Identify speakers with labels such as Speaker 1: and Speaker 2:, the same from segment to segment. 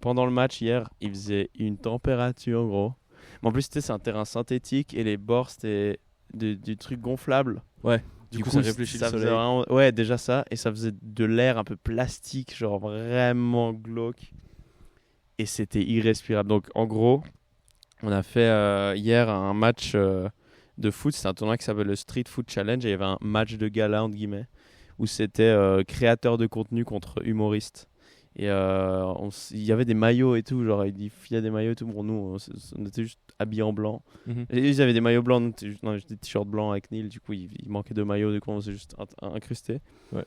Speaker 1: pendant le match hier, il faisait une température, gros. Mais en plus, c'est un terrain synthétique et les bords, c'était du truc gonflable.
Speaker 2: Ouais. Du coup, ça réfléchit le
Speaker 1: faisait
Speaker 2: soleil.
Speaker 1: vraiment... Ouais, déjà ça. Et ça faisait de l'air un peu plastique, genre vraiment glauque. Et c'était irrespirable. Donc, en gros, on a fait hier un match de foot. C'était un tournoi qui s'appelle le Street Food Challenge. Et il y avait un match de gala, entre guillemets, où c'était créateur de contenu contre humoriste. Et il y avait des maillots et tout. Genre, il y a des maillots et tout. Bon, nous, on était juste habillés en blanc. Et ils avaient des maillots blancs. Nous, on avait juste des t-shirts blancs avec Neil. Du coup, il manquait de maillots. Du coup, on s'est juste incrustés.
Speaker 2: Ouais.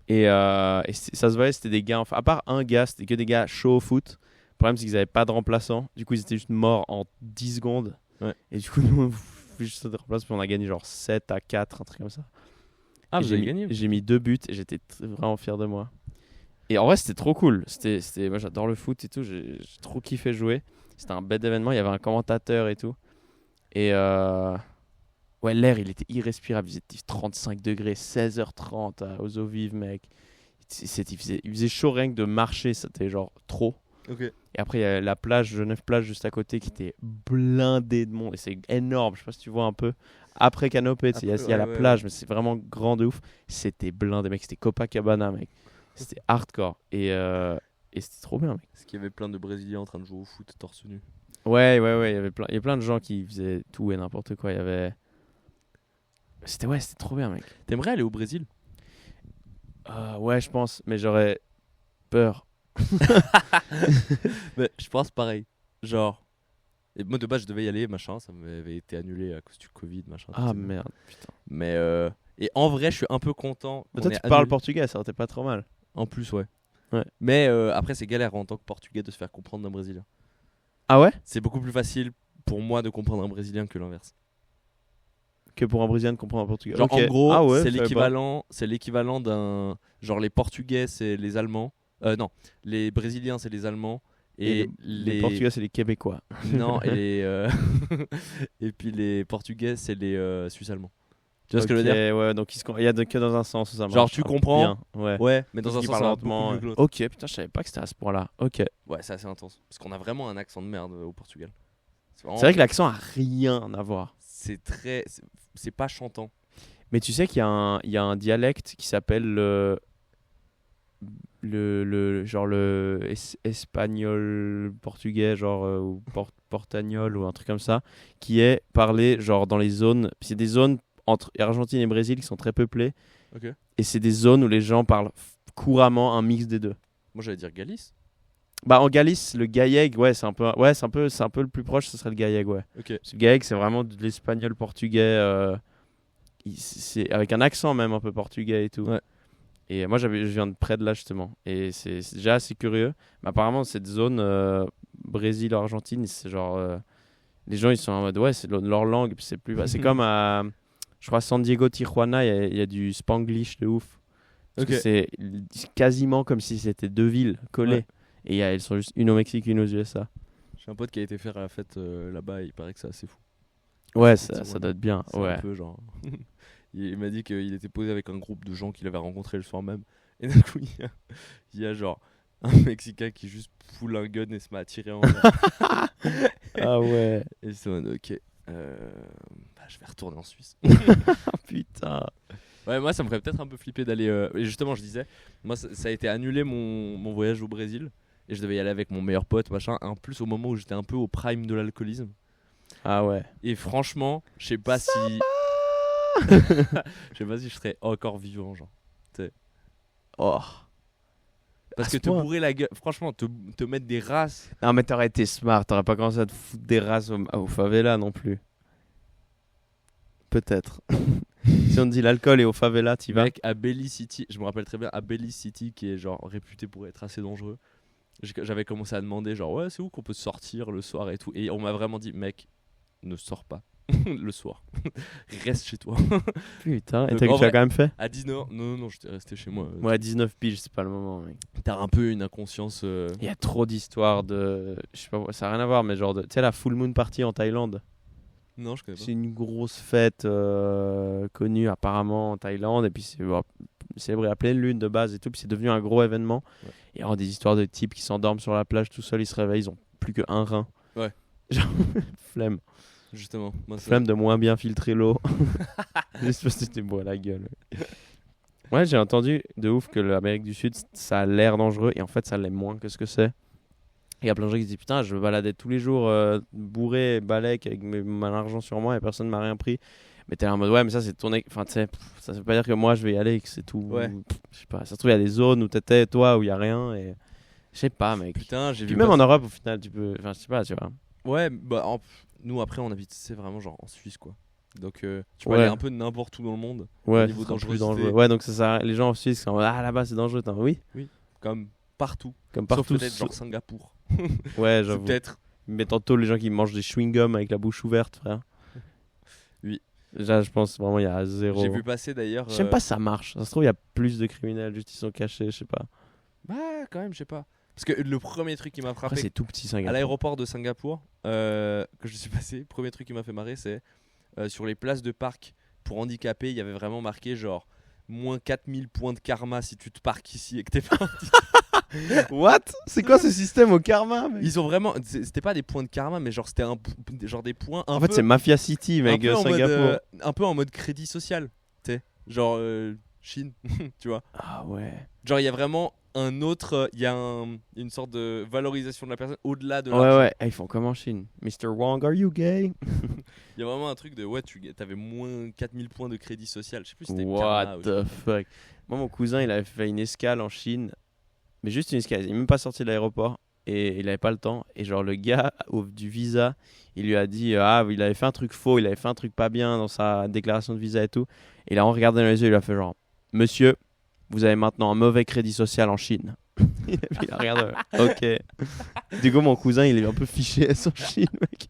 Speaker 1: Et ça se voyait, c'était des gars. Enfin, à part un gars, c'était que des gars chauds au foot. Le problème, c'est qu'ils n'avaient pas de remplaçant. Du coup, ils étaient juste morts en 10 secondes.
Speaker 2: Ouais.
Speaker 1: Et du coup, nous, on fait juste des remplaçants. Puis on a gagné genre 7-4, un truc comme ça.
Speaker 2: Ah,
Speaker 1: Et
Speaker 2: vous avez gagné.
Speaker 1: j'ai mis 2 buts et j'étais vraiment fier de moi. Et en vrai, c'était trop cool. Moi, j'adore le foot et tout. J'ai trop kiffé jouer. C'était un bête événement. Il y avait un commentateur et tout. Et ouais, l'air, il était irrespirable. Il faisait 35 degrés, 16h30 aux eaux vives, mec. Il faisait chaud rien que de marcher. C'était genre trop.
Speaker 2: Ok.
Speaker 1: Et après, il y a la plage, Genève plage juste à côté qui était blindée de monde. Et c'est énorme. Je sais pas si tu vois un peu. Après Canopée, il y a la plage, mais c'est vraiment grand de ouf. C'était blindé, mec. C'était Copacabana, mec. C'était hardcore. Et c'était trop bien, mec.
Speaker 2: Est-ce qu'il y avait plein de Brésiliens en train de jouer au foot torse nu?
Speaker 1: Ouais. Il y avait plein de gens qui faisaient tout et n'importe quoi. Il y avait. C'était trop bien, mec.
Speaker 2: T'aimerais aller au Brésil?
Speaker 1: Ouais, je pense. Mais j'aurais peur.
Speaker 2: Mais je pense pareil. Genre. Et moi de base je devais y aller, machin, ça m'avait été annulé à cause du Covid, machin.
Speaker 1: Ah merde, putain.
Speaker 2: Mais et en vrai je suis un peu content.
Speaker 1: Mais toi tu parles portugais, ça aurait été pas trop mal.
Speaker 2: En plus ouais.
Speaker 1: Ouais.
Speaker 2: Mais après c'est galère en tant que portugais de se faire comprendre d'un brésilien.
Speaker 1: Ah ouais?
Speaker 2: C'est beaucoup plus facile pour moi de comprendre un brésilien que l'inverse.
Speaker 1: Que pour un brésilien de comprendre un portugais.
Speaker 2: Genre
Speaker 1: Okay.
Speaker 2: en gros,
Speaker 1: ah ouais,
Speaker 2: c'est l'équivalent d'un genre les portugais c'est les allemands. Non, les brésiliens c'est les allemands.
Speaker 1: Et les Portugais, c'est les Québécois.
Speaker 2: Non, et puis les Portugais, c'est les Suisses allemands. Tu vois ce que je veux dire?
Speaker 1: Ouais, donc il y a que dans un sens où ça marche.
Speaker 2: Genre tu comprends
Speaker 1: bien, ouais.
Speaker 2: Ouais, mais dans un
Speaker 1: qui
Speaker 2: sens
Speaker 1: parle
Speaker 2: ça va
Speaker 1: lentement.
Speaker 2: beaucoup mieux que l'autre.
Speaker 1: Ok, putain, je savais pas que c'était à ce point-là. Ok.
Speaker 2: Ouais, c'est assez intense. Parce qu'on a vraiment un accent de merde au Portugal.
Speaker 1: C'est vrai que l'accent a rien à voir.
Speaker 2: C'est pas chantant.
Speaker 1: Mais tu sais qu'il y a un dialecte qui s'appelle le espagnol portugais genre ou portagnol ou un truc comme ça qui est parlé genre dans les zones, c'est des zones entre Argentine et Brésil qui sont très peuplées.
Speaker 2: Ok.
Speaker 1: Et c'est des zones où les gens parlent couramment un mix des deux.
Speaker 2: Moi j'allais dire Galice.
Speaker 1: Bah en Galice le gaïègue c'est un peu le plus proche, ce serait le gaïègue, ouais.
Speaker 2: Ok.
Speaker 1: Parce que le gaïègue c'est vraiment de l'espagnol portugais c'est avec un accent même un peu portugais et tout.
Speaker 2: Ouais.
Speaker 1: Et moi, je viens de près de là, justement. Et c'est déjà assez curieux. Mais apparemment, cette zone, Brésil-Argentine, c'est genre... les gens, ils sont en mode, ouais, c'est leur langue. Puis c'est c'est comme à, je crois, San Diego, Tijuana, il y a du Spanglish de ouf. Parce que c'est quasiment comme si c'était deux villes collées. Ouais. Et elles sont juste une au Mexique, une aux USA.
Speaker 2: J'ai un pote qui a été faire la fête là-bas, il paraît que c'est assez fou.
Speaker 1: Ouais, ça doit être bien.
Speaker 2: C'est
Speaker 1: ouais.
Speaker 2: Un peu genre... Il m'a dit qu'il était posé avec un groupe de gens qu'il avait rencontrés le soir même. Et d'un coup, il y a genre un Mexicain qui juste fout un gun et se met à tirer en l'air.
Speaker 1: Ah ouais.
Speaker 2: Et c'est en mode, ok, je vais retourner en Suisse.
Speaker 1: Putain.
Speaker 2: Ouais, moi ça me ferait peut-être un peu flipper d'aller... Et justement, je disais, moi ça a été annulé mon voyage au Brésil. Et je devais y aller avec mon meilleur pote, machin. En plus, au moment où j'étais un peu au prime de l'alcoolisme.
Speaker 1: Ah ouais.
Speaker 2: Et franchement, je sais pas si... Je sais pas si je serais encore vivant, genre. T'sais.
Speaker 1: Oh.
Speaker 2: Parce que te bourrer la gueule, franchement, te mettre des races.
Speaker 1: Non, mais t'aurais été smart, t'aurais pas commencé à te foutre des races au favela non plus. Peut-être. Si on te dit l'alcool et au favela, t'y vas.
Speaker 2: Mec, à Belize City, je me rappelle très bien, à Belize City, qui est genre réputé pour être assez dangereux, j'avais commencé à demander, genre, ouais, c'est où qu'on peut sortir le soir et tout. Et on m'a vraiment dit, mec, ne sors pas. Le soir. Reste chez toi.
Speaker 1: Putain, et tu as quand même fait?
Speaker 2: À 19h, non, j'étais resté chez moi.
Speaker 1: Ouais, à 19 piges, c'est pas le moment, mec.
Speaker 2: T'as un peu une inconscience.
Speaker 1: Il y a trop d'histoires de. Je sais pas, ça n'a rien à voir, mais genre, tu sais, la full moon party en Thaïlande.
Speaker 2: Non, je connais pas.
Speaker 1: C'est une grosse fête connue apparemment en Thaïlande. Et puis c'est célébré à pleine lune de base et tout. Puis c'est devenu un gros événement.
Speaker 2: Ouais.
Speaker 1: Il y a des histoires de types qui s'endorment sur la plage tout seuls. Ils se réveillent, ils ont plus qu'un rein.
Speaker 2: Ouais.
Speaker 1: Genre, flemme.
Speaker 2: Justement. Moi, ça-
Speaker 1: Flemme de moins bien filtrer l'eau. Juste parce que c'était beau à la gueule. Ouais, j'ai entendu de ouf que l'Amérique du Sud, ça a l'air dangereux. Et en fait, ça l'est moins que ce que c'est. Il y a plein de gens qui se disent putain, je me baladais tous les jours bourré, balèque avec mon argent sur moi et personne ne m'a rien pris. Mais t'es là en mode ouais, mais ça c'est tourné. Enfin, tu sais, ça veut pas dire que moi je vais y aller et que c'est tout.
Speaker 2: Ouais.
Speaker 1: Je sais pas, ça se trouve, il y a des zones où t'étais toi où il y a rien et. Je sais pas, mec.
Speaker 2: Putain, j'ai
Speaker 1: Puis
Speaker 2: vu.
Speaker 1: même en
Speaker 2: passer-
Speaker 1: Europe, au final, tu peux. Enfin, je sais pas, tu vois.
Speaker 2: Ouais, bah nous après on habite, c'est vraiment genre en Suisse quoi. Donc tu peux
Speaker 1: Ouais.
Speaker 2: aller un peu n'importe où dans le monde.
Speaker 1: Ouais,
Speaker 2: niveau
Speaker 1: ce sera plus
Speaker 2: dangerosité.
Speaker 1: dangereux. Ouais, donc ça sert à- les gens en Suisse sont en mode, ah là-bas c'est dangereux. Attends, oui,
Speaker 2: Comme partout.
Speaker 1: comme partout.
Speaker 2: Sauf peut-être genre Singapour.
Speaker 1: Ouais,
Speaker 2: C'est
Speaker 1: j'avoue.
Speaker 2: peut-être.
Speaker 1: Mais tantôt, les gens qui mangent des chewing-gums avec la bouche ouverte, frère.
Speaker 2: Oui.
Speaker 1: Là, je pense vraiment il y a zéro.
Speaker 2: J'ai vu passer d'ailleurs.
Speaker 1: Je sais même pas si ça marche. Ça se trouve, il y a plus de criminels, juste ils sont cachés, je sais pas.
Speaker 2: Bah quand même, je sais pas. Parce que le premier truc qui m'a
Speaker 1: Après,
Speaker 2: frappé
Speaker 1: c'est tout petit,
Speaker 2: à
Speaker 1: Singapour.
Speaker 2: l'aéroport de Singapour, que je suis passé, premier truc qui m'a fait marrer, c'est sur les places de parc pour handicapés, il y avait vraiment marqué genre moins 4000 points de karma si tu te parques ici et que t'es pas handicapé.
Speaker 1: What? C'est quoi ce système au karma, mec?
Speaker 2: Ils ont vraiment. C'était pas des points de karma, mais genre c'était genre des points un
Speaker 1: En
Speaker 2: peu.
Speaker 1: fait, c'est Mafia City,
Speaker 2: un
Speaker 1: mec,
Speaker 2: peu en mode,
Speaker 1: Singapour.
Speaker 2: un peu en mode crédit social. Tu sais, genre Chine, tu vois.
Speaker 1: Ah ouais.
Speaker 2: Genre il y a vraiment un autre. Il y a une sorte de valorisation de la personne au-delà de
Speaker 1: Ouais,
Speaker 2: l'argent.
Speaker 1: ouais. Eh, ils font comme en Chine. Mr. Wong, are you gay?
Speaker 2: Il y a vraiment un truc de ouais, t'avais moins 4000 points de crédit social. Je sais plus si c'était
Speaker 1: What
Speaker 2: karma ou je sais
Speaker 1: the
Speaker 2: pas.
Speaker 1: fuck? Moi, mon cousin, il avait fait une escale en Chine. Mais juste une escale. Il est même pas sorti de l'aéroport. Et il avait pas le temps. Et genre, le gars du visa, il lui a dit ah, il avait fait un truc faux. Il avait fait un truc pas bien dans sa déclaration de visa et tout. Et il a regardé dans les yeux. Il a fait genre monsieur, vous avez maintenant un mauvais crédit social en Chine. Il a regardé. Ok. Du coup, mon cousin, il est un peu fiché en Chine, mec.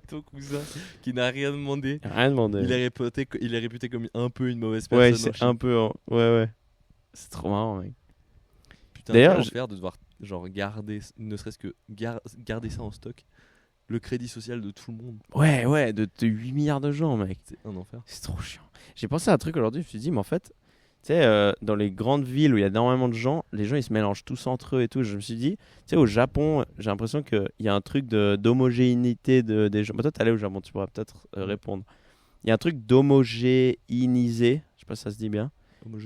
Speaker 2: Ton cousin qui n'a rien demandé.
Speaker 1: Il a rien demandé.
Speaker 2: Il est réputé comme un peu une mauvaise
Speaker 1: Ouais,
Speaker 2: personne. en
Speaker 1: c'est
Speaker 2: Chine.
Speaker 1: un peu. Ouais, ouais. C'est trop marrant, mec.
Speaker 2: Putain,
Speaker 1: D'ailleurs,
Speaker 2: quel enfer de devoir genre garder, ne serait-ce que garder ça en stock. Le crédit social de tout le monde,
Speaker 1: Ouais, ouais, de 8 milliards de gens, mec.
Speaker 2: c'est un enfer.
Speaker 1: C'est trop chiant. J'ai pensé à un truc aujourd'hui, je me suis dit, mais en fait, tu sais, dans les grandes villes où il y a énormément de gens, les gens ils se mélangent tous entre eux et tout. Je me suis dit, tu sais, au Japon, j'ai l'impression qu'il y a un truc d'homogénéité des gens. Bah, toi, t'es allé au Japon, tu pourras peut-être répondre. Il y a un truc d'homogénéiser, je sais pas si ça se dit bien,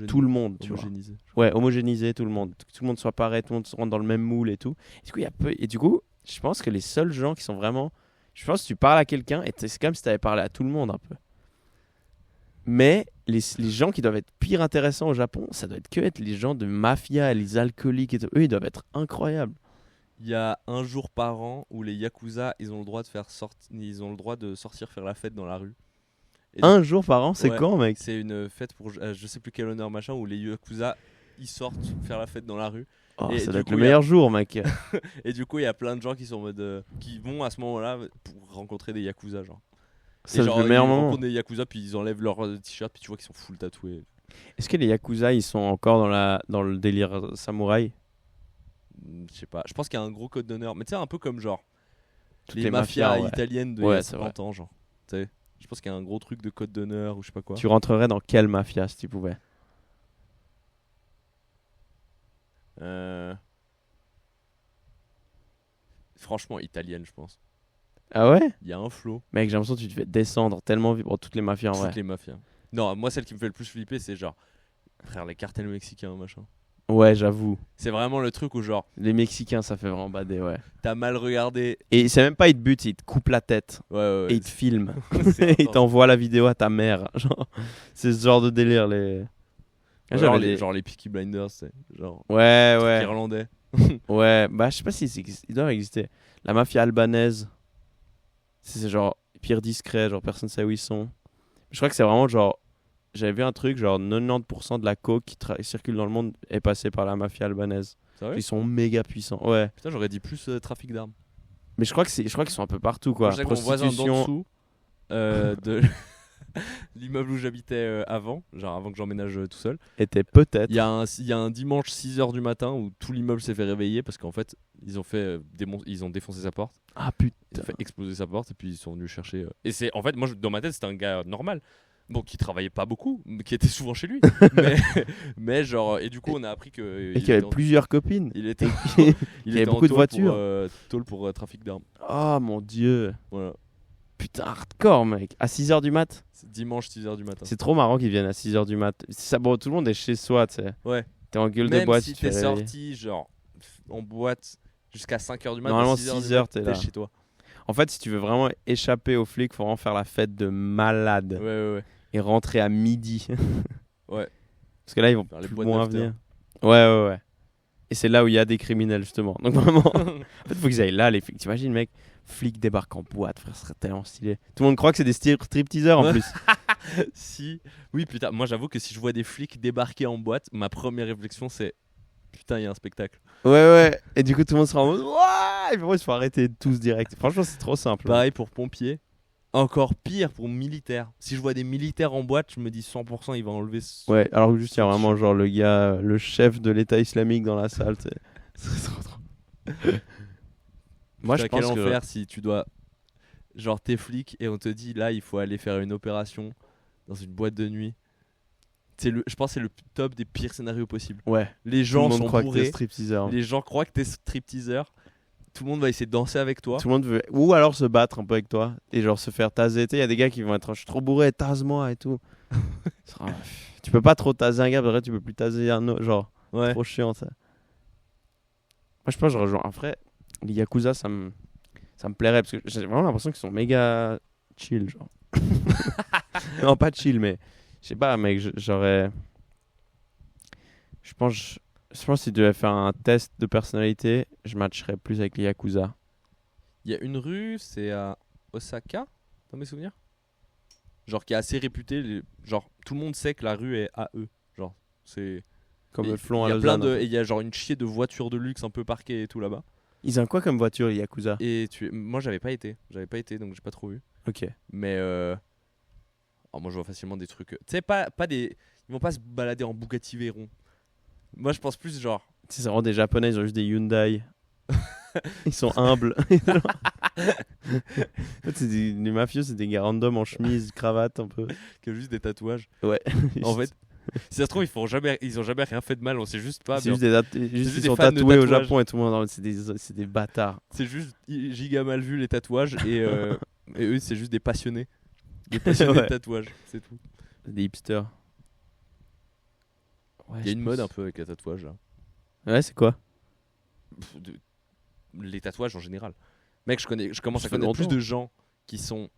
Speaker 1: tout le monde, tu vois.
Speaker 2: Homogénéisé.
Speaker 1: Ouais, homogénéiser tout le monde. Que tout le monde soit pareil, tout le monde se rentre dans le même moule et tout. Et du coup, et du coup, je pense que les seuls gens qui sont vraiment. Je pense que tu parles à quelqu'un et c'est comme si tu avais parlé à tout le monde un peu. Mais les gens qui doivent être pire intéressants au Japon, ça doit être les gens de mafia, les alcooliques et tout. Eux, ils doivent être incroyables.
Speaker 2: Il y a un jour par an où les yakuza, ils ont le droit de sortir faire la fête dans la rue. Et
Speaker 1: Un jour par an, c'est
Speaker 2: Ouais.
Speaker 1: quand, mec?
Speaker 2: C'est une fête pour je sais plus quel honneur machin où les yakuza ils sortent faire la fête dans la rue.
Speaker 1: Oh,
Speaker 2: Et
Speaker 1: ça
Speaker 2: du
Speaker 1: doit être
Speaker 2: coup,
Speaker 1: le
Speaker 2: il y a-
Speaker 1: meilleur jour, mec.
Speaker 2: Et du coup, il y a plein de gens qui sont en mode qui vont à ce moment-là pour rencontrer des yakuza genre.
Speaker 1: C'est
Speaker 2: Et genre,
Speaker 1: le meilleur
Speaker 2: ils
Speaker 1: moment.
Speaker 2: rencontrent des yakuza puis ils enlèvent leur t-shirt puis tu vois qu'ils sont full tatoués.
Speaker 1: Est-ce que les yakuza, ils sont encore dans le délire samouraï?
Speaker 2: Je sais pas. Je pense qu'il y a un gros code d'honneur, mais tu sais un peu comme genre
Speaker 1: Toutes
Speaker 2: les mafias
Speaker 1: ouais.
Speaker 2: italiennes de
Speaker 1: Ouais,
Speaker 2: il y a
Speaker 1: c'est
Speaker 2: 50 ans genre. Tu sais, je pense qu'il y a un gros truc de code d'honneur ou je sais pas quoi.
Speaker 1: Tu rentrerais dans quelle mafia si tu pouvais?
Speaker 2: Franchement, italienne, je pense.
Speaker 1: Ah ouais?
Speaker 2: Il y a un flow.
Speaker 1: Mec, j'ai l'impression que tu te fais descendre tellement vite pour toutes les mafias en vrai.
Speaker 2: Toutes les mafias. Non, moi, celle qui me fait le plus flipper, c'est genre, frère, les cartels mexicains, machin.
Speaker 1: Ouais, j'avoue.
Speaker 2: C'est vraiment le truc où, genre,
Speaker 1: Les Mexicains, ça fait vraiment bader, ouais.
Speaker 2: t'as mal regardé.
Speaker 1: Et c'est même pas, ils te butent, ils te coupent la tête.
Speaker 2: Ouais, ouais, ouais.
Speaker 1: Et ils te filment.
Speaker 2: C'est
Speaker 1: Et ils
Speaker 2: intense.
Speaker 1: t'envoient la vidéo à ta mère. Genre, c'est ce genre de délire, les. Ah,
Speaker 2: Ou
Speaker 1: j'avais
Speaker 2: alors
Speaker 1: des-
Speaker 2: genre les Peaky Blinders, c'est genre,
Speaker 1: Ouais,
Speaker 2: truc
Speaker 1: ouais.
Speaker 2: irlandais.
Speaker 1: Ouais, bah, je sais pas si ils doivent exister. La mafia albanaise. C'est genre pire discret, genre personne sait où ils sont. Je crois que c'est vraiment genre. J'avais vu un truc, genre 90% de la coke qui circule dans le monde est passée par la mafia albanaise.
Speaker 2: Sérieux
Speaker 1: Ils sont méga puissants. Ouais.
Speaker 2: Putain, j'aurais dit plus trafic d'armes.
Speaker 1: Mais je crois qu'ils sont un peu partout, quoi.
Speaker 2: Je sais que mon voisin d'en
Speaker 1: Prostitution.
Speaker 2: dessous, de... l'immeuble où j'habitais avant, genre avant que j'emménage tout seul.
Speaker 1: Était peut-être.
Speaker 2: Il y a un dimanche 6h du matin où tout l'immeuble s'est fait réveiller parce qu'en fait, ils ont ils ont défoncé sa porte.
Speaker 1: Ah
Speaker 2: Ils
Speaker 1: putain.
Speaker 2: ont fait exploser sa porte et puis ils sont venus chercher. Et c'est en fait, moi dans ma tête, c'était un gars normal. Bon, qui travaillait pas beaucoup, mais qui était souvent chez lui. mais, mais genre, et du coup, on a appris que.
Speaker 1: Et qui avait plusieurs copines.
Speaker 2: Il était,
Speaker 1: Il y avait beaucoup de voitures.
Speaker 2: Tôle pour trafic d'armes.
Speaker 1: Oh mon dieu.
Speaker 2: Voilà.
Speaker 1: Putain, hardcore, mec. À 6h du mat.
Speaker 2: C'est dimanche 6h du matin.
Speaker 1: C'est trop marrant qu'ils viennent à 6h du mat. Ça, bon, tout le monde est chez soi, tu sais.
Speaker 2: Ouais.
Speaker 1: T'es en gueule de
Speaker 2: Même
Speaker 1: boîte.
Speaker 2: si
Speaker 1: tu te
Speaker 2: t'es
Speaker 1: fais réveiller.
Speaker 2: sorti, genre, en boîte jusqu'à 5h du matin.
Speaker 1: Normalement,
Speaker 2: 6h
Speaker 1: 6h, t'es là.
Speaker 2: chez toi.
Speaker 1: En fait, si tu veux vraiment échapper aux flics, faut vraiment faire la fête de malade.
Speaker 2: Ouais.
Speaker 1: Et rentrer à midi.
Speaker 2: Ouais.
Speaker 1: Parce que là, ils vont
Speaker 2: Vers les
Speaker 1: plus
Speaker 2: boîtes
Speaker 1: moins
Speaker 2: d'after.
Speaker 1: venir. Ouais. Et c'est là où il y a des criminels, justement. Donc vraiment, en fait, faut qu'ils aillent là, les flics. T'imagines, mec, flics débarquent en boîte, frère, ce serait tellement stylé. Tout le monde croit que c'est des stripteaseurs en
Speaker 2: Ouais.
Speaker 1: plus.
Speaker 2: Si. Oui, putain, moi j'avoue que si je vois des flics débarquer en boîte, ma première réflexion c'est putain, il y a un spectacle.
Speaker 1: Ouais. Et du coup, tout le monde sera en mode Ouah. Et puis, ils se font arrêter tous direct. Franchement, c'est trop simple.
Speaker 2: Pareil pour pompiers. Encore pire pour militaires. Si je vois des militaires en boîte, je me dis 100% il va enlever ce...
Speaker 1: Ouais, alors que juste, il y a vraiment genre le gars, le chef de l'État islamique dans la salle. C'est trop trop. Moi, je
Speaker 2: Putain,
Speaker 1: pense
Speaker 2: quel
Speaker 1: que.
Speaker 2: enfer si tu dois... Genre t'es flic et on te dit là il faut aller faire une opération dans une boîte de nuit. Je pense que c'est le top des pires scénarios possibles.
Speaker 1: Ouais,
Speaker 2: Les
Speaker 1: tout le
Speaker 2: gens
Speaker 1: monde
Speaker 2: sont
Speaker 1: croit que t'es
Speaker 2: bourrés,
Speaker 1: stripteaseur.
Speaker 2: les gens croient que t'es stripteaseur, tout le monde va essayer de danser avec toi.
Speaker 1: Tout le monde veut. Ou alors se battre un peu avec toi et genre se faire taser. Tu sais, il y a des gars qui vont être je suis trop bourré, tase-moi et tout. Tu peux pas trop taser un gars, parce que tu peux plus taser un autre. Genre,
Speaker 2: Ouais.
Speaker 1: trop chiant ça. Moi, je pense que je rejoins. Après, les Yakuza, ça me plairait parce que j'ai vraiment l'impression qu'ils sont méga chill. Genre. Non, pas chill, mais je sais pas, mec, j'aurais. Je pense que si tu devais faire un test de personnalité, je matcherais plus avec les Yakuza.
Speaker 2: Il y a une rue, c'est à Osaka, dans mes souvenirs. Genre qui est assez réputée, genre tout le monde sait que la rue est à eux. Genre c'est
Speaker 1: Comme
Speaker 2: et
Speaker 1: le flon à
Speaker 2: il y a plein
Speaker 1: Lausanne.
Speaker 2: de et il y a genre une chier de voitures de luxe un peu parquées et tout là-bas.
Speaker 1: Ils ont quoi comme voiture, les Yakuza?
Speaker 2: Et moi j'avais pas été donc j'ai pas trop vu.
Speaker 1: Ok.
Speaker 2: Mais alors moi je vois facilement des trucs, tu sais pas des ils vont pas se balader en Bugatti Veyron. Moi je pense plus genre
Speaker 1: Tu sais, c'est vraiment des Japonais, ils ont juste des Hyundai. Ils sont humbles. En fait, les mafieux, c'est des gars random en chemise, cravate un peu.
Speaker 2: que juste des tatouages.
Speaker 1: Ouais.
Speaker 2: En fait, si ça se trouve ils ont jamais rien fait de mal, on sait juste pas.
Speaker 1: c'est
Speaker 2: mais
Speaker 1: juste des,
Speaker 2: juste
Speaker 1: ils
Speaker 2: des
Speaker 1: sont
Speaker 2: fans de
Speaker 1: tatoués au
Speaker 2: tatouage.
Speaker 1: Japon et tout le monde. C'est des bâtards.
Speaker 2: C'est juste giga mal vu les tatouages et eux c'est juste des passionnés. Des passionnés
Speaker 1: Ouais.
Speaker 2: de tatouages, c'est tout.
Speaker 1: Des hipsters. Ouais,
Speaker 2: Il y a
Speaker 1: je
Speaker 2: une mode un
Speaker 1: pense.
Speaker 2: peu avec les tatouages là.
Speaker 1: Ouais, c'est quoi?
Speaker 2: Les tatouages en général. Mec, je commence
Speaker 1: Ça
Speaker 2: à
Speaker 1: fait
Speaker 2: connaître plus
Speaker 1: longtemps.
Speaker 2: de gens qui sont.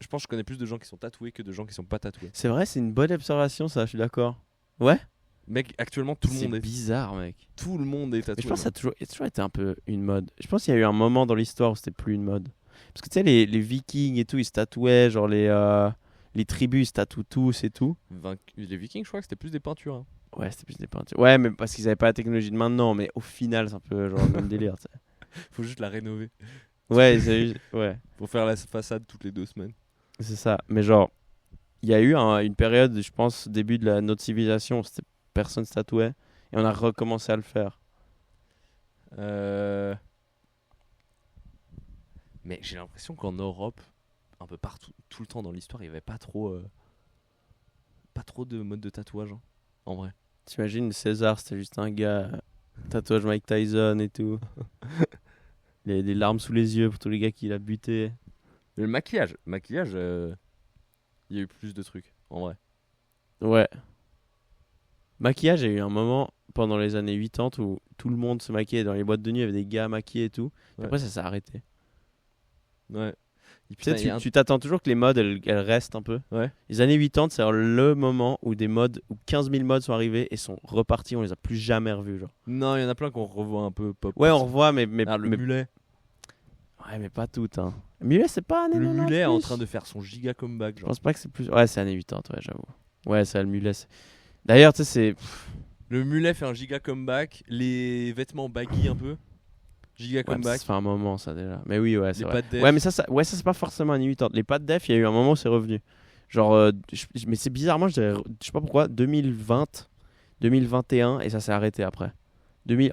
Speaker 2: Je pense que je connais plus de gens qui sont tatoués que de gens qui sont pas tatoués.
Speaker 1: C'est vrai, c'est une bonne observation, ça, je suis d'accord. Ouais?
Speaker 2: Mec, actuellement tout le
Speaker 1: C'est
Speaker 2: monde est
Speaker 1: bizarre, mec.
Speaker 2: tatoué.
Speaker 1: Mais je pense que ça a toujours été un peu une mode. Je pense qu'il y a eu un moment dans l'histoire où c'était plus une mode. Parce que tu sais, les Vikings et tout, ils se tatouaient, genre les tribus, ils se tatouent tous et tout.
Speaker 2: Les Vikings, je crois que c'était plus des peintures. Hein.
Speaker 1: Ouais, c'était plus des peintures. Ouais, mais parce qu'ils avaient pas la technologie de maintenant, mais au final, c'est un peu genre le même délire, tu sais.
Speaker 2: Faut juste la rénover.
Speaker 1: Ouais, ouais,
Speaker 2: Pour faire la façade toutes les 2 semaines.
Speaker 1: c'est ça. Mais genre, il y a eu une période, je pense, début de notre civilisation, où personne se tatouait, et on a recommencé à le faire.
Speaker 2: Mais j'ai l'impression qu'en Europe, un peu partout, tout le temps dans l'histoire, il n'y avait pas trop de mode de tatouage. Hein, en vrai.
Speaker 1: T'imagines, César, c'était juste un gars, tatouage Mike Tyson et tout. Il avait des larmes sous les yeux pour tous les gars qu'il a butés.
Speaker 2: Mais le maquillage, il y a eu plus de trucs, en vrai.
Speaker 1: Ouais. Maquillage, il y a eu un moment pendant les années 80 où tout le monde se maquillait dans les boîtes de nuit, il y avait des gars maquillés et tout. Et
Speaker 2: Ouais.
Speaker 1: après, ça s'est arrêté.
Speaker 2: Ouais. Et
Speaker 1: Tu sais,
Speaker 2: putain, il y a un-
Speaker 1: tu t'attends toujours que les modes, elles restent un peu.
Speaker 2: Ouais.
Speaker 1: Les années 80, c'est le moment où des modes, où 15 000 modes sont arrivés et sont repartis, on les a plus jamais revus. Genre.
Speaker 2: Non, il y en a plein qu'on revoit un peu pop.
Speaker 1: Ouais, on revoit, mais
Speaker 2: Ah, le mulet.
Speaker 1: ouais, mais pas toutes. Hein. Mulet, c'est pas années
Speaker 2: Le
Speaker 1: 90
Speaker 2: mulet est en
Speaker 1: plus.
Speaker 2: train de faire son giga comeback.
Speaker 1: Je
Speaker 2: Genre.
Speaker 1: pense pas que c'est plus. Ouais, c'est années 80, ouais, j'avoue. Ouais, c'est le mulet. D'ailleurs, tu sais, c'est.
Speaker 2: Le mulet fait un giga comeback. Les vêtements baggy un peu. Giga
Speaker 1: Ouais, mais
Speaker 2: comeback.
Speaker 1: ça fait un moment, ça déjà. Mais oui, ouais, c'est
Speaker 2: Les
Speaker 1: vrai.
Speaker 2: pattes def.
Speaker 1: Ouais, mais ça, c'est pas forcément années 80. Les pattes def, il y a eu un moment où c'est revenu. Genre, mais c'est bizarrement, je sais pas pourquoi, 2020, 2021, et ça s'est arrêté après.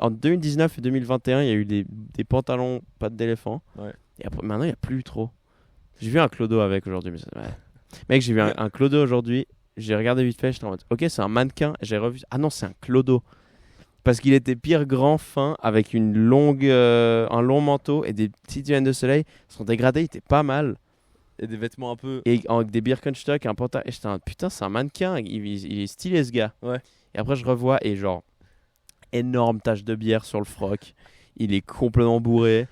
Speaker 1: En 2019 et 2021, il y a eu des pantalons pattes d'éléphant.
Speaker 2: Ouais.
Speaker 1: Et après, maintenant, il n'y a plus trop. J'ai vu un clodo avec aujourd'hui. Mais ouais. Mec, j'ai vu un clodo aujourd'hui. J'ai regardé vite fait. J'étais en mode, ok, c'est un mannequin. J'ai revu. Ah non, c'est un clodo. Parce qu'il était pire grand, fin, avec un long manteau et des petites lunettes de soleil. Son dégradé, il était pas mal.
Speaker 2: Et des vêtements un peu.
Speaker 1: Et avec des Birkenstock, un pantalon. Et j'étais en putain, c'est un mannequin. Il est stylé, ce gars.
Speaker 2: Ouais.
Speaker 1: Et après, je revois et genre, énorme tache de bière sur le froc. Il est complètement bourré.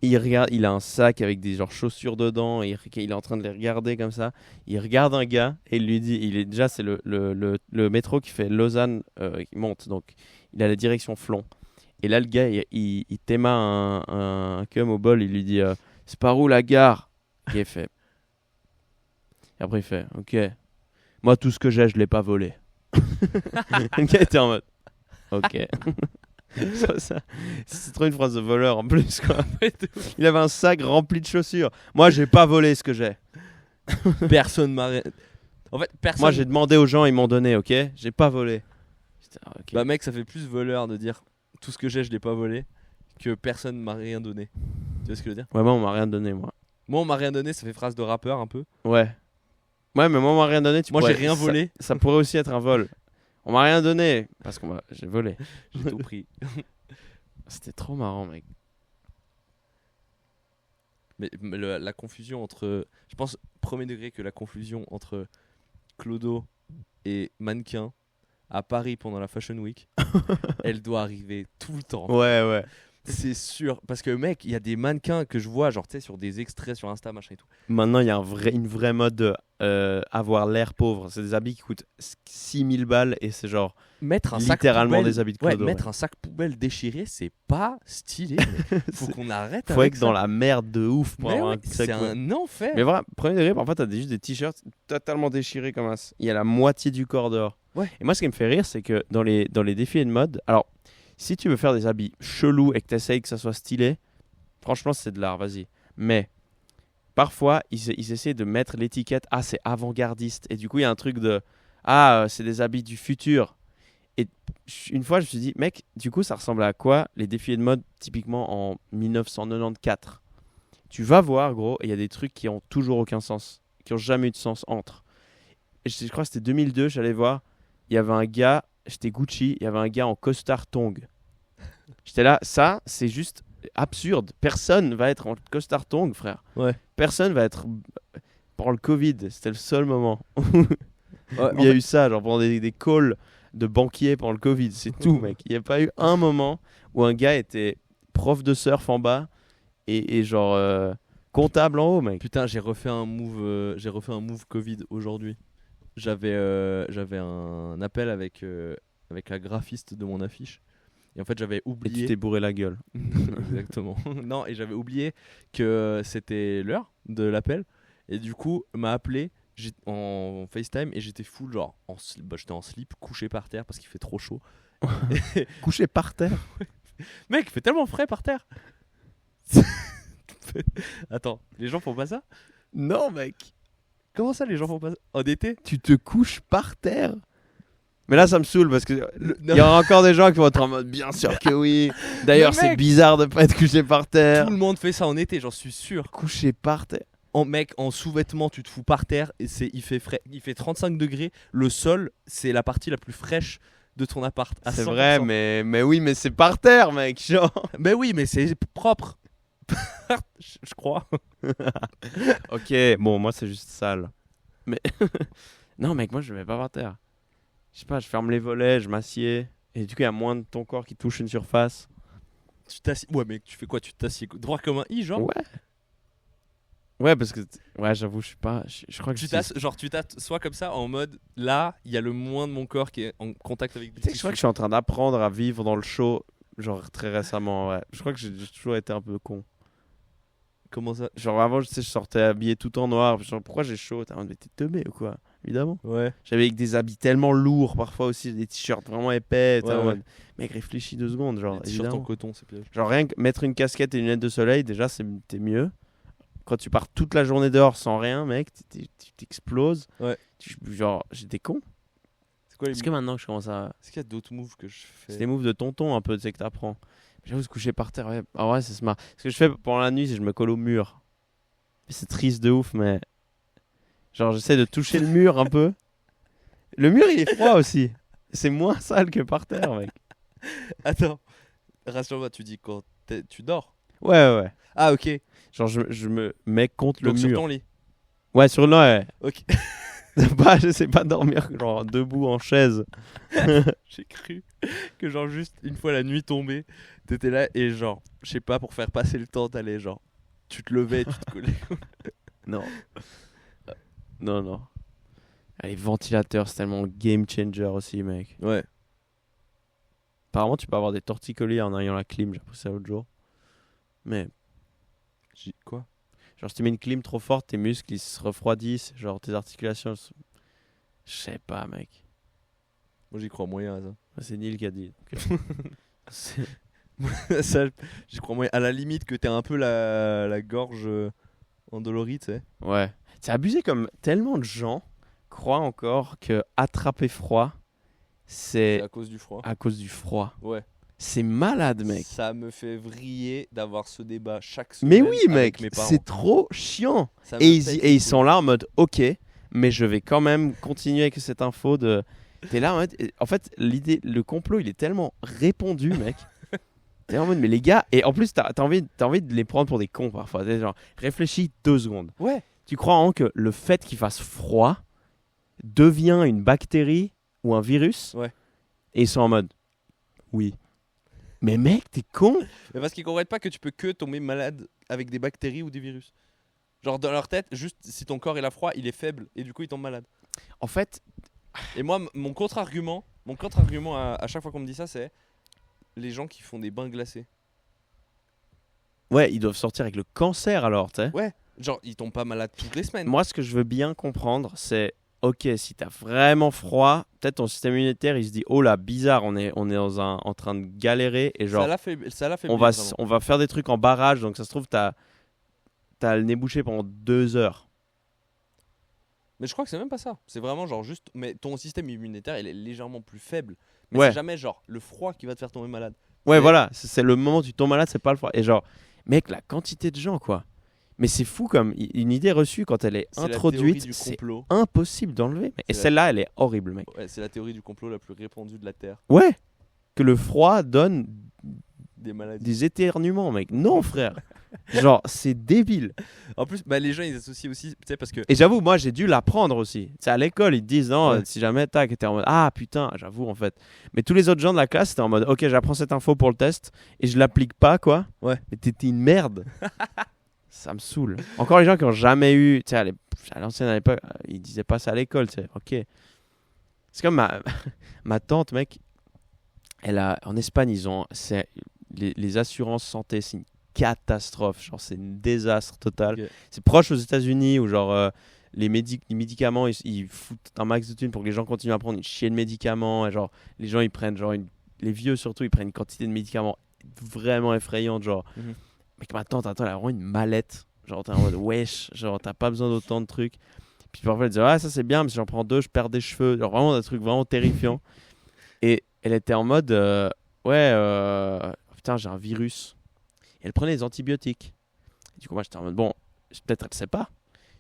Speaker 1: Il regarde, il a un sac avec des genre chaussures dedans. Il est en train de les regarder comme ça. Il regarde un gars et il lui dit, déjà c'est le métro qui fait Lausanne, qui monte, donc il a la direction Flon. Et là le gars il t'éma un cum au bol. Il lui dit c'est par où la gare? Et il fait. Et après il fait ok. Moi tout ce que j'ai je l'ai pas volé. Le gars était en mode ok. C'est trop une phrase de voleur en plus quoi. Il avait un sac rempli de chaussures. Moi j'ai pas volé ce que j'ai.
Speaker 2: Personne m'a. En fait, personne.
Speaker 1: Moi j'ai demandé aux gens, ils m'ont donné, ok. J'ai pas volé. Okay.
Speaker 2: Bah mec, ça fait plus voleur de dire tout ce que j'ai je l'ai pas volé que personne m'a rien donné. Tu vois ce que je veux dire?
Speaker 1: Ouais, moi on m'a rien donné moi.
Speaker 2: Moi on m'a rien donné, ça fait phrase de rappeur un peu.
Speaker 1: Ouais. Ouais mais moi on m'a rien donné.
Speaker 2: Moi j'ai rien volé.
Speaker 1: Ça pourrait aussi être un vol. On m'a rien donné parce que j'ai volé.
Speaker 2: J'ai tout pris.
Speaker 1: C'était trop marrant mec.
Speaker 2: Mais la confusion entre... Je pense, premier degré, que la confusion entre clodo et mannequin à Paris pendant la Fashion Week, elle doit arriver tout le temps.
Speaker 1: Ouais.
Speaker 2: C'est sûr. Parce que mec, il y a des mannequins que je vois, genre tu sais, sur des extraits sur Insta, machin et tout.
Speaker 1: Maintenant il y a une vraie mode de avoir l'air pauvre. C'est des habits qui coûtent 6000 balles et c'est genre
Speaker 2: Mettre un
Speaker 1: littéralement
Speaker 2: sac poubelle,
Speaker 1: des habits de clodo.
Speaker 2: mettre un sac poubelle déchiré, c'est pas stylé. Faut qu'on arrête
Speaker 1: Faut
Speaker 2: avec
Speaker 1: être
Speaker 2: ça.
Speaker 1: dans la merde de ouf pour
Speaker 2: Mais
Speaker 1: avoir
Speaker 2: ouais,
Speaker 1: un sac
Speaker 2: c'est
Speaker 1: poubelle.
Speaker 2: un enfer.
Speaker 1: Mais voilà, premier degré, parfois t'as juste des t-shirts totalement déchirés comme ça. Il y a la moitié du corps dehors.
Speaker 2: Ouais.
Speaker 1: Et moi, ce qui me fait rire, c'est que dans les défilés de mode, alors, si tu veux faire des habits chelous et que t'essayes que ça soit stylé, franchement, c'est de l'art, vas-y. Mais parfois, ils essaient de mettre l'étiquette « Ah, c'est avant-gardiste ». Et du coup, il y a un truc de « Ah, c'est des habits du futur ». Et une fois, je me suis dit, mec, du coup, ça ressemble à quoi les défilés de mode typiquement en 1994? Tu vas voir, gros, et il y a des trucs qui ont toujours aucun sens, qui ont jamais eu de sens entre. Et je crois que c'était 2002, j'allais voir, il y avait un gars, j'étais Gucci, il y avait un gars en costard tongs. J'étais là, ça, c'est juste absurde. Personne va être en costard tongs, frère.
Speaker 2: Ouais.
Speaker 1: Personne va être... Pour le Covid, c'était le seul moment où
Speaker 2: Ouais,
Speaker 1: il y a eu ça, genre pendant des calls de banquiers pendant le Covid, c'est tout, mec. Il n'y a pas eu un moment où un gars était prof de surf en bas et genre comptable en haut, mec.
Speaker 2: Putain, j'ai refait un move Covid aujourd'hui. J'avais un appel avec la graphiste de mon affiche. Et en fait, j'avais
Speaker 1: Et
Speaker 2: oublié.
Speaker 1: tu t'es bourré la gueule.
Speaker 2: Exactement. Non, et j'avais oublié que c'était l'heure de l'appel. Et du coup, m'a appelé en FaceTime et j'étais full, genre, j'étais en slip, couché par terre parce qu'il fait trop chaud.
Speaker 1: Couché par terre.
Speaker 2: Mec, il fait tellement frais par terre. Attends, les gens font pas ça?
Speaker 1: Non, mec.
Speaker 2: Comment ça, les gens font pas ça? En été?
Speaker 1: Tu te couches par terre. Mais là, ça me saoule parce que
Speaker 2: Non.
Speaker 1: il y aura encore des gens qui vont être en mode bien sûr que oui. D'ailleurs,
Speaker 2: Mais
Speaker 1: c'est
Speaker 2: mec,
Speaker 1: bizarre de pas être couché par terre.
Speaker 2: Tout le monde fait ça en été, j'en suis sûr.
Speaker 1: Couché par terre.
Speaker 2: Mec, en sous-vêtements, tu te fous par terre et il fait frais. Il fait 35 degrés. Le sol, c'est la partie la plus fraîche de ton appart. À
Speaker 1: C'est
Speaker 2: 100%.
Speaker 1: vrai, mais oui, mais c'est par terre, mec. Genre.
Speaker 2: Mais oui, mais c'est propre. je crois.
Speaker 1: Ok, bon, moi c'est juste sale. Mais non, mec, moi je vais pas par terre. Je sais pas, je ferme les volets, je m'assieds. Et du coup, il y a moins de ton corps qui touche une surface.
Speaker 2: Tu t'assieds. Ouais, mais tu fais quoi? Tu t'assieds droit comme un i, genre?
Speaker 1: Ouais. Ouais, parce que. Ouais, j'avoue, je suis pas. Je crois que
Speaker 2: Tu t'assois comme ça en mode là, il y a le moins de mon corps qui est en contact avec du
Speaker 1: Tu sais que je crois que je suis en train d'apprendre à vivre dans le chaud, genre très récemment, ouais. Je crois que j'ai toujours été un peu con.
Speaker 2: Comment ça?
Speaker 1: Genre avant, je sortais habillé tout en noir. Genre, pourquoi j'ai chaud? T'es en mode, mais t'es teubé ou quoi? Évidemment.
Speaker 2: Ouais.
Speaker 1: J'avais avec des habits tellement lourds, parfois aussi, des t-shirts vraiment épais. T'es
Speaker 2: Ouais,
Speaker 1: en
Speaker 2: ouais.
Speaker 1: mode, mec, réfléchis 2 secondes. Genre,
Speaker 2: Les t-shirts en
Speaker 1: évidemment.
Speaker 2: coton, c'est pire.
Speaker 1: Genre rien que mettre une casquette et une lunette de soleil, déjà, t'es mieux. quand tu pars toute la journée dehors sans rien, mec, tu t'exploses.
Speaker 2: Ouais.
Speaker 1: Genre, j'étais con.
Speaker 2: C'est quoi les
Speaker 1: Est-ce que maintenant que je commence à.
Speaker 2: Est-ce qu'il y a d'autres moves que je fais?
Speaker 1: C'est des moves de tonton un peu, tu sais, que t'apprends. J'avoue, se coucher par terre, ouais. Ah ouais, c'est smart. Ce que je fais pendant la nuit, c'est que je me colle au mur. C'est triste de ouf, mais. Genre, j'essaie de toucher le mur un peu. Le mur, il est froid aussi. C'est moins sale que par terre, mec.
Speaker 2: Attends, rassure-moi, tu dis quand tu dors?
Speaker 1: Ouais.
Speaker 2: Ah, ok.
Speaker 1: Genre, je me mets contre
Speaker 2: Donc
Speaker 1: le
Speaker 2: sur
Speaker 1: mur.
Speaker 2: ton lit.
Speaker 1: Ouais, sur le. Ouais.
Speaker 2: Ok.
Speaker 1: Bah, je sais pas dormir, genre, debout en chaise.
Speaker 2: J'ai cru que genre juste une fois la nuit tombée, t'étais là et genre, je sais pas, pour faire passer le temps, t'allais genre, tu te levais et tu te collais.
Speaker 1: Non. Non. Ah, les ventilateurs, c'est tellement game changer aussi, mec.
Speaker 2: Ouais.
Speaker 1: Apparemment, tu peux avoir des torticolis en ayant la clim, j'ai appris ça l'autre jour. Mais,
Speaker 2: Quoi?
Speaker 1: genre, si tu mets une clim trop forte, tes muscles, ils se refroidissent. Genre, tes articulations... Je sais pas, mec.
Speaker 2: Moi j'y crois moyen à
Speaker 1: C'est Neil qui a dit. C'est-
Speaker 2: ça. Ça, j'y crois moyen. À la limite que t'aies un peu la gorge endolorie, tu sais.
Speaker 1: Ouais. C'est abusé comme tellement de gens croient encore que attraper froid,
Speaker 2: C'est
Speaker 1: c'est
Speaker 2: à cause du froid.
Speaker 1: à cause du froid.
Speaker 2: Ouais.
Speaker 1: C'est malade, mec.
Speaker 2: Ça me fait vriller d'avoir ce débat chaque
Speaker 1: Mais
Speaker 2: semaine.
Speaker 1: oui,
Speaker 2: avec
Speaker 1: mec,
Speaker 2: mes parents.
Speaker 1: c'est trop chiant.
Speaker 2: Ça me
Speaker 1: Et
Speaker 2: pète
Speaker 1: ils
Speaker 2: les
Speaker 1: sont là en mode ok, mais je vais quand même continuer avec cette info de. T'es là en fait, l'idée, le complot, il est tellement répandu, mec. T'es en mode mais les gars, et en plus t'as envie de les prendre pour des cons parfois. T'es genre réfléchis 2 secondes.
Speaker 2: couilles. Ouais.
Speaker 1: Tu crois en que le fait qu'il fasse froid devient une bactérie ou un virus?
Speaker 2: Ouais.
Speaker 1: Et ils sont en mode oui. Mais mec, t'es con.
Speaker 2: Mais parce qu'ils comprennent pas que tu peux que tomber malade avec des bactéries ou des virus. Genre dans leur tête, juste si ton corps il a froid, il est faible et du coup il tombe malade.
Speaker 1: En fait,
Speaker 2: Et moi, mon contre-argument à chaque fois qu'on me dit ça, c'est les gens qui font des bains glacés.
Speaker 1: ouais, ils doivent sortir avec le cancer alors, tu sais.
Speaker 2: Ouais, genre ils tombent pas malades toutes les semaines.
Speaker 1: Moi, ce que je veux bien comprendre, c'est ok, si t'as vraiment froid, peut-être ton système immunitaire il se dit oh là, bizarre, on est en train de galérer et genre
Speaker 2: ça l'a fait
Speaker 1: on va faire des trucs en barrage, donc ça se trouve t'as le nez bouché pendant 2 heures.
Speaker 2: Mais je crois que c'est même pas ça. C'est vraiment genre juste. Mais ton système immunitaire il est légèrement plus faible. Mais
Speaker 1: Ouais.
Speaker 2: c'est jamais genre le froid qui va te faire tomber malade.
Speaker 1: Ouais,
Speaker 2: C'est-
Speaker 1: voilà, c'est le moment où tu tombes malade, c'est pas le froid. Et genre, mec, la quantité de gens, quoi. Mais c'est fou comme une idée reçue quand elle est
Speaker 2: C'est la théorie
Speaker 1: introduite,
Speaker 2: du
Speaker 1: c'est
Speaker 2: complot.
Speaker 1: impossible d'enlever. Et
Speaker 2: C'est la-
Speaker 1: celle-là, elle est horrible, mec.
Speaker 2: Ouais, c'est la théorie du complot la plus répandue de la Terre.
Speaker 1: Ouais, que le froid donne
Speaker 2: Des maladies.
Speaker 1: des éternuements, mec. Non, frère. Genre, c'est débile.
Speaker 2: En plus, bah, les gens ils associent aussi, tu sais, parce que.
Speaker 1: Et j'avoue, moi, j'ai dû l'apprendre aussi. C'est à l'école, ils te disent, non,
Speaker 2: Ouais.
Speaker 1: si jamais tac, t'es en mode, ah putain, j'avoue, en fait. Mais tous les autres gens de la classe, c'était en mode, ok, j'apprends cette info pour le test et je l'applique pas, quoi.
Speaker 2: Ouais.
Speaker 1: Mais t'étais une merde. Ça me saoule. Encore les gens qui ont jamais eu, tu sais, à l'ancienne époque, ils disaient pas ça à l'école, tu sais, ok. C'est comme ma tante, mec, en Espagne, les assurances santé, c'est une catastrophe. Genre, c'est un désastre total.
Speaker 2: Ok.
Speaker 1: C'est proche aux États-Unis où, genre, les médicaments, ils foutent un max de thunes pour que les gens continuent à prendre une chier de médicaments. Et, genre, les gens, ils prennent, genre, les vieux surtout, ils prennent une quantité de médicaments vraiment effrayante. Genre,
Speaker 2: Mhm.
Speaker 1: mec, ma tante, attends, elle a vraiment une mallette. Genre, t'es en mode, wesh, genre, t'as pas besoin d'autant de trucs. Puis parfois, elle disait, ah, ça c'est bien, mais si j'en prends 2, je perds des cheveux. Genre, vraiment, des trucs vraiment terrifiants. Et elle était en mode, ouais, putain, j'ai un virus. Et elle prenait des antibiotiques. Et du coup, moi, j'étais en mode, bon, peut-être elle sait pas.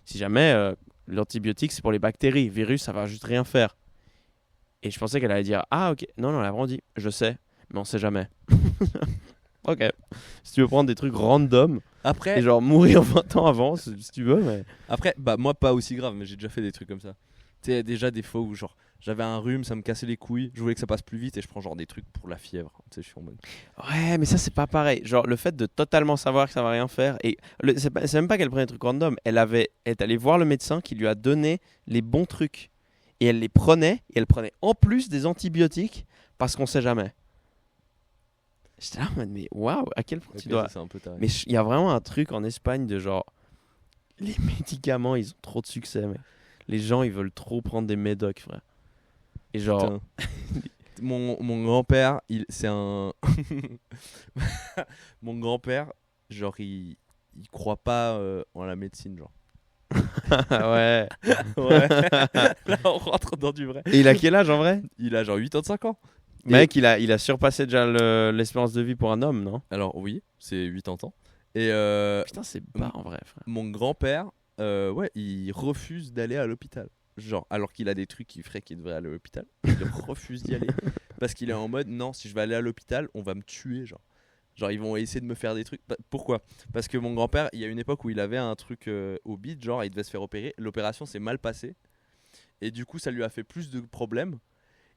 Speaker 1: Si jamais l'antibiotique, c'est pour les bactéries. Virus, ça va juste rien faire. Et je pensais qu'elle allait dire, ah, ok. Non, elle a vraiment dit, je sais, mais on sait jamais. Ok. Si tu veux prendre des trucs random
Speaker 2: Après,
Speaker 1: et genre mourir 20 ans avant, si tu veux, mais.
Speaker 2: Après, bah moi pas aussi grave, mais j'ai déjà fait des trucs comme ça. Tu sais, déjà des fois où genre j'avais un rhume, ça me cassait les couilles, je voulais que ça passe plus vite et je prends genre des trucs pour la fièvre. Tu sais, je suis en mode.
Speaker 1: Ouais, mais ça, c'est pas pareil. Genre, le fait de totalement savoir que ça va rien faire. Et c'est même pas qu'elle prenait des trucs random. Elle est allée voir le médecin qui lui a donné les bons trucs. Et elle les prenait. Et elle prenait en plus des antibiotiques parce qu'on sait jamais. J'étais là en mode, mais waouh, à quel point
Speaker 2: Ok,
Speaker 1: tu dois.
Speaker 2: ça, c'est un peu taré.
Speaker 1: Mais il y a vraiment un truc en Espagne de genre. Les médicaments, ils ont trop de succès, mais les gens, ils veulent trop prendre des médocs, frère. Et genre.
Speaker 2: Putain. mon grand-père, c'est un. Mon grand-père, genre, il il croit pas en la médecine, genre.
Speaker 1: Ouais.
Speaker 2: Ouais. Là, on rentre dans du vrai.
Speaker 1: Et il a quel âge en vrai?
Speaker 2: Il a genre 85 ans.
Speaker 1: Mec, il a surpassé déjà l'espérance de vie pour un homme, non?
Speaker 2: Alors, oui, c'est 80 ans. Et
Speaker 1: Putain, c'est bas en vrai, frère.
Speaker 2: mon grand-père, ouais, il refuse d'aller à l'hôpital. Genre, alors qu'il a des trucs qui feraient qu'il devrait aller à l'hôpital, il refuse d'y aller. Parce qu'il est en mode, non, si je vais aller à l'hôpital, on va me tuer, genre. Genre, ils vont essayer de me faire des trucs. Pourquoi? Parce que mon grand-père, il y a une époque où il avait un truc au bide, genre, il devait se faire opérer. L'opération s'est mal passée. Et du coup, ça lui a fait plus de problèmes.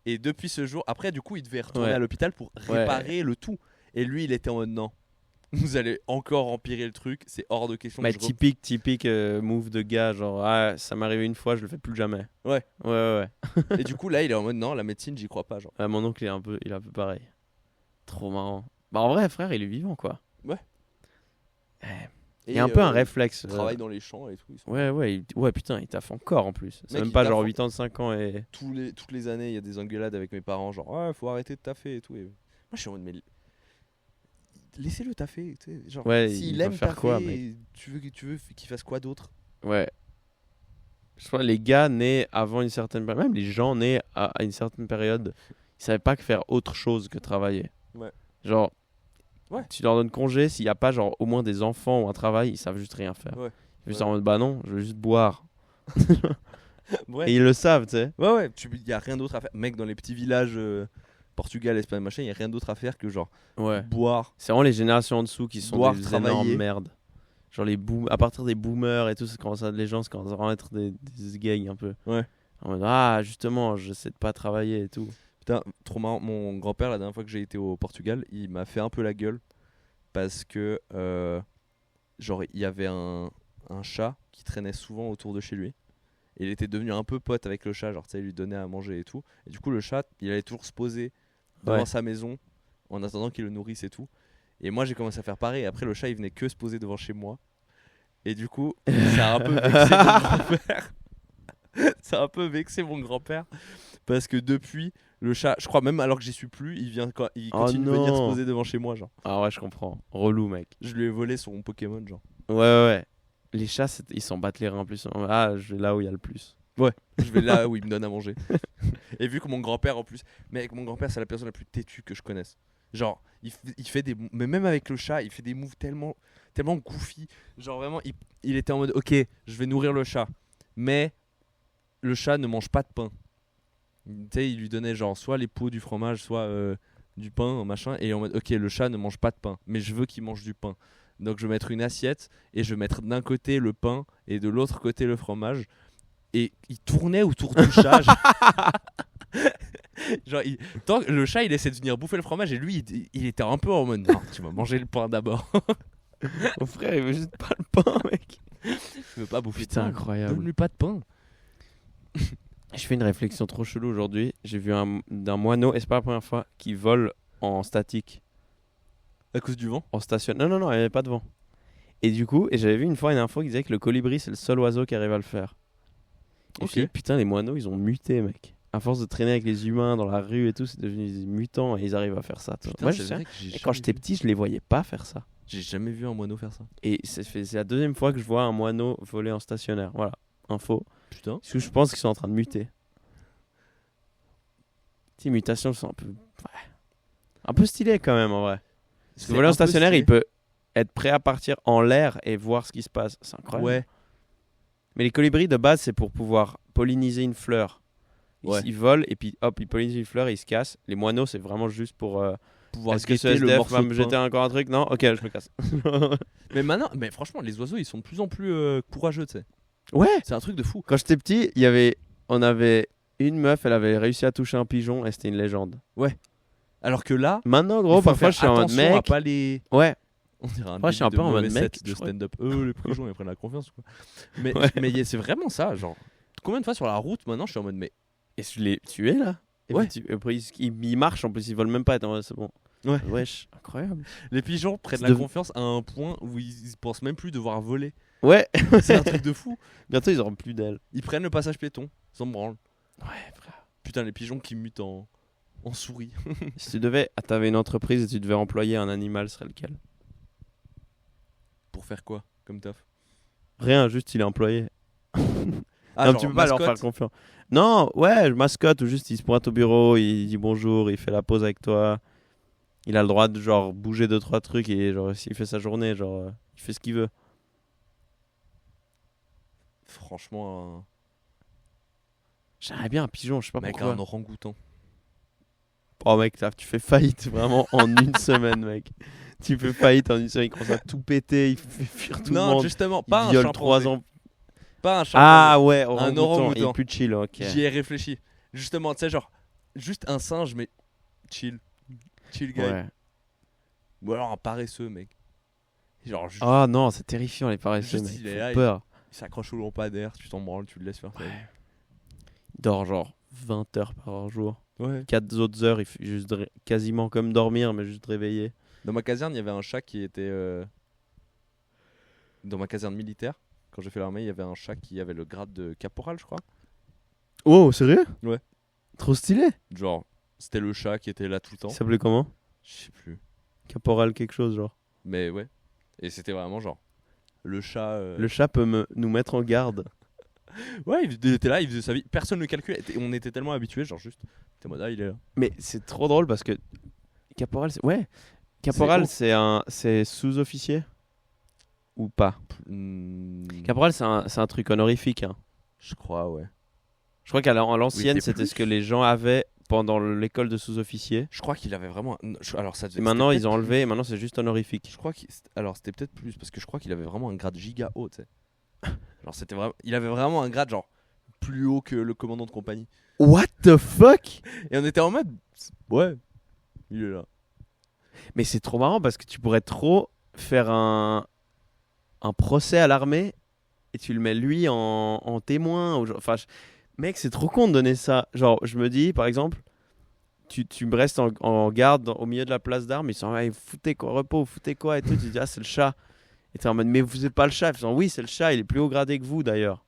Speaker 2: Et depuis ce jour, après, du coup, il devait retourner
Speaker 1: Ouais.
Speaker 2: à l'hôpital pour réparer le tout. Et lui, il était en mode, non, vous allez encore empirer le truc, c'est hors de question.
Speaker 1: Mais
Speaker 2: que
Speaker 1: typique move de gars, genre, ah, ça m'est arrivé une fois, je le fais plus jamais.
Speaker 2: Ouais.
Speaker 1: Ouais.
Speaker 2: Et du coup, là, il est en mode, non, la médecine, j'y crois pas, genre.
Speaker 1: Ouais, mon oncle, il est un peu pareil. Trop marrant. Bah, en vrai, frère, il est vivant, quoi.
Speaker 2: Ouais.
Speaker 1: Eh,
Speaker 2: Et
Speaker 1: il y a un peu un réflexe.
Speaker 2: il travaille dans les champs et tout.
Speaker 1: Ouais, putain, il taffe encore en plus. C'est
Speaker 2: Mec,
Speaker 1: même
Speaker 2: il
Speaker 1: pas
Speaker 2: taffe
Speaker 1: genre
Speaker 2: en-
Speaker 1: 85 ans et.
Speaker 2: Toutes les années, il y a des engueulades avec mes parents, genre, ouais, faut arrêter de taffer et tout. Et moi, je suis en mode, mais laissez-le taffer, tu sais. Genre,
Speaker 1: Ouais, il
Speaker 2: s'il
Speaker 1: va
Speaker 2: aime
Speaker 1: faire
Speaker 2: taffer,
Speaker 1: quoi, mec
Speaker 2: tu veux qu'il fasse quoi d'autre?
Speaker 1: Ouais. Je crois que les gars nés avant une certaine période, même les gens nés à une certaine période, ils savaient pas que faire autre chose que travailler.
Speaker 2: Ouais.
Speaker 1: Genre,
Speaker 2: Ouais.
Speaker 1: tu leur donnes congé, s'il y a pas genre au moins des enfants ou un travail, ils savent juste rien faire.
Speaker 2: Ouais.
Speaker 1: Ils sont
Speaker 2: Ouais.
Speaker 1: en mode bah non, je veux juste boire.
Speaker 2: Ouais.
Speaker 1: Et ils le savent, tu sais.
Speaker 2: Ouais, il y a rien d'autre à faire. Mec, dans les petits villages, Portugal, Espagne, machin, il y a rien d'autre à faire que genre
Speaker 1: Ouais.
Speaker 2: boire.
Speaker 1: C'est vraiment les générations en dessous qui sont
Speaker 2: Boire,
Speaker 1: des
Speaker 2: travailler.
Speaker 1: énormes merdes. Genre à partir des boomers et tout, les gens commencent vraiment à être des gays un peu.
Speaker 2: Ouais.
Speaker 1: En mode, ah, justement, j'essaie de pas travailler et tout.
Speaker 2: Putain, trop marrant. Mon grand-père, la dernière fois que j'ai été au Portugal, il m'a fait un peu la gueule parce que, genre, il y avait un chat qui traînait souvent autour de chez lui. Et il était devenu un peu pote avec le chat, genre, tu sais, il lui donnait à manger et tout. Et du coup, le chat, il allait toujours se poser devant
Speaker 1: Ouais.
Speaker 2: sa maison en attendant qu'il le nourrisse et tout. Et moi, j'ai commencé à faire pareil. Et après, le chat, il venait que se poser devant chez moi. Et du coup, ça a un peu vexé mon grand-père. Ça a un peu vexé mon grand-père. Parce que depuis, le chat, je crois même alors que j'y suis plus, il
Speaker 1: Oh
Speaker 2: continue de venir se
Speaker 1: non.
Speaker 2: poser devant chez moi, genre.
Speaker 1: Ah ouais, je comprends. Relou, mec.
Speaker 2: Je lui ai volé son Pokémon, genre.
Speaker 1: Ouais. Les chats, ils s'en battent les reins en plus. Ah, je vais là où il y a le plus.
Speaker 2: Je vais là où il me donne à manger. Et vu que mon grand-père, en plus, mec, mon grand-père, c'est la personne la plus têtue que je connaisse. Genre, il fait des. Mais même avec le chat, il fait des moves tellement goofy. Genre, vraiment, il était en mode, ok, je vais nourrir le chat. Mais le chat ne mange pas de pain. Tu sais, il lui donnait genre soit les pots du fromage, soit du pain, machin. Et en mode, ok, le chat ne mange pas de pain, mais je veux qu'il mange du pain. Donc je vais mettre une assiette et je vais mettre d'un côté le pain et de l'autre côté le fromage. Et il tournait autour du chat. Genre, tant que le chat il essaie de venir bouffer le fromage et lui il était un peu en mode non, tu vas manger le pain d'abord.
Speaker 1: Mon frère, il veut juste pas le pain, mec.
Speaker 2: Je veux pas bouffer
Speaker 1: Putain,
Speaker 2: de pain.
Speaker 1: incroyable.
Speaker 2: Donne-lui pas de pain.
Speaker 1: Je fais une réflexion trop chelou aujourd'hui. J'ai vu d'un moineau, et c'est pas la première fois, qui vole en statique,
Speaker 2: À cause du vent.
Speaker 1: en station. Non, il n'y avait pas de vent. Et du coup, j'avais vu une fois une info qui disait que le colibri, c'est le seul oiseau qui arrive à le faire. Et je me suis dit, putain, les moineaux, ils ont muté, mec. À force de traîner avec les humains dans la rue et tout, c'est devenu des mutants et ils arrivent à faire ça.
Speaker 2: Putain,
Speaker 1: Moi,
Speaker 2: c'est
Speaker 1: je sais,
Speaker 2: vrai que j'ai
Speaker 1: et quand
Speaker 2: jamais
Speaker 1: j'étais
Speaker 2: vu.
Speaker 1: petit, je les voyais pas faire ça.
Speaker 2: J'ai jamais vu un moineau faire ça.
Speaker 1: Et c'est la deuxième fois que je vois un moineau voler en stationnaire. Voilà, info.
Speaker 2: Putain.
Speaker 1: Parce que je pense qu'ils sont en train de muter. Ces mutations sont un peu stylées quand même en vrai. Parce que voler en stationnaire, il peut être prêt à partir en l'air et voir ce qui se passe. C'est incroyable.
Speaker 2: Ouais.
Speaker 1: Mais les colibris de base, c'est pour pouvoir polliniser une fleur.
Speaker 2: Ouais.
Speaker 1: Ils volent et puis hop, ils pollinisent une fleur et ils se cassent. Les moineaux, c'est vraiment juste pour.
Speaker 2: Pouvoir
Speaker 1: Est-ce que ce
Speaker 2: guetter le
Speaker 1: SDF
Speaker 2: morceau
Speaker 1: va
Speaker 2: de
Speaker 1: me
Speaker 2: pain.
Speaker 1: jeter encore un truc? Non. Ok, je me casse.
Speaker 2: Mais maintenant, mais franchement, les oiseaux, ils sont de plus en plus courageux, tu sais.
Speaker 1: Ouais.
Speaker 2: C'est un truc de fou.
Speaker 1: Quand j'étais petit, on avait une meuf, elle avait réussi à toucher un pigeon et c'était une légende.
Speaker 2: Alors que là,
Speaker 1: Maintenant,
Speaker 2: il
Speaker 1: gros,
Speaker 2: faut
Speaker 1: parfois
Speaker 2: faire
Speaker 1: je suis en mode
Speaker 2: attention à
Speaker 1: mec.
Speaker 2: pas les.
Speaker 1: Ouais.
Speaker 2: On dirait un
Speaker 1: Moi, je suis
Speaker 2: début
Speaker 1: un peu en mode
Speaker 2: mauvais
Speaker 1: mec,
Speaker 2: set de
Speaker 1: je crois.
Speaker 2: stand-up. Les pigeons, ils prennent la confiance ou quoi. Mais,
Speaker 1: Ouais.
Speaker 2: mais c'est vraiment ça, genre. Combien de fois sur la route maintenant, je suis en mode mais.
Speaker 1: Et je l'ai tué là. Et
Speaker 2: Ouais.
Speaker 1: puis, après, il marche en plus, ils volent même pas. Attends, c'est bon.
Speaker 2: Ouais.
Speaker 1: Wesh, incroyable.
Speaker 2: Les pigeons prennent
Speaker 1: C'est
Speaker 2: la
Speaker 1: de-
Speaker 2: confiance à un point où ils pensent même plus devoir voler.
Speaker 1: Ouais.
Speaker 2: C'est un truc de fou.
Speaker 1: Bientôt, ils auront plus d'ailes.
Speaker 2: Ils prennent le passage piéton, sans me branle.
Speaker 1: Ouais, frère.
Speaker 2: Putain, les pigeons qui mutent en souris.
Speaker 1: Si tu devais, t'avais une entreprise et tu devais employer un animal, ce serait lequel?
Speaker 2: faire quoi comme taf?
Speaker 1: Rien, juste il est employé.
Speaker 2: Ah,
Speaker 1: non,
Speaker 2: genre
Speaker 1: tu peux pas leur
Speaker 2: mascotte?
Speaker 1: faire confiance. Non, ouais, mascotte ou juste il se pointe au bureau, il dit bonjour, il fait la pause avec toi. Il a le droit de genre bouger 2-3 trucs et genre s'il fait sa journée, genre il fait ce qu'il veut.
Speaker 2: Franchement,
Speaker 1: J'aimerais bien un pigeon, je sais pas
Speaker 2: mec,
Speaker 1: pourquoi.
Speaker 2: un orang-outan.
Speaker 1: Oh mec, tu fais faillite vraiment en une semaine, mec. Tu fais faillite en une semaine, il commence à tout péter, il fait fuir tout le
Speaker 2: Non,
Speaker 1: monde.
Speaker 2: justement,
Speaker 1: Il
Speaker 2: pas un
Speaker 1: viole 3
Speaker 2: chimpanzé.
Speaker 1: ans.
Speaker 2: Pas un chimpanzé.
Speaker 1: Ah ouais,
Speaker 2: Un
Speaker 1: orang-outan,
Speaker 2: orang-outan.
Speaker 1: il est plus chill, ok.
Speaker 2: J'y ai réfléchi. Justement, tu sais, genre, juste un singe, mais chill. Chill guy.
Speaker 1: Ouais.
Speaker 2: Ou alors un paresseux, mec. Genre, juste,
Speaker 1: Ah non, c'est terrifiant les paresseux,
Speaker 2: Juste,
Speaker 1: mec.
Speaker 2: il est
Speaker 1: Faut
Speaker 2: là,
Speaker 1: peur.
Speaker 2: il s'accroche au lampadaire, tu t'en branles, tu le laisses faire ta vie.
Speaker 1: Il dort genre 20 heures par jour.
Speaker 2: Ouais.
Speaker 1: 4 autres heures, il fait juste quasiment comme dormir, mais juste réveillé.
Speaker 2: Dans ma caserne, il y avait un chat qui était. Dans ma caserne militaire, quand j'ai fait l'armée, il y avait un chat qui avait le grade de caporal, je crois.
Speaker 1: Oh, sérieux?
Speaker 2: Ouais.
Speaker 1: Trop stylé.
Speaker 2: Genre, c'était le chat qui était là tout le temps.
Speaker 1: Il s'appelait comment?
Speaker 2: Je sais plus.
Speaker 1: Caporal quelque chose, genre.
Speaker 2: Mais ouais. Et c'était vraiment genre. Le chat.
Speaker 1: Le chat peut nous mettre en garde.
Speaker 2: Ouais, il était là, il faisait sa vie. Personne ne le calculait. On était tellement habitués, genre juste. T'es en mode, ah, il est là.
Speaker 1: Mais c'est trop drôle parce que Caporal, ouais. Caporal, c'est sous-officier ou pas? Caporal, c'est un truc honorifique. Hein.
Speaker 2: Je crois, ouais.
Speaker 1: Je crois qu'à l'ancienne,
Speaker 2: t'es
Speaker 1: c'était
Speaker 2: plus.
Speaker 1: ce que les gens avaient pendant l'école de sous-officier.
Speaker 2: Je crois qu'il avait vraiment. Alors ça devait.
Speaker 1: Et maintenant,
Speaker 2: c'était
Speaker 1: ils ont
Speaker 2: peut-être
Speaker 1: enlevé et maintenant, c'est juste honorifique.
Speaker 2: Je crois alors c'était peut-être plus parce que je crois qu'il avait vraiment un grade giga haut, tu sais. Genre c'était vraiment il avait vraiment un grade genre plus haut que le commandant de compagnie.
Speaker 1: What the fuck?
Speaker 2: Et on était en mode ouais, il est là.
Speaker 1: Mais c'est trop marrant parce que tu pourrais trop faire un procès à l'armée et tu le mets lui en témoin. Enfin, mec, c'est trop con de donner ça. Genre, je me dis, par exemple, tu me restes en garde au milieu de la place d'armes. Ils sont là, foutez quoi, repos, foutez quoi et tout. Tu dis, ah, c'est le chat. Et t'es en mode, mais vous êtes pas le chat. Ils sont, oui, c'est le chat, il est plus haut gradé que vous d'ailleurs.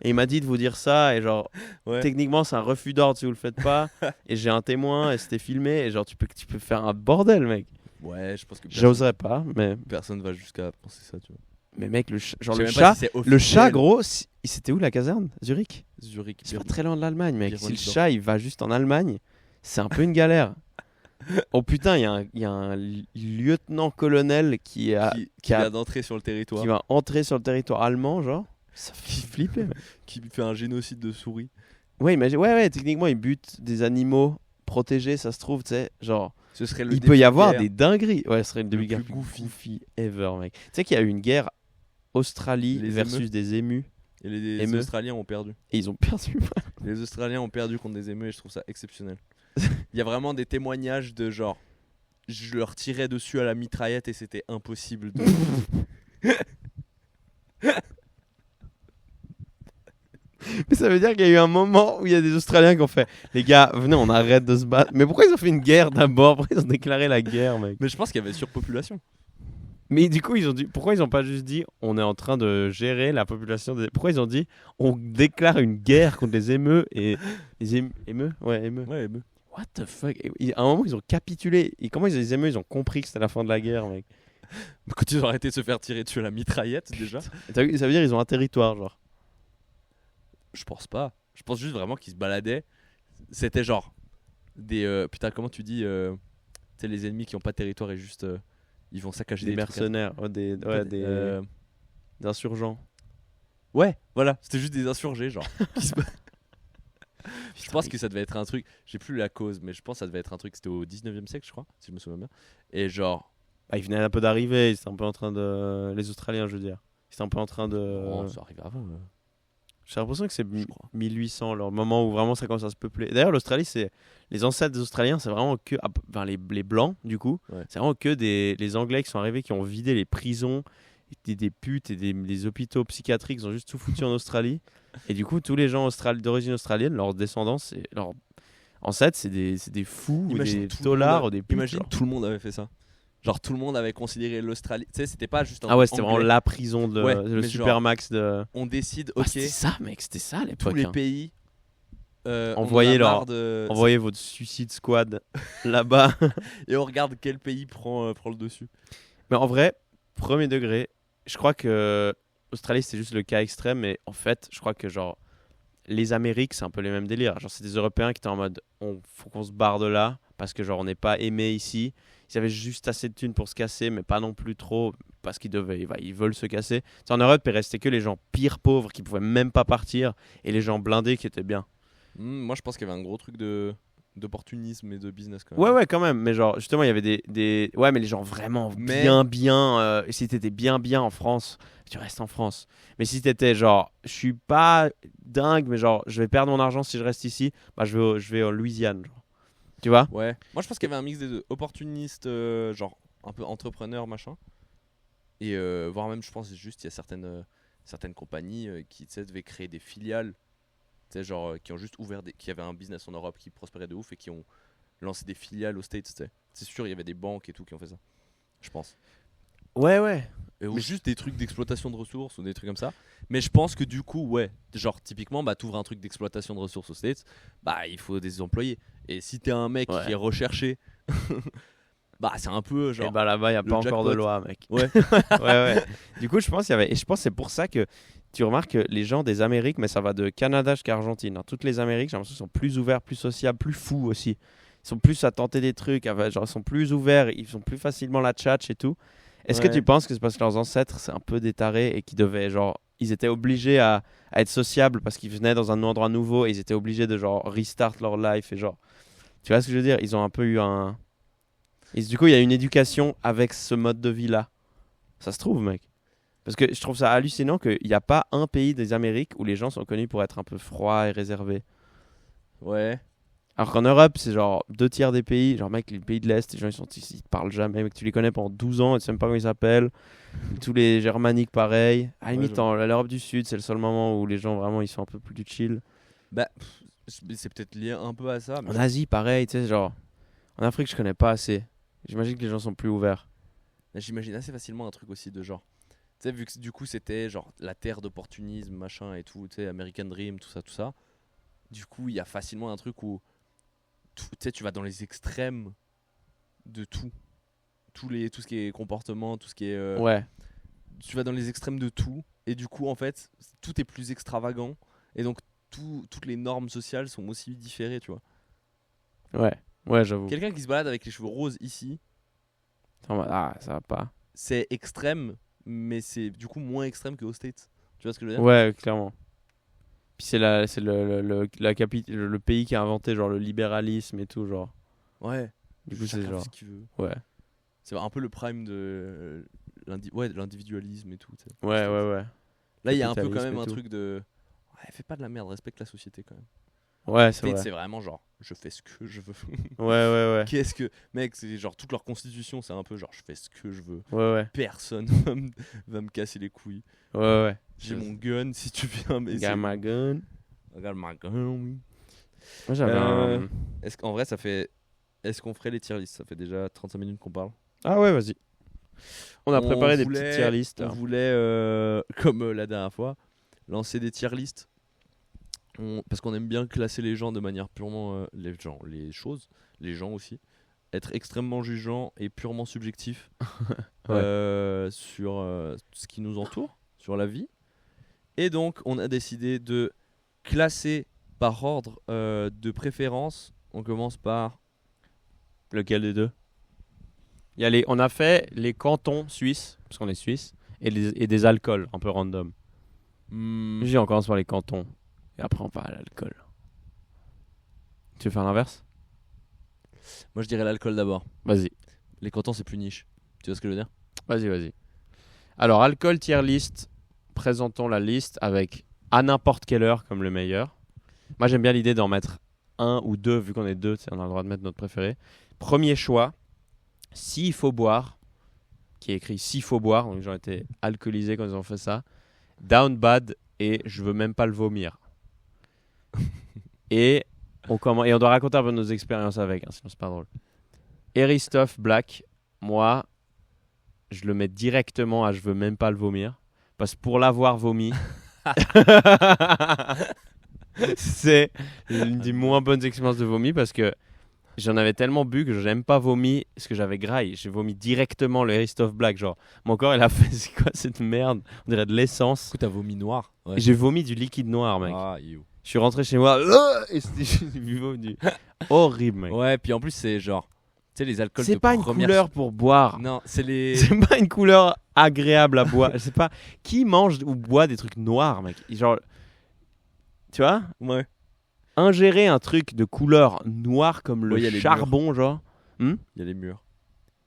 Speaker 1: Et il m'a dit de vous dire ça. Et genre,
Speaker 2: Ouais.
Speaker 1: techniquement, c'est un refus d'ordre si vous le faites pas. Et j'ai un témoin et c'était filmé. Et genre, tu peux faire un bordel, mec.
Speaker 2: Ouais, je pense que
Speaker 1: J'oserais pas, mais.
Speaker 2: personne va jusqu'à penser ça, tu vois.
Speaker 1: Mais mec, genre
Speaker 2: Je
Speaker 1: le
Speaker 2: sais même pas
Speaker 1: chat,
Speaker 2: si c'est
Speaker 1: le
Speaker 2: officiel.
Speaker 1: chat gros, c'était où la caserne? Zurich?
Speaker 2: Zurich.
Speaker 1: C'est pas très loin de l'Allemagne, mec. Si le
Speaker 2: Birmanie,
Speaker 1: chat il va juste en Allemagne, c'est un peu une galère. Oh putain, il y a un lieutenant-colonel qui
Speaker 2: vient d'entrer sur le territoire,
Speaker 1: va entrer sur le territoire allemand, genre. Ça fait flipper, mec.
Speaker 2: qui fait un génocide de souris.
Speaker 1: Ouais, ouais, techniquement, il bute des animaux protégés, ça se trouve, tu sais. Genre,
Speaker 2: Ce serait le
Speaker 1: il peut y
Speaker 2: début de
Speaker 1: avoir
Speaker 2: guerre.
Speaker 1: des dingueries. Ouais, ce serait le début de
Speaker 2: plus
Speaker 1: guerre
Speaker 2: goofy.
Speaker 1: ever, mec. Tu sais qu'il y a eu une guerre Australie
Speaker 2: Les
Speaker 1: versus
Speaker 2: émeus.
Speaker 1: des émus.
Speaker 2: Et les
Speaker 1: Émeu.
Speaker 2: Australiens ont perdu.
Speaker 1: Et ils ont perdu.
Speaker 2: Les Australiens ont perdu contre des émeus et je trouve ça exceptionnel. Il y a vraiment des témoignages de genre je leur tirais dessus à la mitraillette et c'était impossible de...
Speaker 1: Mais ça veut dire qu'il y a eu un moment où il y a des Australiens qui ont fait les gars, venez, on arrête de se battre. Mais pourquoi ils ont fait une guerre d'abord? Pourquoi ils ont déclaré la guerre, mec?
Speaker 2: Mais je pense qu'il y avait surpopulation.
Speaker 1: Mais du coup, pourquoi ils ont pas juste dit on est en train de gérer la population des... Pourquoi ils ont dit on déclare une guerre contre les émeux et les émeux? Ouais, émeux.
Speaker 2: Ouais, émeu.
Speaker 1: What the fuck? À un moment, ils ont capitulé. Et comment les émeux, ils ont compris que c'était la fin de la guerre, mec?
Speaker 2: Quand ils ont arrêté de se faire tirer dessus à la mitraillette déjà.
Speaker 1: T'as vu, ça veut dire ils ont un territoire, genre.
Speaker 2: Je pense pas. Je pense juste vraiment qu'ils se baladaient. C'était genre des... putain, comment tu dis tu sais, les ennemis qui ont pas de territoire et juste... ils vont saccager
Speaker 1: Des
Speaker 2: des trucs à-
Speaker 1: mercenaires, des insurgents.
Speaker 2: Ouais, voilà. C'était juste des insurgés, genre. qui se ba- Je pense que ça devait être un truc... J'ai plus la cause, mais je pense que ça devait être un truc... C'était au 19e siècle, je crois, si je me souviens bien. Et genre...
Speaker 1: Bah, ils venaient un peu d'arriver, ils étaient un peu en train de... Les Australiens, je veux dire. Ils étaient un peu en train de...
Speaker 2: Oh, ça arrivait avant.
Speaker 1: J'ai l'impression que c'est
Speaker 2: Je crois.
Speaker 1: 1800, le moment où vraiment ça commence à se peupler. D'ailleurs, l'Australie, c'est... Les ancêtres des Australiens, c'est vraiment que... Enfin, les Blancs, du coup.
Speaker 2: Ouais.
Speaker 1: C'est vraiment que les Anglais qui sont arrivés, qui ont vidé les prisons, des putes et des hôpitaux psychiatriques. Ils ont juste tout foutu en Australie. Et du coup, tous les gens d'origine australienne, leurs descendants, leurs ancêtres, c'est des fous, ou
Speaker 2: Imagine
Speaker 1: des
Speaker 2: tout le
Speaker 1: tolards,
Speaker 2: monde
Speaker 1: ou des putes.
Speaker 2: Imagine
Speaker 1: genre.
Speaker 2: tout le monde avait fait ça. Genre tout le monde avait considéré l'Australie. Tu sais, c'était pas juste un
Speaker 1: Ah ouais,
Speaker 2: truc
Speaker 1: c'était
Speaker 2: anglais.
Speaker 1: vraiment la prison,
Speaker 2: Ouais,
Speaker 1: le
Speaker 2: mais
Speaker 1: supermax de...
Speaker 2: On décide,
Speaker 1: Ah,
Speaker 2: ok,
Speaker 1: c'était ça, mec, c'était ça à l'époque.
Speaker 2: tous les
Speaker 1: hein.
Speaker 2: pays.
Speaker 1: Envoyez
Speaker 2: on en a
Speaker 1: leur-
Speaker 2: marre de...
Speaker 1: Envoyez votre suicide squad là-bas.
Speaker 2: Et on regarde quel pays prend le dessus.
Speaker 1: Mais en vrai, premier degré, je crois que Australie, c'est juste le cas extrême, mais en fait, je crois que genre les Amériques, c'est un peu les mêmes délires. Genre, c'est des Européens qui étaient en mode, faut qu'on se barre de là parce que genre on n'est pas aimé ici. Ils avaient juste assez de thunes pour se casser, mais pas non plus trop parce ils veulent se casser. En Europe, il restait que les gens pires pauvres qui pouvaient même pas partir et les gens blindés qui étaient bien.
Speaker 2: Moi, je pense qu'il y avait un gros truc d'opportunisme et de business quand même.
Speaker 1: Ouais, quand même. Mais genre, justement, il y avait ouais, mais les gens vraiment bien. Si t'étais bien en France, tu restes en France. Mais si t'étais genre, je suis pas dingue, mais genre, je vais perdre mon argent si je reste ici, bah je vais en Louisiane. Genre. Tu vois?
Speaker 2: Ouais. Moi, je pense qu'il y avait un mix des deux. Opportuniste, genre un peu entrepreneur, machin. Et voire même, je pense, juste, il y a certaines compagnies qui, tu sais, devaient créer des filiales. Tu sais, genre, qui ont juste qui avaient un business en Europe qui prospérait de ouf et qui ont lancé des filiales aux States, tu sais. C'est sûr, il y avait des banques et tout qui ont fait ça. Je pense.
Speaker 1: Ouais.
Speaker 2: Ou juste des trucs d'exploitation de ressources ou des trucs comme ça. Mais je pense que du coup, ouais, genre typiquement, bah t'ouvres un truc d'exploitation de ressources aux States, bah il faut des employés. Et si t'es un mec qui est recherché, bah c'est un peu genre.
Speaker 1: Et bah là-bas, il n'y a pas
Speaker 2: jackpot.
Speaker 1: encore de loi, mec.
Speaker 2: Ouais.
Speaker 1: ouais. Du coup, je pense qu'il y avait. Et je pense que c'est pour ça que tu remarques que les gens des Amériques, mais ça va de Canada jusqu'à Argentine. Dans toutes les Amériques, j'ai l'impression qu'ils sont plus ouverts, plus sociables, plus fous aussi. Ils sont plus à tenter des trucs, genre ils sont plus ouverts, ils sont plus facilement la tchatch et tout. Est-ce que tu penses que c'est parce que leurs ancêtres, c'est un peu des tarés et qu'ils devaient, genre, ils étaient obligés à être sociables parce qu'ils venaient dans un endroit nouveau et ils étaient obligés de, genre, restart leur life et genre. Tu vois ce que je veux dire? Ils ont un peu eu un. Et du coup, il y a une éducation avec ce mode de vie-là. Ça se trouve, mec. Parce que je trouve ça hallucinant qu'il n'y a pas un pays des Amériques où les gens sont connus pour être un peu froids et réservés.
Speaker 2: Ouais.
Speaker 1: Alors qu'en Europe, c'est genre 2 tiers des pays, genre mec, les pays de l'Est, les gens ils te parlent jamais, mec, tu les connais pendant 12 ans, et tu sais même pas comment ils s'appellent. Tous les germaniques, pareil. À la limite, l'Europe du Sud, c'est le seul moment où les gens vraiment ils sont un peu plus chill.
Speaker 2: Bah, c'est peut-être lié un peu à ça. Mais
Speaker 1: En Asie, pareil, tu sais, genre. En Afrique, je connais pas assez. J'imagine que les gens sont plus ouverts.
Speaker 2: j'imagine assez facilement un truc aussi de genre. Tu sais, vu que du coup c'était genre la terre d'opportunisme, machin et tout, tu sais, American Dream, tout ça. Du coup, il y a facilement un truc où tu sais, tu vas dans les extrêmes de tout. Tout ce qui est comportement, tout ce qui est.
Speaker 1: Ouais.
Speaker 2: Tu vas dans les extrêmes de tout. Et du coup, en fait, tout est plus extravagant. Et donc, toutes les normes sociales sont aussi différées, tu vois.
Speaker 1: Ouais, j'avoue.
Speaker 2: Quelqu'un qui se balade avec les cheveux roses ici,
Speaker 1: Ah, ça va pas.
Speaker 2: c'est extrême, mais c'est du coup moins extrême qu'aux States. Tu vois ce que je veux dire?
Speaker 1: Ouais, clairement. Puis c'est le pays qui a inventé genre le libéralisme et tout, genre.
Speaker 2: Ouais.
Speaker 1: Du coup, c'est
Speaker 2: Chacun fait
Speaker 1: genre.
Speaker 2: ce qu'il veut.
Speaker 1: Ouais.
Speaker 2: C'est un peu le prime de l'individualisme et tout. Tu sais.
Speaker 1: Ouais.
Speaker 2: Là, il y a un peu quand
Speaker 1: Capitalisme
Speaker 2: même
Speaker 1: et
Speaker 2: un
Speaker 1: tout.
Speaker 2: truc de. Ouais, fais pas de la merde, respecte la société quand même.
Speaker 1: Ouais, c'est
Speaker 2: States,
Speaker 1: vrai.
Speaker 2: c'est vraiment genre, je fais ce que je veux.
Speaker 1: Ouais.
Speaker 2: Qu'est-ce que. Mec, c'est genre toute leur constitution, c'est un peu genre, je fais ce que je veux.
Speaker 1: Ouais.
Speaker 2: Personne va me casser les couilles.
Speaker 1: Ouais.
Speaker 2: J'ai mon gun si tu viens. Mais
Speaker 1: Got my gun.
Speaker 2: Regarde ma gun, oui.
Speaker 1: Moi, j'avais un.
Speaker 2: Est-ce qu'en vrai, ça fait. Est-ce qu'on ferait les tier lists? Ça fait déjà 35 minutes qu'on parle.
Speaker 1: Ah ouais, vas-y. On a préparé des petites tier lists.
Speaker 2: On voulait, comme la dernière fois, lancer des tier lists. Parce qu'on aime bien classer les gens de manière purement. Les choses, les gens aussi. Être extrêmement jugeant et purement subjectif sur ce qui nous entoure, sur la vie. Et donc, on a décidé de classer par ordre de préférence. On commence par.
Speaker 1: Lequel des deux? On a fait les cantons suisses, parce qu'on est suisse, et des alcools un peu random. On commence par les cantons, et après on part à l'alcool. Tu veux faire l'inverse?
Speaker 2: Moi, je dirais l'alcool d'abord.
Speaker 1: Vas-y.
Speaker 2: Les cantons, c'est plus niche. Tu vois ce que je veux dire?
Speaker 1: Vas-y. Alors, alcool tier list, présentons la liste avec à n'importe quelle heure comme le meilleur. Moi, j'aime bien l'idée d'en mettre un ou deux, vu qu'on est deux, on a le droit de mettre notre préféré. Premier choix, s'il faut boire, qui est écrit s'il faut boire, donc les gens étaient alcoolisés quand ils ont fait ça. Down bad et je veux même pas le vomir. et on doit raconter un peu nos expériences avec, sinon c'est pas drôle. Eristoff Black, moi, je le mets directement à je veux même pas le vomir. Parce que pour l'avoir vomi, c'est une des moins bonnes expériences de vomi parce que j'en avais tellement bu que j'ai même pas vomi ce que j'avais graille. J'ai vomi directement le Christophe Black. Genre, mon corps, il a fait c'est quoi cette merde? On dirait de l'essence.
Speaker 2: Du coup, t'as vomi noir. Ouais.
Speaker 1: Et j'ai vomi du liquide noir, mec.
Speaker 2: Ah, you.
Speaker 1: Je suis rentré chez moi et c'était juste du vomi horrible, mec.
Speaker 2: Ouais, puis en plus, c'est genre. Tu sais, les alcools
Speaker 1: C'est
Speaker 2: de
Speaker 1: pas une
Speaker 2: première.
Speaker 1: couleur pour boire.
Speaker 2: Non, c'est les.
Speaker 1: C'est pas une couleur agréable à boire. Je sais pas qui mange ou boit des trucs noirs, mec. Genre, tu vois,
Speaker 2: Ouais.
Speaker 1: ingérer un truc de couleur noire comme le
Speaker 2: Ouais, y a les
Speaker 1: charbon, genre,
Speaker 2: Il y a les murs.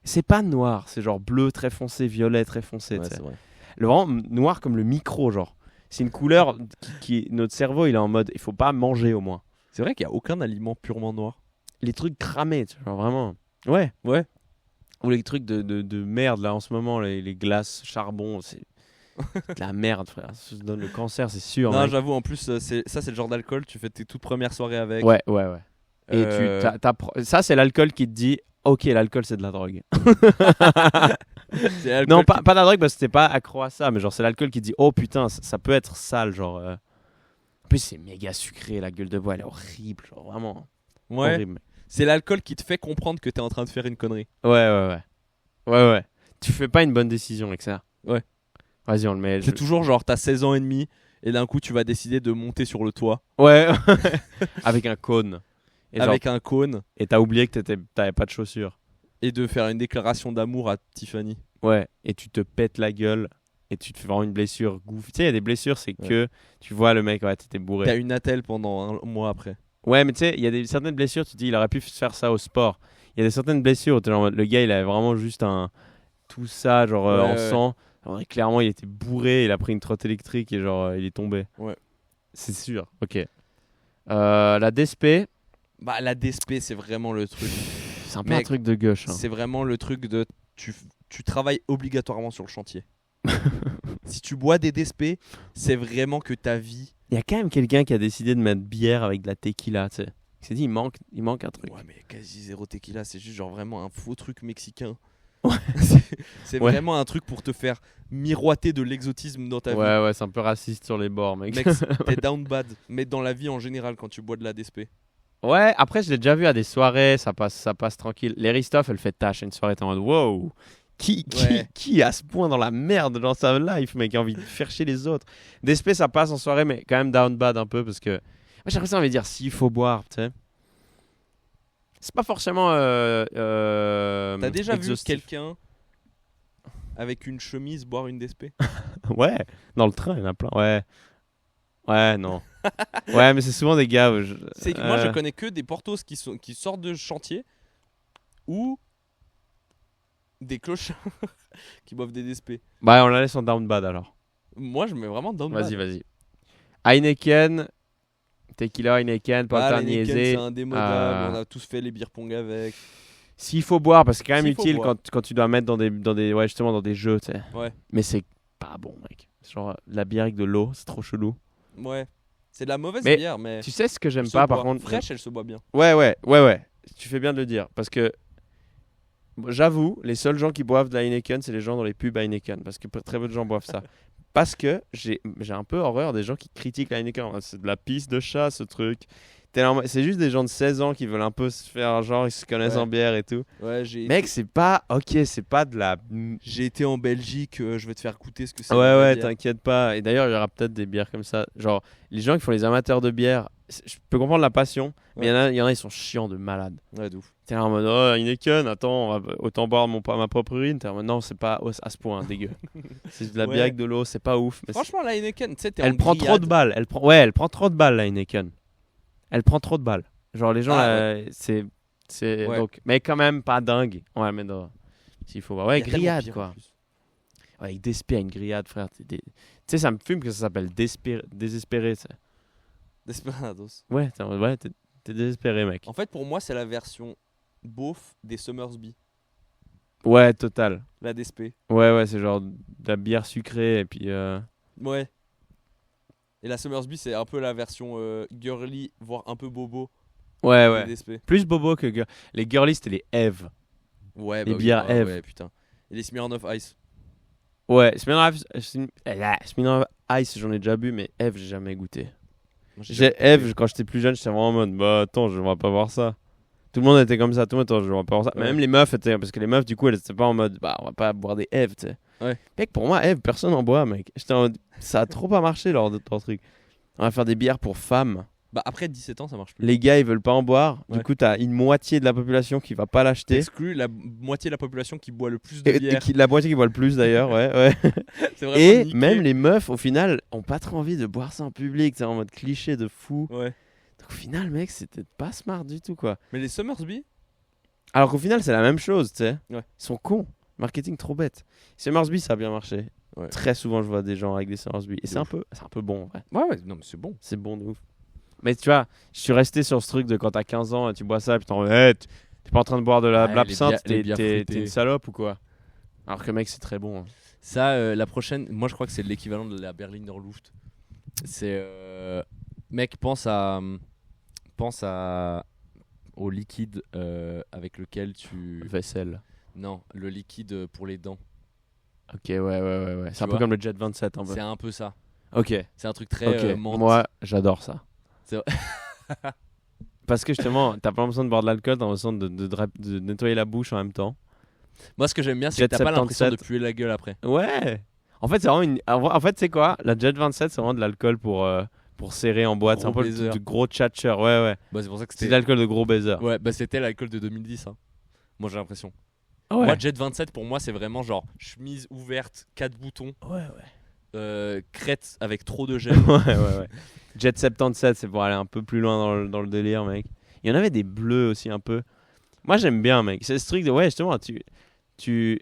Speaker 1: c'est pas noir, c'est genre bleu très foncé, violet très foncé.
Speaker 2: Ouais,
Speaker 1: tu sais.
Speaker 2: c'est vrai.
Speaker 1: Le vraiment noir comme le micro, genre. C'est une couleur notre cerveau, il est en mode, il faut pas manger au moins.
Speaker 2: C'est vrai qu'il y a aucun aliment purement noir.
Speaker 1: Les trucs cramés, tu vois, genre vraiment. Ouais.
Speaker 2: Ouais.
Speaker 1: Ou les trucs de merde là en ce moment, les glaces, charbon, c'est de la merde, frère. Ça te donne le cancer, c'est sûr.
Speaker 2: Non,
Speaker 1: mec.
Speaker 2: j'avoue, en plus, c'est le genre d'alcool, tu fais tes toutes premières soirées avec.
Speaker 1: Ouais. Et
Speaker 2: Euh,
Speaker 1: ça, c'est l'alcool qui te dit, ok, l'alcool c'est de la drogue.
Speaker 2: c'est l'alcool
Speaker 1: Non,
Speaker 2: qui-
Speaker 1: pas de la drogue parce que t'es pas accro à ça, mais genre c'est l'alcool qui te dit, oh putain, ça peut être sale, genre. En plus, c'est méga sucré, la gueule de bois, elle est horrible, genre vraiment
Speaker 2: Ouais.
Speaker 1: horrible.
Speaker 2: C'est l'alcool qui te fait comprendre que t'es en train de faire une connerie.
Speaker 1: Ouais. Tu fais pas une bonne décision avec ça.
Speaker 2: Ouais.
Speaker 1: Vas-y, on le met.
Speaker 2: C'est toujours genre, t'as 16 ans et demi, et d'un coup, tu vas décider de monter sur le toit
Speaker 1: Ouais. Avec un cône. Et genre,
Speaker 2: avec un cône
Speaker 1: et t'as oublié que t'avais pas de chaussures.
Speaker 2: et de faire une déclaration d'amour à Tiffany.
Speaker 1: Ouais. Et tu te pètes la gueule et tu te fais vraiment une blessure gouffe. Tu sais, il y a des blessures, c'est
Speaker 2: Ouais.
Speaker 1: que tu vois le mec, ouais, t'étais bourré.
Speaker 2: T'as une attelle pendant un mois après.
Speaker 1: Ouais, mais tu sais, il y a certaines blessures, tu te dis, il aurait pu faire ça au sport. Il y a des certaines blessures où t'es genre en mode, le gars, il avait vraiment juste tout ça, genre
Speaker 2: Ouais,
Speaker 1: en
Speaker 2: ouais.
Speaker 1: sang. Alors, clairement, il était bourré, il a pris une trotte électrique et genre, il est tombé.
Speaker 2: Ouais.
Speaker 1: C'est sûr. Ok. La DSP,
Speaker 2: Bah, la DSP, c'est vraiment le truc.
Speaker 1: c'est un peu un
Speaker 2: Mec,
Speaker 1: truc de gauche. Hein.
Speaker 2: C'est vraiment le truc de. Tu travailles obligatoirement sur le chantier. Si tu bois des DSP, c'est vraiment que ta vie.
Speaker 1: Il y a quand même quelqu'un qui a décidé de mettre bière avec de la tequila, tu sais. Il s'est dit, il manque un truc.
Speaker 2: Ouais, mais quasi zéro tequila, c'est juste genre vraiment un faux truc mexicain.
Speaker 1: Ouais.
Speaker 2: C'est
Speaker 1: Ouais.
Speaker 2: vraiment un truc pour te faire miroiter de l'exotisme dans ta vie.
Speaker 1: Ouais, c'est un peu raciste sur les bords, mec.
Speaker 2: Mec, t'es down bad. Mais dans la vie en général, quand tu bois de la DSP.
Speaker 1: Ouais, après, je l'ai déjà vu à des soirées, ça passe tranquille. Les Ristoff, elle fait tâche à une soirée, t'es en mode, wow,
Speaker 2: Ouais.
Speaker 1: qui est à ce point dans la merde dans sa life, mec, qui a envie de faire chier les autres. DSP, ça passe en soirée, mais quand même down bad un peu, parce que. Moi, j'ai l'impression de dire, s'il faut boire, tu sais. C'est pas forcément.
Speaker 2: T'as déjà vu
Speaker 1: exhaustif.
Speaker 2: quelqu'un avec une chemise boire une DSP?
Speaker 1: Ouais, dans le train, il y en a plein. Ouais, non. Ouais, mais c'est souvent des gars.
Speaker 2: C'est que moi, je connais que des portos qui sortent de chantier ou des clochards qui boivent des DSP.
Speaker 1: Bah, on la laisse en down bad alors.
Speaker 2: Moi, je mets vraiment down bad.
Speaker 1: Vas-y. Heineken, Tequila, Heineken,
Speaker 2: Ah,
Speaker 1: Panta
Speaker 2: l'Heineken,
Speaker 1: Niese.
Speaker 2: c'est indémodable. On a tous fait les beer pong avec.
Speaker 1: S'il faut boire, parce que c'est quand même
Speaker 2: S'il faut
Speaker 1: utile
Speaker 2: boire.
Speaker 1: quand tu dois mettre dans des ouais, justement dans des jeux, tu sais.
Speaker 2: Ouais.
Speaker 1: Mais c'est pas bon, mec. Genre de la bière avec de l'eau, c'est trop chelou.
Speaker 2: Ouais. C'est de la mauvaise
Speaker 1: Mais
Speaker 2: bière, mais.
Speaker 1: Tu sais ce que j'aime
Speaker 2: elle se
Speaker 1: pas, par
Speaker 2: boit.
Speaker 1: contre.
Speaker 2: Fraîche, elle se boit bien.
Speaker 1: Ouais. Tu fais bien de le dire, parce que j'avoue, les seuls gens qui boivent de la Heineken, c'est les gens dans les pubs Heineken, parce que très peu de gens boivent ça. Parce que j'ai un peu horreur des gens qui critiquent la Heineken. C'est de la pisse de chat, ce truc. C'est juste des gens de 16 ans qui veulent un peu se faire genre, ils se connaissent
Speaker 2: Ouais.
Speaker 1: en bière et tout.
Speaker 2: Ouais,
Speaker 1: Mec, c'est pas. Ok, c'est pas de la.
Speaker 2: j'ai été en Belgique, je vais te faire goûter ce que c'est.
Speaker 1: Ouais, t'inquiète pas. Et d'ailleurs, il y aura peut-être des bières comme ça. Genre, les gens qui font les amateurs de bière, je peux comprendre la passion, mais il y en a, ils sont chiants de malade.
Speaker 2: Ouais, de ouf.
Speaker 1: T'es là en mode, oh, Heineken, attends, autant boire ma propre urine. T'es en mode, non, c'est pas à ce point, dégueu. C'est de la
Speaker 2: Ouais.
Speaker 1: bière avec de l'eau, c'est pas ouf. Mais
Speaker 2: Franchement, la Heineken, tu sais, t'es
Speaker 1: elle
Speaker 2: en
Speaker 1: prend trop de
Speaker 2: grillade.
Speaker 1: balles. Elle prend trop de balles, la Heineken. Elle prend trop de balles. Genre, les gens,
Speaker 2: Ah,
Speaker 1: là, c'est.
Speaker 2: Ouais.
Speaker 1: Donc, mais quand même pas dingue. On va la mettre dans. S'il faut voir. Ouais,
Speaker 2: Il y a tellement
Speaker 1: grillade,
Speaker 2: pire, en
Speaker 1: quoi.
Speaker 2: plus.
Speaker 1: Ouais, avec Despé à une grillade, frère. Tu sais, ça me fume que ça s'appelle Désespéré. Ça.
Speaker 2: Desperados.
Speaker 1: Ouais, t'es désespéré, mec.
Speaker 2: En fait, pour moi, c'est la version beauf des Summersby.
Speaker 1: Ouais, total.
Speaker 2: La DSP.
Speaker 1: Ouais, c'est genre de la bière sucrée et puis.
Speaker 2: Ouais. Et la Summersby, c'est un peu la version girly, voire un peu bobo
Speaker 1: Ouais.
Speaker 2: des DSP.
Speaker 1: Plus bobo que les girlies, c'était les Eve.
Speaker 2: Ouais,
Speaker 1: Les
Speaker 2: bah oui,
Speaker 1: bières
Speaker 2: ouais,
Speaker 1: Eve.
Speaker 2: ouais, putain. Et les Smirnoff Ice.
Speaker 1: Ouais, Smirnoff Ice, j'en ai déjà bu, mais Eve, j'ai jamais goûté.
Speaker 2: Moi, j'ai jamais
Speaker 1: Eve,
Speaker 2: goûté.
Speaker 1: quand j'étais plus jeune, j'étais vraiment en mode, bah attends, je vais pas voir ça. Tout le monde était comme ça. Tout le monde était genre, pas ça.
Speaker 2: Ouais.
Speaker 1: Même les meufs étaient. Parce que les meufs, du coup, elles étaient pas en mode. Bah, on va pas boire des Eve, tu sais.
Speaker 2: Ouais.
Speaker 1: Mec, pour moi, Eve, personne en boit, mec. J'étais en mode. Ça a trop pas marché lors de ton truc. On va faire des bières pour femmes.
Speaker 2: Bah, après 17 ans, ça marche plus.
Speaker 1: Les gars, ils veulent pas en boire. Du
Speaker 2: Ouais.
Speaker 1: coup, t'as une moitié de la population qui va pas l'acheter.
Speaker 2: T'exclus la moitié de la population qui boit le plus de
Speaker 1: Et
Speaker 2: bière.
Speaker 1: la moitié qui boit le plus d'ailleurs, ouais.
Speaker 2: C'est vraiment
Speaker 1: Et
Speaker 2: niqué.
Speaker 1: même les meufs, au final, ont pas trop envie de boire ça en public, c'est en mode cliché de fou.
Speaker 2: Ouais.
Speaker 1: Donc au final, mec, c'était pas smart du tout, quoi.
Speaker 2: Mais les Summersby,
Speaker 1: Alors qu'au final, c'est la même chose, tu sais.
Speaker 2: Ouais.
Speaker 1: Ils sont cons. Marketing trop bête. Summersby, ça a bien marché.
Speaker 2: Ouais.
Speaker 1: Très souvent, je vois des gens avec des Summersby. Et
Speaker 2: De
Speaker 1: c'est un
Speaker 2: ouf.
Speaker 1: peu bon, en vrai.
Speaker 2: ouais, non, mais c'est bon.
Speaker 1: C'est bon de ouf. Mais tu vois, je suis resté sur ce truc de quand t'as 15 ans et tu bois ça, et puis t'es pas en train de boire de
Speaker 2: Ouais,
Speaker 1: l'absinthe,
Speaker 2: les bières
Speaker 1: t'es
Speaker 2: fruitées.
Speaker 1: une salope ou quoi. Alors que mec, c'est très bon. Hein.
Speaker 2: Ça, la prochaine, moi je crois que c'est l'équivalent de la Berliner Luft. C'est. Mec, pense au liquide avec lequel tu.
Speaker 1: Vaisselle.
Speaker 2: Non, le liquide pour les dents.
Speaker 1: Ok, ouais. C'est un peu
Speaker 2: vois
Speaker 1: comme le Jet 27 un peu.
Speaker 2: C'est un peu ça.
Speaker 1: Ok.
Speaker 2: C'est un truc très
Speaker 1: Ok,
Speaker 2: menthe.
Speaker 1: moi j'adore ça.
Speaker 2: C'est vrai.
Speaker 1: Parce que justement, t'as pas besoin de boire de l'alcool, t'as besoin de nettoyer la bouche en même temps.
Speaker 2: Moi, ce que j'aime bien, c'est
Speaker 1: Jet
Speaker 2: que t'as pas l'impression de
Speaker 1: 77.
Speaker 2: puer la gueule après.
Speaker 1: Ouais. En fait, c'est vraiment une. En fait, c'est quoi? La Jet 27, c'est vraiment de l'alcool pour serrer en boîte. C'est un
Speaker 2: Gros
Speaker 1: peu
Speaker 2: baiser.
Speaker 1: de gros tchatcher. Ouais.
Speaker 2: Bah, c'est pour ça que
Speaker 1: C'est
Speaker 2: c'était.
Speaker 1: de l'alcool de gros baiser.
Speaker 2: Ouais, bah c'était l'alcool de 2010. Hein. Moi, j'ai l'impression.
Speaker 1: Ah ouais.
Speaker 2: Moi, Jet 27, pour moi, c'est vraiment genre chemise ouverte, 4 boutons, crête avec trop de gel.
Speaker 1: ouais. Jet 77, c'est pour aller un peu plus loin dans le délire, mec. Il y en avait des bleus aussi un peu. Moi, j'aime bien, mec. C'est ce truc de ouais, justement,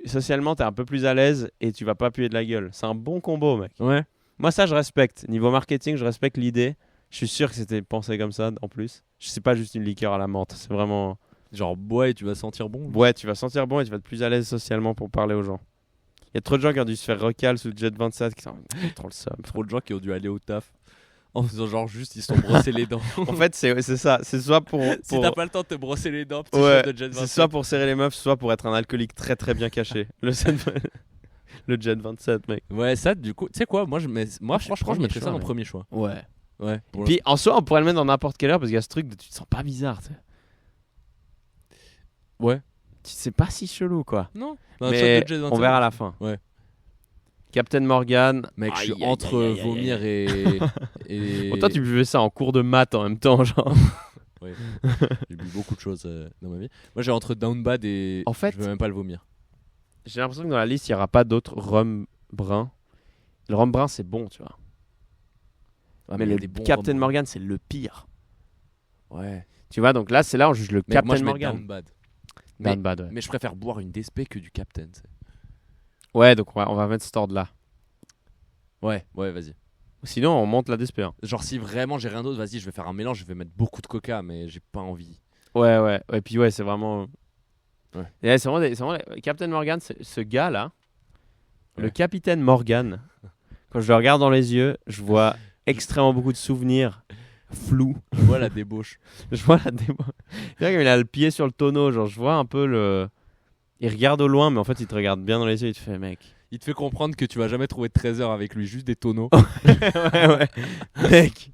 Speaker 1: socialement, t'es un peu plus à l'aise et tu vas pas puer de la gueule. C'est un bon combo, mec.
Speaker 2: Ouais.
Speaker 1: Moi, ça, je respecte. Niveau marketing, je respecte l'idée. Je suis sûr que c'était pensé comme ça, en plus. C'est pas juste une liqueur à la menthe. C'est vraiment...
Speaker 2: Genre, bois et tu vas sentir bon.
Speaker 1: Ouais, tu vas sentir bon et tu vas être plus à l'aise socialement pour parler aux gens. Il y a trop de gens qui ont dû se faire recal sous Jet 27 qui sont trop le seum.
Speaker 2: Trop de gens qui ont dû aller au taf en faisant genre juste ils se sont brossés les dents.
Speaker 1: En fait, c'est ça. C'est soit pour...
Speaker 2: Si t'as pas le temps de te brosser les dents, petit
Speaker 1: Ouais,
Speaker 2: shot de Jet 27.
Speaker 1: c'est soit pour serrer les meufs, soit pour être un alcoolique très très bien caché. Le Jet 27, mec.
Speaker 2: Ouais, ça, du coup, tu sais quoi, moi, franchement, je
Speaker 1: premier
Speaker 2: mettrais ça
Speaker 1: choix,
Speaker 2: dans
Speaker 1: mec.
Speaker 2: premier choix.
Speaker 1: Ouais.
Speaker 2: Ouais. pour
Speaker 1: Puis en soi, on pourrait le mettre dans n'importe quelle heure parce qu'il y a ce truc de tu te sens pas bizarre, tu sais.
Speaker 2: Ouais.
Speaker 1: C'est pas si chelou, quoi.
Speaker 2: Non. Un
Speaker 1: Mais
Speaker 2: shot de Jet 27.
Speaker 1: on verra à la fin.
Speaker 2: Ouais.
Speaker 1: Captain Morgan.
Speaker 2: Mec, je
Speaker 1: Aïe,
Speaker 2: suis
Speaker 1: aïe,
Speaker 2: entre
Speaker 1: aïe, aïe, aïe.
Speaker 2: vomir et.
Speaker 1: Bon, toi, tu buvais ça en cours de maths en même temps, genre.
Speaker 2: Ouais. J'ai bu beaucoup de choses dans ma vie. Moi, j'ai entre Down Bad et.
Speaker 1: En fait-
Speaker 2: Je veux même pas le vomir.
Speaker 1: J'ai l'impression que dans la liste, il n'y aura pas d'autres rhum brun. Le rhum brun, c'est bon, tu vois.
Speaker 2: Ah,
Speaker 1: mais
Speaker 2: il y a
Speaker 1: le
Speaker 2: des bons
Speaker 1: Captain
Speaker 2: rhum.
Speaker 1: Morgan, c'est le pire.
Speaker 2: Ouais.
Speaker 1: Tu vois, donc là, c'est là où on juge le
Speaker 2: Mec,
Speaker 1: Captain
Speaker 2: moi, je mets
Speaker 1: Morgan.
Speaker 2: Down Bad.
Speaker 1: Down Bad, ouais.
Speaker 2: Mais je préfère boire une DSP que du Captain. tu sais.
Speaker 1: Ouais, donc on va mettre cet ordre-là.
Speaker 2: Ouais, vas-y.
Speaker 1: Sinon, on monte la DSP1.
Speaker 2: Genre, si vraiment j'ai rien d'autre, vas-y, je vais faire un mélange, je vais mettre beaucoup de coca, mais j'ai pas envie.
Speaker 1: Ouais. Et puis, ouais, c'est vraiment.
Speaker 2: Ouais.
Speaker 1: Et c'est vraiment Captain Morgan, ce gars-là, le
Speaker 2: Ouais.
Speaker 1: capitaine Morgan, quand je le regarde dans les yeux, je vois extrêmement beaucoup de souvenirs flous.
Speaker 2: Je vois la débauche.
Speaker 1: Je vois la démo. C'est vrai qu'il a le pied sur le tonneau, genre je vois un peu le. Il regarde au loin, mais en fait il te regarde bien dans les yeux, il te fait mec.
Speaker 2: Il te fait comprendre que tu vas jamais trouver de trésor avec lui, juste des tonneaux.
Speaker 1: ouais. Mec,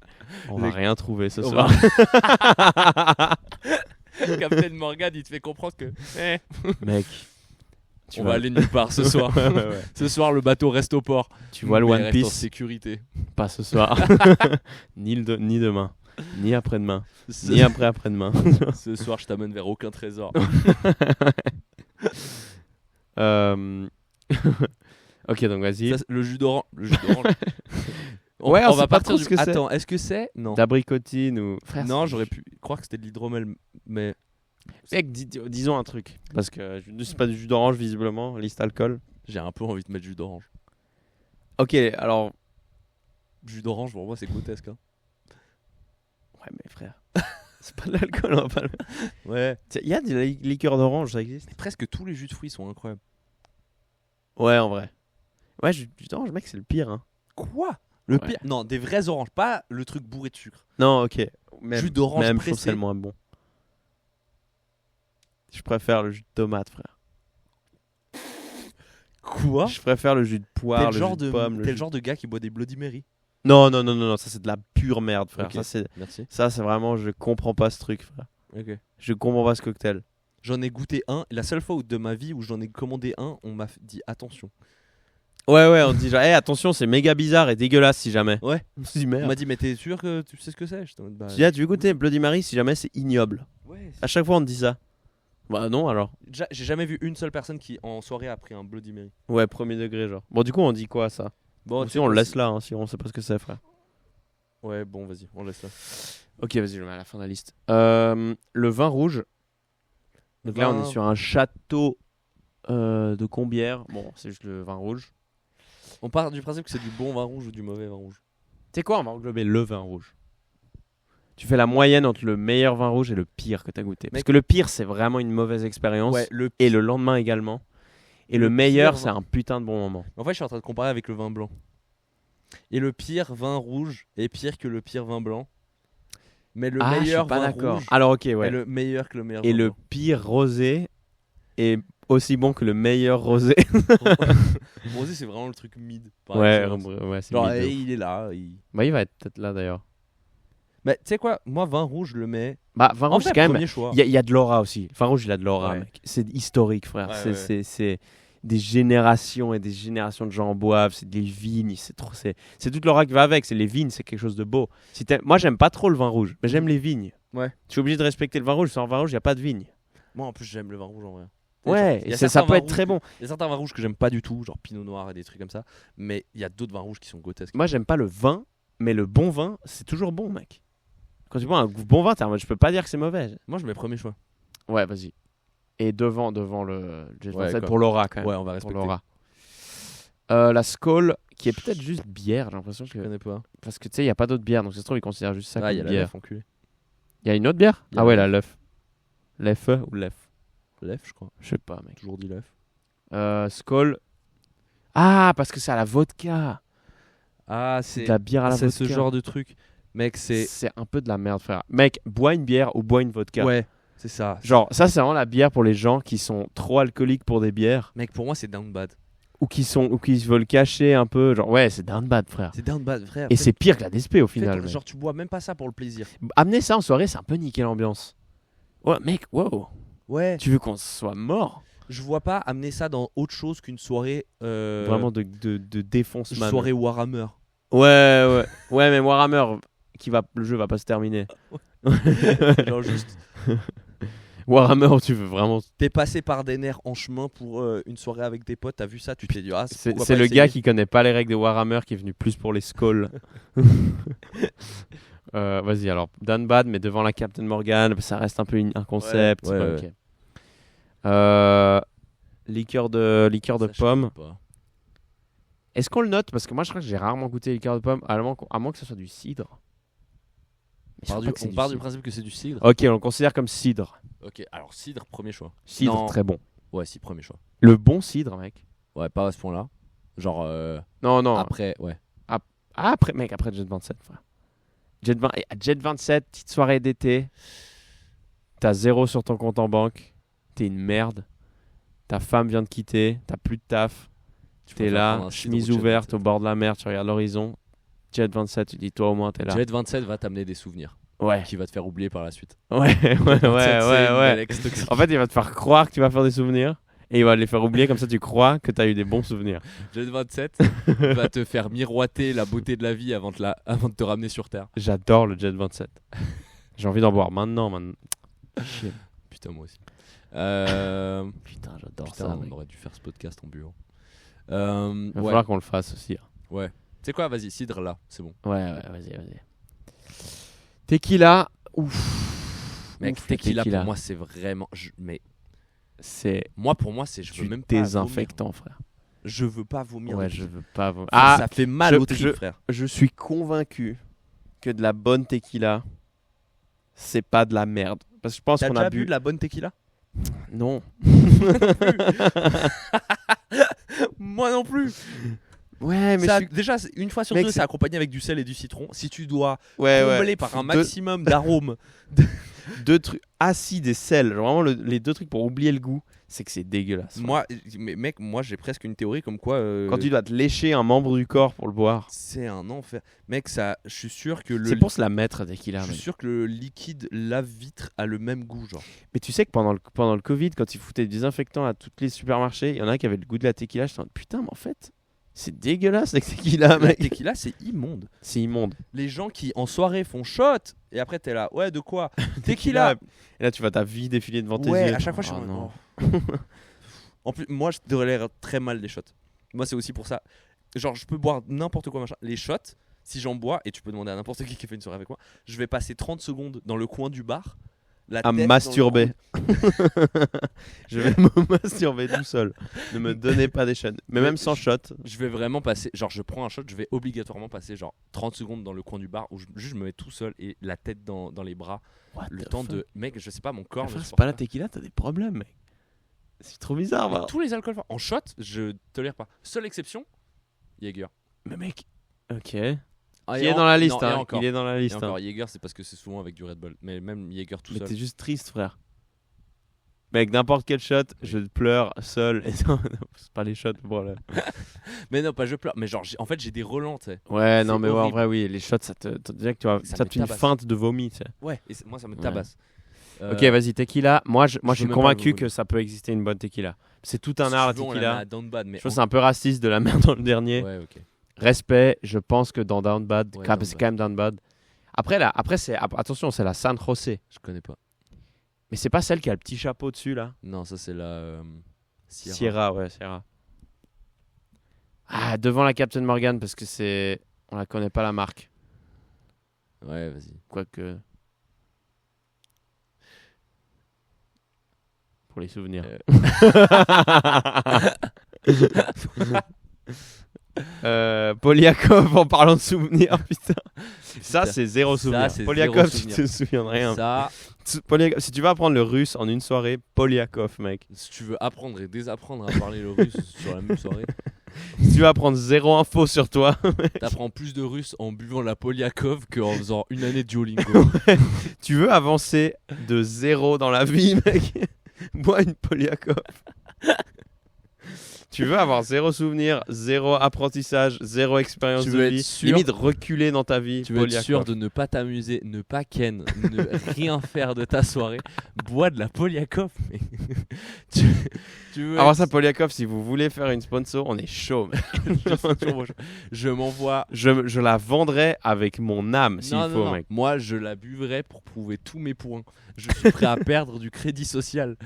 Speaker 1: on va
Speaker 2: Les-
Speaker 1: rien trouver ce
Speaker 2: On
Speaker 1: soir.
Speaker 2: Captain Morgan, il te fait comprendre que
Speaker 1: Mec,
Speaker 2: on va aller nulle part ce soir.
Speaker 1: Ouais.
Speaker 2: Ce soir, le bateau reste au port.
Speaker 1: Tu vois le
Speaker 2: Mais
Speaker 1: One
Speaker 2: reste en
Speaker 1: Piece,
Speaker 2: sécurité.
Speaker 1: pas ce soir, ni demain, ni après-demain,
Speaker 2: Ce,
Speaker 1: ni après-demain.
Speaker 2: ce soir, je t'amène vers aucun trésor.
Speaker 1: Ok, donc vas-y.
Speaker 2: Ça, le jus d'orange.
Speaker 1: Ouais, on
Speaker 2: on
Speaker 1: sait
Speaker 2: va
Speaker 1: pas
Speaker 2: partir
Speaker 1: trop ce que c'est.
Speaker 2: Attends, est-ce que c'est Non.
Speaker 1: D'abricotine ou. Frère,
Speaker 2: Non,
Speaker 1: c'est-
Speaker 2: j'aurais pu croire que c'était de l'hydromel, mais
Speaker 1: Mec, disons un truc. Parce que c'est pas du jus d'orange, visiblement, liste alcool.
Speaker 2: j'ai un peu envie de mettre jus d'orange.
Speaker 1: Ok, alors.
Speaker 2: Jus d'orange, pour moi, c'est grotesque. Hein.
Speaker 1: Ouais, mais frère. C'est pas de l'alcool, on va pas le.
Speaker 2: Ouais.
Speaker 1: Il y a des liqueurs d'orange, ça existe?
Speaker 2: Presque tous les jus de fruits sont incroyables.
Speaker 1: Ouais, en vrai. Ouais, jus d'orange, mec, c'est le pire. Hein.
Speaker 2: Quoi Le
Speaker 1: Ouais.
Speaker 2: pire Non, des vrais oranges, pas le truc bourré de sucre.
Speaker 1: Non, ok. Même,
Speaker 2: Jus d'orange
Speaker 1: même, je trouve que c'est
Speaker 2: pressé.
Speaker 1: le moins bon. Je préfère le jus de tomate, frère.
Speaker 2: Quoi
Speaker 1: Je préfère le jus de poire,
Speaker 2: T'es
Speaker 1: le
Speaker 2: le genre
Speaker 1: jus de
Speaker 2: de
Speaker 1: pomme.
Speaker 2: t'es le genre de gars qui boit des Bloody Mary.
Speaker 1: Non, ça c'est de la pure merde, frère.
Speaker 2: Ok.
Speaker 1: Ça, c'est
Speaker 2: Merci.
Speaker 1: ça, c'est vraiment, je comprends pas ce truc, frère.
Speaker 2: Ok.
Speaker 1: Je comprends pas ce cocktail.
Speaker 2: J'en ai goûté un. La seule fois de ma vie où j'en ai commandé un, on m'a dit attention.
Speaker 1: Ouais, on dit genre, attention, c'est méga bizarre et dégueulasse si jamais.
Speaker 2: Ouais.
Speaker 1: On se dit
Speaker 2: On
Speaker 1: merde.
Speaker 2: m'a dit mais t'es sûr que tu sais ce que c'est? J'étais en mode, bah,
Speaker 1: Tu veux goûter Bloody Mary si jamais c'est ignoble.
Speaker 2: ouais.
Speaker 1: À chaque fois on te dit ça. Bah non alors.
Speaker 2: J'ai jamais vu une seule personne qui en soirée a pris un Bloody Mary.
Speaker 1: Ouais, premier degré genre. Bon du coup on dit quoi ça?
Speaker 2: Bon,
Speaker 1: Ou si on le laisse là, hein, si on sait pas ce que c'est frère.
Speaker 2: Ouais, bon, vas-y, on laisse là.
Speaker 1: Ok, vas-y, je le mets à la fin de la liste. Le vin rouge. Donc là, on est sur un château de Combières. Bon, c'est juste le vin rouge.
Speaker 2: On part du principe que c'est du bon vin rouge ou du mauvais vin rouge.
Speaker 1: Tu sais quoi, on va englober le vin rouge. Tu fais la moyenne entre le meilleur vin rouge et le pire que tu as goûté. Parce que le pire, c'est vraiment une mauvaise expérience.
Speaker 2: Ouais,
Speaker 1: Et le lendemain également. Et le meilleur, c'est un putain de bon moment.
Speaker 2: En fait, je suis en train de comparer avec le vin blanc. Et le pire vin rouge est pire que le pire vin blanc. Mais le meilleur
Speaker 1: je suis pas
Speaker 2: vin
Speaker 1: d'accord.
Speaker 2: rouge
Speaker 1: Alors ok, ouais.
Speaker 2: est le meilleur que le meilleur
Speaker 1: Et
Speaker 2: vin
Speaker 1: le
Speaker 2: blanc.
Speaker 1: pire rosé est aussi bon que le meilleur rosé.
Speaker 2: Rosé, c'est vraiment le truc mid. par
Speaker 1: ouais,
Speaker 2: excellence.
Speaker 1: c'est
Speaker 2: Genre,
Speaker 1: mid de ouf.
Speaker 2: il est là.
Speaker 1: Bah, il va être peut-être là d'ailleurs.
Speaker 2: Mais tu sais quoi, moi, vin rouge, je le mets.
Speaker 1: Bah, vin
Speaker 2: En
Speaker 1: rouge,
Speaker 2: vrai,
Speaker 1: c'est quand même.
Speaker 2: premier choix.
Speaker 1: Il y a de l'aura aussi. Vin rouge, il a de l'aura,
Speaker 2: Ouais.
Speaker 1: mec. C'est historique, frère.
Speaker 2: Ouais,
Speaker 1: c'est des générations et des générations de gens en boivent. C'est des vignes. C'est toute l'aura qui va avec. C'est les vignes, c'est quelque chose de beau. Moi, j'aime pas trop le vin rouge, mais j'aime les vignes.
Speaker 2: Ouais.
Speaker 1: Je suis obligé de respecter le vin rouge. Sans vin rouge, il n'y a pas de vignes.
Speaker 2: Moi, en plus, j'aime le vin rouge en vrai.
Speaker 1: Ouais,
Speaker 2: Il y a
Speaker 1: ça
Speaker 2: certains
Speaker 1: peut
Speaker 2: vins
Speaker 1: être très
Speaker 2: rouges
Speaker 1: bon.
Speaker 2: Il y a certains vins rouges que j'aime pas du tout, genre Pinot Noir et des trucs comme ça. Mais il y a d'autres vins rouges qui sont grotesques.
Speaker 1: Moi, j'aime pas le vin, mais le bon vin, c'est toujours bon, mec. Quand tu bois un bon vin, je peux pas dire que c'est mauvais.
Speaker 2: Moi, je mets premier choix.
Speaker 1: Ouais, vas-y. Et devant le Jet
Speaker 2: Ouais,
Speaker 1: 27
Speaker 2: quoi.
Speaker 1: pour l'aura quand même.
Speaker 2: Ouais, on va
Speaker 1: Pour
Speaker 2: respecter.
Speaker 1: l'aura. La Skol, qui est peut-être juste bière, j'ai l'impression
Speaker 2: Je
Speaker 1: que.
Speaker 2: connais pas.
Speaker 1: Parce que tu sais, il n'y a pas d'autre bière, donc ça se trouve, ils considèrent juste ça
Speaker 2: Ah, il y
Speaker 1: comme
Speaker 2: a la
Speaker 1: bière.
Speaker 2: lef enculé.
Speaker 1: Il y a une autre bière?
Speaker 2: Y a
Speaker 1: Ah ouais,
Speaker 2: la
Speaker 1: la Lef. Lef ou Lef?
Speaker 2: Lef, je crois.
Speaker 1: Je sais pas, mec.
Speaker 2: Toujours dit lef.
Speaker 1: Skol. Ah, parce que c'est à la vodka.
Speaker 2: Ah,
Speaker 1: C'est de la bière à la vodka.
Speaker 2: ce genre de truc. Mec, c'est.
Speaker 1: C'est un peu de la merde, frère. Mec, bois une bière ou bois une vodka.
Speaker 2: Ouais, c'est ça.
Speaker 1: Genre, ça, c'est vraiment la bière pour les gens qui sont trop alcooliques pour des bières
Speaker 2: Mec, pour moi, c'est down bad.
Speaker 1: ou qui veulent cacher un peu. Genre, ouais, c'est down bad, frère.
Speaker 2: C'est down bad, frère.
Speaker 1: Et c'est pire que la DSP au final. mec.
Speaker 2: Genre, tu bois même pas ça pour le plaisir.
Speaker 1: Amener ça en soirée, c'est un peu niquer l'ambiance. Ouais, mec, wow.
Speaker 2: Ouais.
Speaker 1: Tu veux qu'on soit mort?
Speaker 2: Je vois pas amener ça dans autre chose qu'une soirée.
Speaker 1: Vraiment de défonce
Speaker 2: Une
Speaker 1: man.
Speaker 2: soirée Warhammer.
Speaker 1: Ouais. Ouais, mais Warhammer, le jeu va pas se terminer.
Speaker 2: Genre, juste.
Speaker 1: Warhammer, tu veux vraiment.
Speaker 2: T'es passé par des nerfs en chemin pour une soirée avec tes potes, t'as vu ça, tu t'es dit, ah,
Speaker 1: C'est
Speaker 2: pourquoi
Speaker 1: c'est
Speaker 2: pas
Speaker 1: le
Speaker 2: essayer.
Speaker 1: gars qui connaît pas les règles de Warhammer qui est venu plus pour les skulls. Vas-y, alors, done bad, mais devant la Captain Morgan, ça reste un peu un concept.
Speaker 2: Ouais, ouais,
Speaker 1: ok. Liqueur de
Speaker 2: Ça, je
Speaker 1: pomme.
Speaker 2: sais pas.
Speaker 1: Est-ce qu'on le note? Parce que moi, je crois que j'ai rarement goûté liqueur de pomme, à moins que ce soit du cidre. Mais je crois pas que c'est
Speaker 2: On part du
Speaker 1: cidre.
Speaker 2: principe que c'est du cidre.
Speaker 1: Ok, on le considère comme cidre.
Speaker 2: Ok, alors cidre, premier choix.
Speaker 1: Cidre,
Speaker 2: Non.
Speaker 1: très bon.
Speaker 2: Ouais, si, premier choix.
Speaker 1: Le bon cidre, mec.
Speaker 2: Ouais, pas à ce point-là. Genre,
Speaker 1: Non.
Speaker 2: après, ouais.
Speaker 1: Après, mec, après Jet 27, frère. Jet 27, petite soirée d'été. T'as 0 sur ton compte en banque. T'es une merde. Ta femme vient de quitter. T'as plus de taf.
Speaker 2: Tu
Speaker 1: T'es
Speaker 2: préfères
Speaker 1: là,
Speaker 2: prendre un cidre
Speaker 1: chemise
Speaker 2: ou Jet
Speaker 1: ouverte
Speaker 2: 27.
Speaker 1: au bord de la mer. Tu regardes l'horizon. Jet 27, tu dis toi au moins t'es là.
Speaker 2: Jet 27 va t'amener des souvenirs
Speaker 1: Ouais.
Speaker 2: qui va te faire oublier par la suite.
Speaker 1: Ouais.
Speaker 2: C'est une
Speaker 1: Ouais.
Speaker 2: belle ex-toxique.
Speaker 1: En fait, il va te faire croire que tu vas faire des souvenirs. Et il va les faire oublier, comme ça tu crois que t'as eu des bons souvenirs.
Speaker 2: Jet 27 va te faire miroiter la beauté de la vie avant de te ramener sur Terre.
Speaker 1: J'adore le Jet 27. J'ai envie d'en boire maintenant. Chier.
Speaker 2: Putain, moi aussi.
Speaker 1: Putain, j'adore
Speaker 2: Putain,
Speaker 1: ça.
Speaker 2: on
Speaker 1: mec.
Speaker 2: aurait dû faire ce podcast en buvant.
Speaker 1: Il va
Speaker 2: Ouais.
Speaker 1: falloir qu'on le fasse aussi. hein.
Speaker 2: Ouais. Tu sais quoi, vas-y, cidre là, c'est bon.
Speaker 1: Ouais, vas-y. Tequila. Ouf.
Speaker 2: Mec,
Speaker 1: Ouf, le
Speaker 2: tequila pour moi c'est vraiment. Mais
Speaker 1: c'est
Speaker 2: moi pour moi c'est. Je veux
Speaker 1: du
Speaker 2: même pas.
Speaker 1: désinfectant, frère.
Speaker 2: Vomir. Je veux pas vomir.
Speaker 1: Ouais,
Speaker 2: de
Speaker 1: je
Speaker 2: tequila.
Speaker 1: veux pas vomir.
Speaker 2: Ça fait mal au
Speaker 1: je-
Speaker 2: trip, frère.
Speaker 1: Je suis convaincu que de la bonne tequila, c'est pas de la merde. Parce que je pense
Speaker 2: T'as
Speaker 1: qu'on
Speaker 2: déjà
Speaker 1: a
Speaker 2: bu de la bonne tequila?
Speaker 1: Non.
Speaker 2: Moi non plus.
Speaker 1: Ouais, mais
Speaker 2: Ça,
Speaker 1: je suis-
Speaker 2: déjà, une fois sur
Speaker 1: Mec,
Speaker 2: deux,
Speaker 1: c'est-
Speaker 2: c'est accompagné avec du sel et du citron. Si tu dois
Speaker 1: ouais,
Speaker 2: combler
Speaker 1: ouais.
Speaker 2: par un
Speaker 1: Deux-
Speaker 2: maximum d'arômes.
Speaker 1: Deux trucs acides et sel. Genre vraiment les deux trucs pour oublier le goût, c'est que c'est dégueulasse.
Speaker 2: Moi, mais mec, moi j'ai presque une théorie comme quoi.
Speaker 1: Quand tu dois te lécher un membre du corps pour le boire,
Speaker 2: C'est un enfer. Mec, ça, je suis sûr que
Speaker 1: c'est pour se la mettre dès qu'il a.
Speaker 2: je suis sûr que le liquide lave-vitre a le même goût, genre.
Speaker 1: Mais tu sais que pendant le Covid, quand ils foutaient des désinfectants à tous les supermarchés, il y en a qui avaient le goût de la tequila. Je me dis, putain, mais en fait, c'est dégueulasse la tequila,
Speaker 2: La
Speaker 1: mec.
Speaker 2: tequila, c'est immonde.
Speaker 1: C'est immonde.
Speaker 2: Les gens qui en soirée font shot et après t'es là, ouais, de quoi? Tequila.
Speaker 1: Et là, tu vois ta vie défiler devant tes
Speaker 2: Ouais,
Speaker 1: yeux.
Speaker 2: à chaque fois je suis
Speaker 1: Oh,
Speaker 2: en mode,
Speaker 1: non.
Speaker 2: oh. En plus, moi, je devrais l'air très mal des shots. Moi, c'est aussi pour ça. Genre, je peux boire n'importe quoi, machin. Les shots, si j'en bois, et tu peux demander à n'importe qui fait une soirée avec moi, je vais passer 30 secondes dans le coin du bar. La
Speaker 1: À
Speaker 2: tête dans le
Speaker 1: masturber.
Speaker 2: coude.
Speaker 1: Je vais me masturber tout seul. Ne me donnez pas des shots. Mais même sans shot.
Speaker 2: Je vais vraiment passer, genre, je prends un shot, je vais obligatoirement passer genre 30 secondes dans le coin du bar où juste je me mets tout seul et la tête dans les bras. Le temps de. Mec, je sais pas, mon corps. ne
Speaker 1: Enfin, c'est
Speaker 2: supporte
Speaker 1: pas la tequila, t'as des problèmes, mec. C'est trop bizarre,
Speaker 2: Mais
Speaker 1: va.
Speaker 2: tous les alcools forts. En shot, je tolère pas. Seule exception, Jaeger.
Speaker 1: Mais mec. Ok.
Speaker 2: Ah,
Speaker 1: Il
Speaker 2: et
Speaker 1: est
Speaker 2: en-
Speaker 1: dans la liste,
Speaker 2: non, et
Speaker 1: hein.
Speaker 2: encore.
Speaker 1: Il est dans la
Speaker 2: Et
Speaker 1: liste.
Speaker 2: encore,
Speaker 1: hein.
Speaker 2: Jaeger, c'est parce que c'est souvent avec du Red Bull. Mais même Jaeger tout
Speaker 1: Mais
Speaker 2: seul.
Speaker 1: t'es juste triste, frère. Mec, n'importe quel shot, je pleure seul. Et non, c'est pas les shots, le problème.
Speaker 2: Mais non, pas je pleure. Mais genre, en fait, j'ai des relents, tu sais.
Speaker 1: Ouais,
Speaker 2: C'est
Speaker 1: non, mais ouais, en
Speaker 2: horrible.
Speaker 1: vrai, oui, les shots, ça te déjà que tu vois,
Speaker 2: Ça
Speaker 1: ça
Speaker 2: me
Speaker 1: te fait une
Speaker 2: tabasse.
Speaker 1: feinte de vomi, tu sais.
Speaker 2: Ouais, et moi, ça me
Speaker 1: Ouais.
Speaker 2: tabasse.
Speaker 1: Ok, vas-y, tequila. Moi, je
Speaker 2: veux
Speaker 1: suis
Speaker 2: même
Speaker 1: convaincu
Speaker 2: pas le
Speaker 1: que ça peut exister une bonne tequila. C'est tout un
Speaker 2: Si
Speaker 1: art, la
Speaker 2: tu veux, on la met à
Speaker 1: tequila.
Speaker 2: Down Bad, mais
Speaker 1: Je trouve que c'est un peu raciste de la merde dans le dernier.
Speaker 2: Ouais, ok.
Speaker 1: Respect, je pense que dans Down Bad,
Speaker 2: Ouais,
Speaker 1: c'est
Speaker 2: Down
Speaker 1: quand même Down Bad. Après c'est, attention, c'est la San José.
Speaker 2: Je connais pas.
Speaker 1: Mais c'est pas celle qui a le petit chapeau dessus, là.
Speaker 2: Non, ça, c'est la Sierra.
Speaker 1: Sierra, ouais, Sierra. Ah, devant la Captain Morgan, parce que c'est. On la connaît pas la marque.
Speaker 2: Ouais, vas-y.
Speaker 1: Quoique. Pour les souvenirs. Polyakov en parlant de souvenirs, putain. Ça, c'est zéro souvenir.
Speaker 2: c'est
Speaker 1: Polyakov,
Speaker 2: zéro
Speaker 1: tu te souviens de rien.
Speaker 2: Ça,
Speaker 1: Si tu vas apprendre le russe en une soirée, Polyakov, mec.
Speaker 2: si tu veux apprendre et désapprendre à parler le russe sur la même soirée,
Speaker 1: Si tu veux apprendre zéro info sur toi,
Speaker 2: t'apprends plus de russe en buvant la Polyakov qu'en faisant une année de Duolingo.
Speaker 1: tu veux avancer de zéro dans la vie, mec. Bois une Polyakov. Tu veux avoir zéro souvenir, zéro apprentissage, zéro expérience
Speaker 2: Tu
Speaker 1: de
Speaker 2: veux être
Speaker 1: vie,
Speaker 2: sûr-
Speaker 1: limite reculer dans ta vie.
Speaker 2: Tu veux être
Speaker 1: Polyakov.
Speaker 2: sûr de ne pas t'amuser, ne pas ken, ne rien faire de ta soirée. Bois de la Polyakov, mais tu, tu veux
Speaker 1: Alors
Speaker 2: être-
Speaker 1: ça, Polyakov, si vous voulez faire une sponsor, on est chaud, mec.
Speaker 2: je m'envoie.
Speaker 1: Je la vendrai avec mon âme, s'il
Speaker 2: Non,
Speaker 1: faut,
Speaker 2: non, non.
Speaker 1: mec.
Speaker 2: Moi, je la buvrai pour prouver tous mes points. Je suis prêt à perdre du crédit social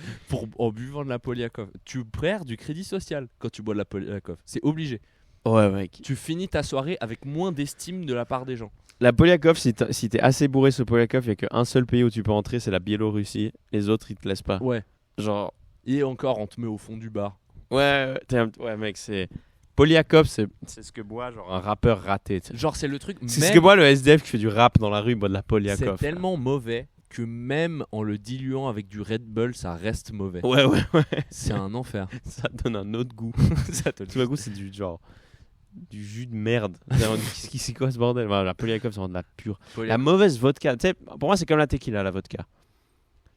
Speaker 2: en buvant de la Polyakov. Tu perds du crédit social quand tu bois de la Polyakov. C'est obligé.
Speaker 1: Ouais, mec.
Speaker 2: Tu finis ta soirée avec moins d'estime de la part des gens.
Speaker 1: La Polyakov, si t'es assez bourré ce Polyakov, il n'y a qu'un seul pays où tu peux entrer, c'est la Biélorussie. Les autres, ils te laissent pas.
Speaker 2: Ouais.
Speaker 1: Genre,
Speaker 2: Et encore, on te met au fond du bar.
Speaker 1: ouais, ouais, mec, c'est. Polyakov, c'est ce que boit genre un rappeur raté. tu sais.
Speaker 2: Genre, c'est le truc.
Speaker 1: C'est
Speaker 2: même-
Speaker 1: ce que boit le SDF qui fait du rap dans la rue, il boit de la
Speaker 2: C'est
Speaker 1: Polyakov.
Speaker 2: tellement mauvais que même en le diluant avec du Red Bull, ça reste mauvais.
Speaker 1: Ouais, ouais, ouais.
Speaker 2: C'est un enfer.
Speaker 1: Ça donne un autre goût.
Speaker 2: Ça te
Speaker 1: Tout d'un coup, c'est du genre. Du jus de merde. C'est quoi ce bordel? Voilà, la Polyakov, c'est vraiment de la pure. La mauvaise vodka. Tu sais, pour moi, c'est comme la tequila, la vodka.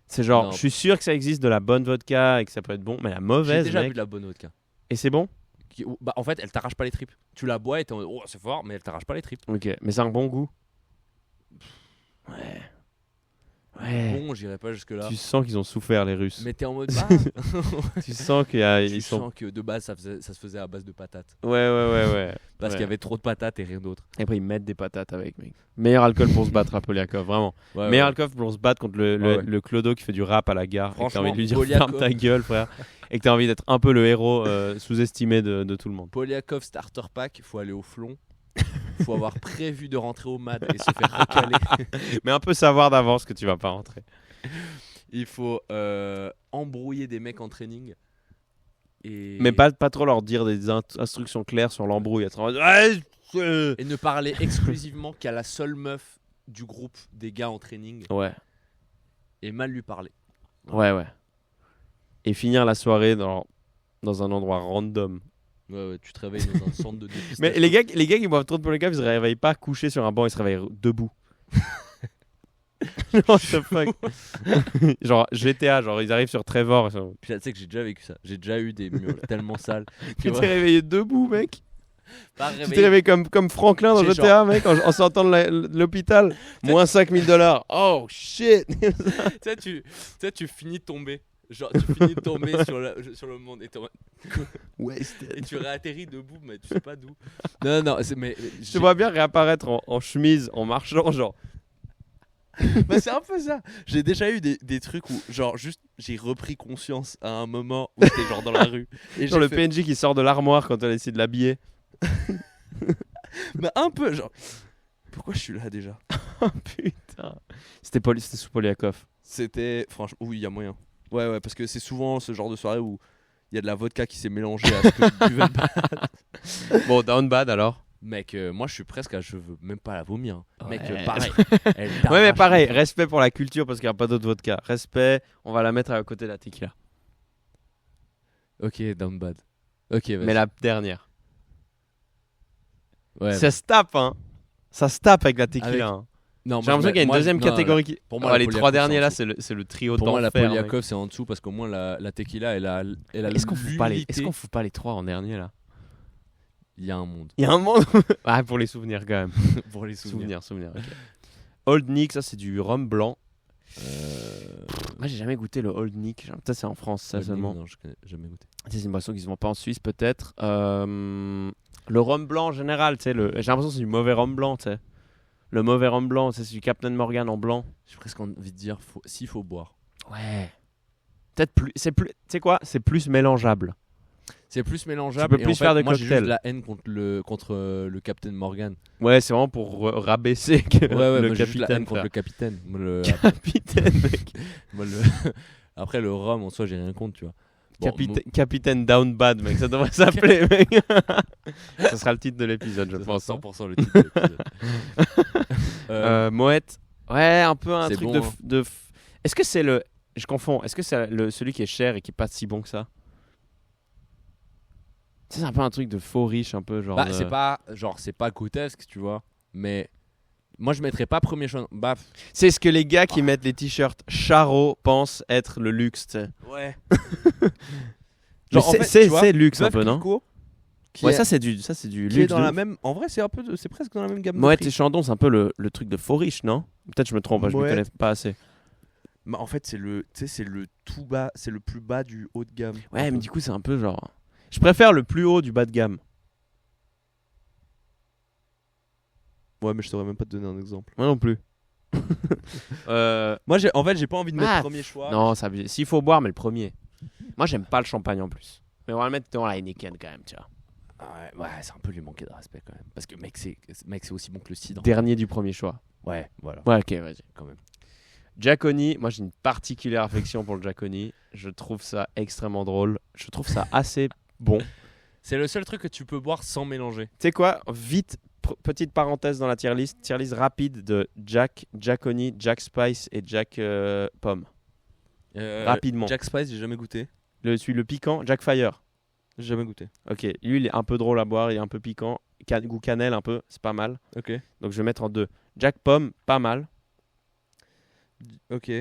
Speaker 1: C'est genre,
Speaker 2: Non.
Speaker 1: je suis sûr que ça existe de la bonne vodka et que ça peut être bon, mais la
Speaker 2: J'ai
Speaker 1: mauvaise,
Speaker 2: déjà
Speaker 1: mec.
Speaker 2: bu de la bonne vodka.
Speaker 1: Et c'est bon?
Speaker 2: Bah, en fait, elle t'arrache pas les tripes. Tu la bois et t'es en mode, oh, c'est fort, mais elle t'arrache pas les tripes.
Speaker 1: Ok, mais c'est un bon goût. Ouais. Ouais.
Speaker 2: Bon, j'irai pas jusque-là.
Speaker 1: Tu sens qu'ils ont souffert, les Russes.
Speaker 2: Mais t'es en mode, bah,
Speaker 1: Tu sens qu'ils
Speaker 2: tu
Speaker 1: sont.
Speaker 2: sens que de base, ça se faisait à base de patates.
Speaker 1: Ouais, ouais, ouais, ouais.
Speaker 2: Parce
Speaker 1: Ouais.
Speaker 2: qu'il y avait trop de patates et rien d'autre.
Speaker 1: Et après, ils mettent des patates avec, mec. Meilleur alcool pour se battre à Polyakov, vraiment.
Speaker 2: Ouais,
Speaker 1: Meilleur
Speaker 2: ouais.
Speaker 1: alcool pour se battre contre
Speaker 2: Ouais.
Speaker 1: le clodo qui fait du rap à la gare. Et que t'as
Speaker 2: Franchement,
Speaker 1: envie de lui dire
Speaker 2: Polyakov.
Speaker 1: ferme ta gueule, frère. Et que t'as envie d'être un peu le héros sous-estimé de tout le monde.
Speaker 2: Polyakov Starter Pack, il faut aller au flon. Il faut avoir prévu de rentrer au MAD et se faire recaler.
Speaker 1: Mais un peu savoir d'avance que tu vas pas rentrer.
Speaker 2: Il faut embrouiller des mecs en training. Et...
Speaker 1: Mais pas trop leur dire des instructions claires sur l'embrouille. Être en mode, ouais,
Speaker 2: Et ne parler exclusivement qu'à la seule meuf du groupe des gars en training.
Speaker 1: ouais,
Speaker 2: Et mal lui parler.
Speaker 1: ouais, ouais. Et finir la soirée dans un endroit random.
Speaker 2: Ouais, tu te réveilles dans un centre de dépistage.
Speaker 1: Mais les gars qui boivent trop de Polycaf, ils se réveillent pas couchés sur un banc, ils se réveillent debout. What the fuck. Genre GTA, genre ils arrivent sur Trevor.
Speaker 2: Puis là, tu sais que j'ai déjà vécu ça. J'ai déjà eu des murs tellement sales.
Speaker 1: Tu t'es réveillé debout, mec.
Speaker 2: Pas
Speaker 1: Tu t'es réveillé comme Franklin dans
Speaker 2: J'ai
Speaker 1: GTA, mec, en sortant de l'hôpital. Moins $5,000. Oh shit.
Speaker 2: Tu sais, tu finis de tomber. Genre, tu finis de tomber sur le monde et, et tu réatterris debout, mais tu sais pas d'où. Non, mais.
Speaker 1: Je te vois bien réapparaître en chemise, en marchant, genre.
Speaker 2: Bah, c'est un peu ça. J'ai déjà eu des trucs où, genre, juste, j'ai repris conscience à un moment où j'étais genre dans la rue. Et
Speaker 1: Genre le PNJ qui sort de l'armoire quand elle essaie de l'habiller.
Speaker 2: Bah, un peu, genre. Pourquoi je suis là déjà?
Speaker 1: Oh putain. C'était sous Polyakov.
Speaker 2: C'était. Franchement, oui, il y a moyen. Ouais, parce que c'est souvent ce genre de soirée où il y a de la vodka qui s'est mélangée à ce que je buvais pas.
Speaker 1: Bon, down bad alors.
Speaker 2: Mec, moi je suis presque à. Je veux même pas la vomir. Hein.
Speaker 1: Ouais.
Speaker 2: Mec, pareil.
Speaker 1: Ouais, mais pareil, respect pour la culture parce qu'il n'y a pas d'autre vodka. Respect, on va la mettre à côté de la tequila.
Speaker 2: Ok, down bad. Ok, vas-y.
Speaker 1: Mais la dernière.
Speaker 2: Ouais,
Speaker 1: Ça se tape, hein. Ça se tape avec la tequila.
Speaker 2: Avec-
Speaker 1: Hein.
Speaker 2: non,
Speaker 1: J'ai l'impression qu'il y a une deuxième catégorie qui.
Speaker 2: pour moi,
Speaker 1: Oh,
Speaker 2: la
Speaker 1: les
Speaker 2: Polyakov,
Speaker 1: trois
Speaker 2: c'est
Speaker 1: derniers
Speaker 2: en
Speaker 1: là,
Speaker 2: dessous.
Speaker 1: c'est le trio
Speaker 2: Pour moi, la
Speaker 1: d'enfer.
Speaker 2: Polyakov c'est en dessous parce qu'au moins la tequila, elle a
Speaker 1: Est-ce qu'on fout pas les
Speaker 2: l'humilité.
Speaker 1: Est-ce qu'on fout pas les trois en dernier là?
Speaker 2: Il y a un monde
Speaker 1: Il y a un monde. Ah, pour les souvenirs quand même.
Speaker 2: pour les souvenirs.
Speaker 1: Souvenirs. Ok. Old Nick, ça c'est du rhum blanc. Moi j'ai jamais goûté le Old Nick. Peut-être c'est en France ça seulement.
Speaker 2: Non, je connais jamais goûté.
Speaker 1: C'est une boisson qui se vend pas en Suisse peut-être. Le rhum blanc en général, tu sais, j'ai l'impression que c'est du mauvais rhum blanc, tu sais. Le mauvais rhum blanc, c'est du Captain Morgan en blanc.
Speaker 2: J'ai presque envie de dire s'il faut boire.
Speaker 1: Ouais. Peut-être plus. Tu sais quoi? C'est plus mélangeable.
Speaker 2: C'est plus mélangeable.
Speaker 1: Tu peux plus
Speaker 2: et en fait,
Speaker 1: faire de
Speaker 2: moi, j'ai juste
Speaker 1: cocktails.
Speaker 2: de la haine contre le Captain Morgan.
Speaker 1: Ouais, c'est vraiment pour rabaisser que
Speaker 2: Ouais,
Speaker 1: le
Speaker 2: moi, j'ai juste de la
Speaker 1: capitaine.
Speaker 2: haine contre le capitaine. Moi,
Speaker 1: Capitaine, mec.
Speaker 2: Après, le rhum en soi, j'ai rien contre, tu vois. Bon,
Speaker 1: Capitaine Down Bad, mec. Ça devrait s'appeler, mec. Ça sera le titre de l'épisode, je
Speaker 2: ça
Speaker 1: pense.
Speaker 2: sera 100% le titre de l'épisode.
Speaker 1: Moët. Ouais, un peu un
Speaker 2: c'est
Speaker 1: truc
Speaker 2: bon,
Speaker 1: de. Est-ce que c'est le. Je confonds. Est-ce que c'est celui qui est cher et qui est pas si bon que ça? C'est un peu un truc de faux riche, un peu genre.
Speaker 2: Bah, c'est pas genre c'est pas grotesque, tu vois, mais moi je mettrais pas premier choix. Bah
Speaker 1: C'est ce que les gars qui mettent les t-shirts Charo pensent être le luxe, tu sais.
Speaker 2: ouais.
Speaker 1: Genre,
Speaker 2: en fait, tu
Speaker 1: c'est
Speaker 2: vois,
Speaker 1: luxe un
Speaker 2: Veuve
Speaker 1: peu, non?
Speaker 2: Clicquot,
Speaker 1: Ouais,
Speaker 2: est-
Speaker 1: ça c'est du
Speaker 2: qui est
Speaker 1: luxe.
Speaker 2: dans
Speaker 1: de
Speaker 2: la
Speaker 1: ouf.
Speaker 2: même. En vrai, c'est presque dans la même gamme. de
Speaker 1: Moët
Speaker 2: prix.
Speaker 1: et Chandon, c'est un peu le truc de faux riche, non? Peut-être je me trompe, je me
Speaker 2: Moët.
Speaker 1: connais pas assez.
Speaker 2: Bah, en fait, c'est le tout bas, c'est le plus bas du haut de gamme.
Speaker 1: Ouais, mais du coup, c'est un peu genre. Je préfère le plus haut du bas de gamme.
Speaker 2: Ouais, mais je saurais même pas te donner un exemple.
Speaker 1: Moi non plus.
Speaker 2: Moi, en fait, j'ai pas envie de mettre
Speaker 1: Ah,
Speaker 2: premier choix.
Speaker 1: Non, ça s'il faut boire, mais le premier. Moi, j'aime pas le champagne en plus. Mais on va le mettre dans la Heineken quand même, tu vois.
Speaker 2: Ah ouais, c'est un peu lui manquer de respect quand même, parce que mec, c'est aussi bon que le cidre.
Speaker 1: Dernier du premier choix.
Speaker 2: Ouais, voilà,
Speaker 1: Ouais, ok, vas-y.
Speaker 2: quand même.
Speaker 1: Giaconi, moi j'ai une particulière affection pour le Giaconi. Je trouve ça extrêmement drôle. Je trouve ça assez bon. Tu
Speaker 2: C'est le seul truc que tu peux boire sans mélanger.
Speaker 1: sais quoi? Vite, petite parenthèse dans la tier list. Tier list rapide de Giaconi, Jack Spice et Jack Pomme. Rapidement.
Speaker 2: Jack Spice, j'ai jamais goûté.
Speaker 1: Le piquant, Jack Fire.
Speaker 2: J'ai jamais goûté.
Speaker 1: Ok, lui il est un peu drôle à boire, il est un peu piquant. Goût cannelle un peu, c'est pas mal.
Speaker 2: Ok.
Speaker 1: Donc je vais mettre en 2. Jack Pomme, pas mal.
Speaker 2: Ok.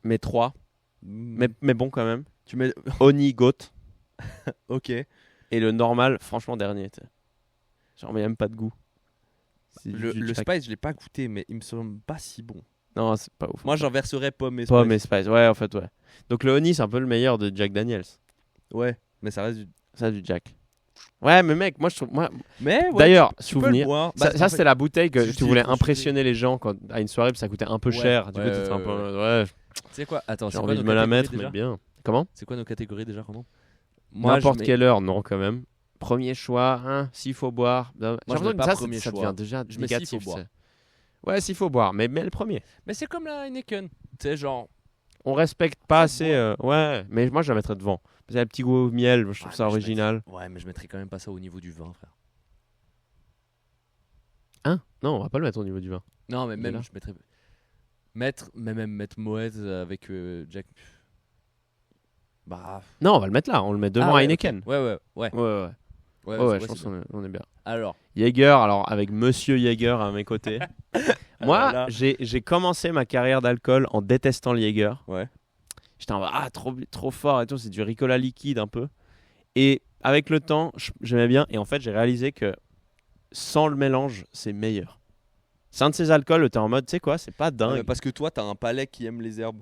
Speaker 1: Mais 3. Mais bon quand même.
Speaker 2: tu mets.
Speaker 1: Oni Goat.
Speaker 2: Ok.
Speaker 1: Et le normal, franchement, dernier. T'sais. Genre, mais même pas de goût. C'est
Speaker 2: Le
Speaker 1: du Jack-
Speaker 2: Spice, je l'ai pas goûté, mais il me semble pas si bon.
Speaker 1: Non, c'est pas ouf.
Speaker 2: Moi, j'en verserais pomme et Spice.
Speaker 1: Pomme et Spice, ouais, en fait, ouais. Donc le Oni, c'est un peu le meilleur de Jack Daniels.
Speaker 2: Ouais, mais ça reste du.
Speaker 1: Ça, du Jack. Ouais, mais mec, moi, je trouve.
Speaker 2: Mais ouais,
Speaker 1: D'ailleurs,
Speaker 2: tu peux le
Speaker 1: souvenir.
Speaker 2: boire.
Speaker 1: Ça,
Speaker 2: Bah,
Speaker 1: ça,
Speaker 2: en
Speaker 1: c'était la bouteille que
Speaker 2: je
Speaker 1: tu voulais
Speaker 2: dis, quand
Speaker 1: impressionner les gens à une soirée, puis ça coûtait un peu
Speaker 2: Ouais,
Speaker 1: cher. Du coup,
Speaker 2: ouais,
Speaker 1: t'étais un
Speaker 2: ouais,
Speaker 1: peu. Ouais,
Speaker 2: Tu sais quoi? Attends,
Speaker 1: j'ai
Speaker 2: c'est quoi
Speaker 1: envie de
Speaker 2: nos
Speaker 1: me la
Speaker 2: catégories
Speaker 1: mettre,
Speaker 2: déjà
Speaker 1: mais bien. Comment?
Speaker 2: C'est quoi nos catégories déjà, Ronan?
Speaker 1: N'importe
Speaker 2: je mets-
Speaker 1: quelle heure, non, quand même. Premier choix, hein, s'il faut boire. J'ai l'impression
Speaker 2: mets
Speaker 1: que
Speaker 2: pas
Speaker 1: ça,
Speaker 2: premier
Speaker 1: ça
Speaker 2: choix.
Speaker 1: devient déjà
Speaker 2: Je mets s'il
Speaker 1: négatif.
Speaker 2: faut boire.
Speaker 1: c'est- Ouais, s'il faut boire, mais le premier.
Speaker 2: Mais c'est comme la Heineken. Tu sais, genre.
Speaker 1: On respecte pas
Speaker 2: Ça se
Speaker 1: assez. Ouais, mais moi, je la mettrais devant. C'est un petit goût au miel, je trouve
Speaker 2: Ouais,
Speaker 1: ça
Speaker 2: mais je
Speaker 1: original.
Speaker 2: Ouais, mais je mettrais quand même pas ça au niveau du vin, frère.
Speaker 1: Hein? Non, on va pas le mettre au niveau du vin.
Speaker 2: Non, mais
Speaker 1: Il est
Speaker 2: même,
Speaker 1: là.
Speaker 2: je mettrais. Même mettre Moët avec Jack. Bah.
Speaker 1: Non, on va le mettre là, on le met devant
Speaker 2: Ah ouais,
Speaker 1: Heineken.
Speaker 2: ok. Ouais.
Speaker 1: Ouais. Ouais,
Speaker 2: c'est
Speaker 1: je
Speaker 2: vrai,
Speaker 1: pense
Speaker 2: c'est
Speaker 1: qu'on est bien.
Speaker 2: Alors,
Speaker 1: Jaeger, alors avec Monsieur Jaeger à mes côtés. Moi,
Speaker 2: Voilà.
Speaker 1: j'ai commencé ma carrière d'alcool en détestant le Jaeger.
Speaker 2: ouais.
Speaker 1: J'étais en mode, trop fort et tout, c'est du Ricola liquide un peu. Et avec le temps, j'aimais bien. Et en fait, j'ai réalisé que sans le mélange, c'est meilleur. C'est un de ces alcools où t'es en mode, tu sais quoi, c'est pas
Speaker 2: Ouais,
Speaker 1: dingue.
Speaker 2: mais parce que toi, t'as un palais qui aime les herbes.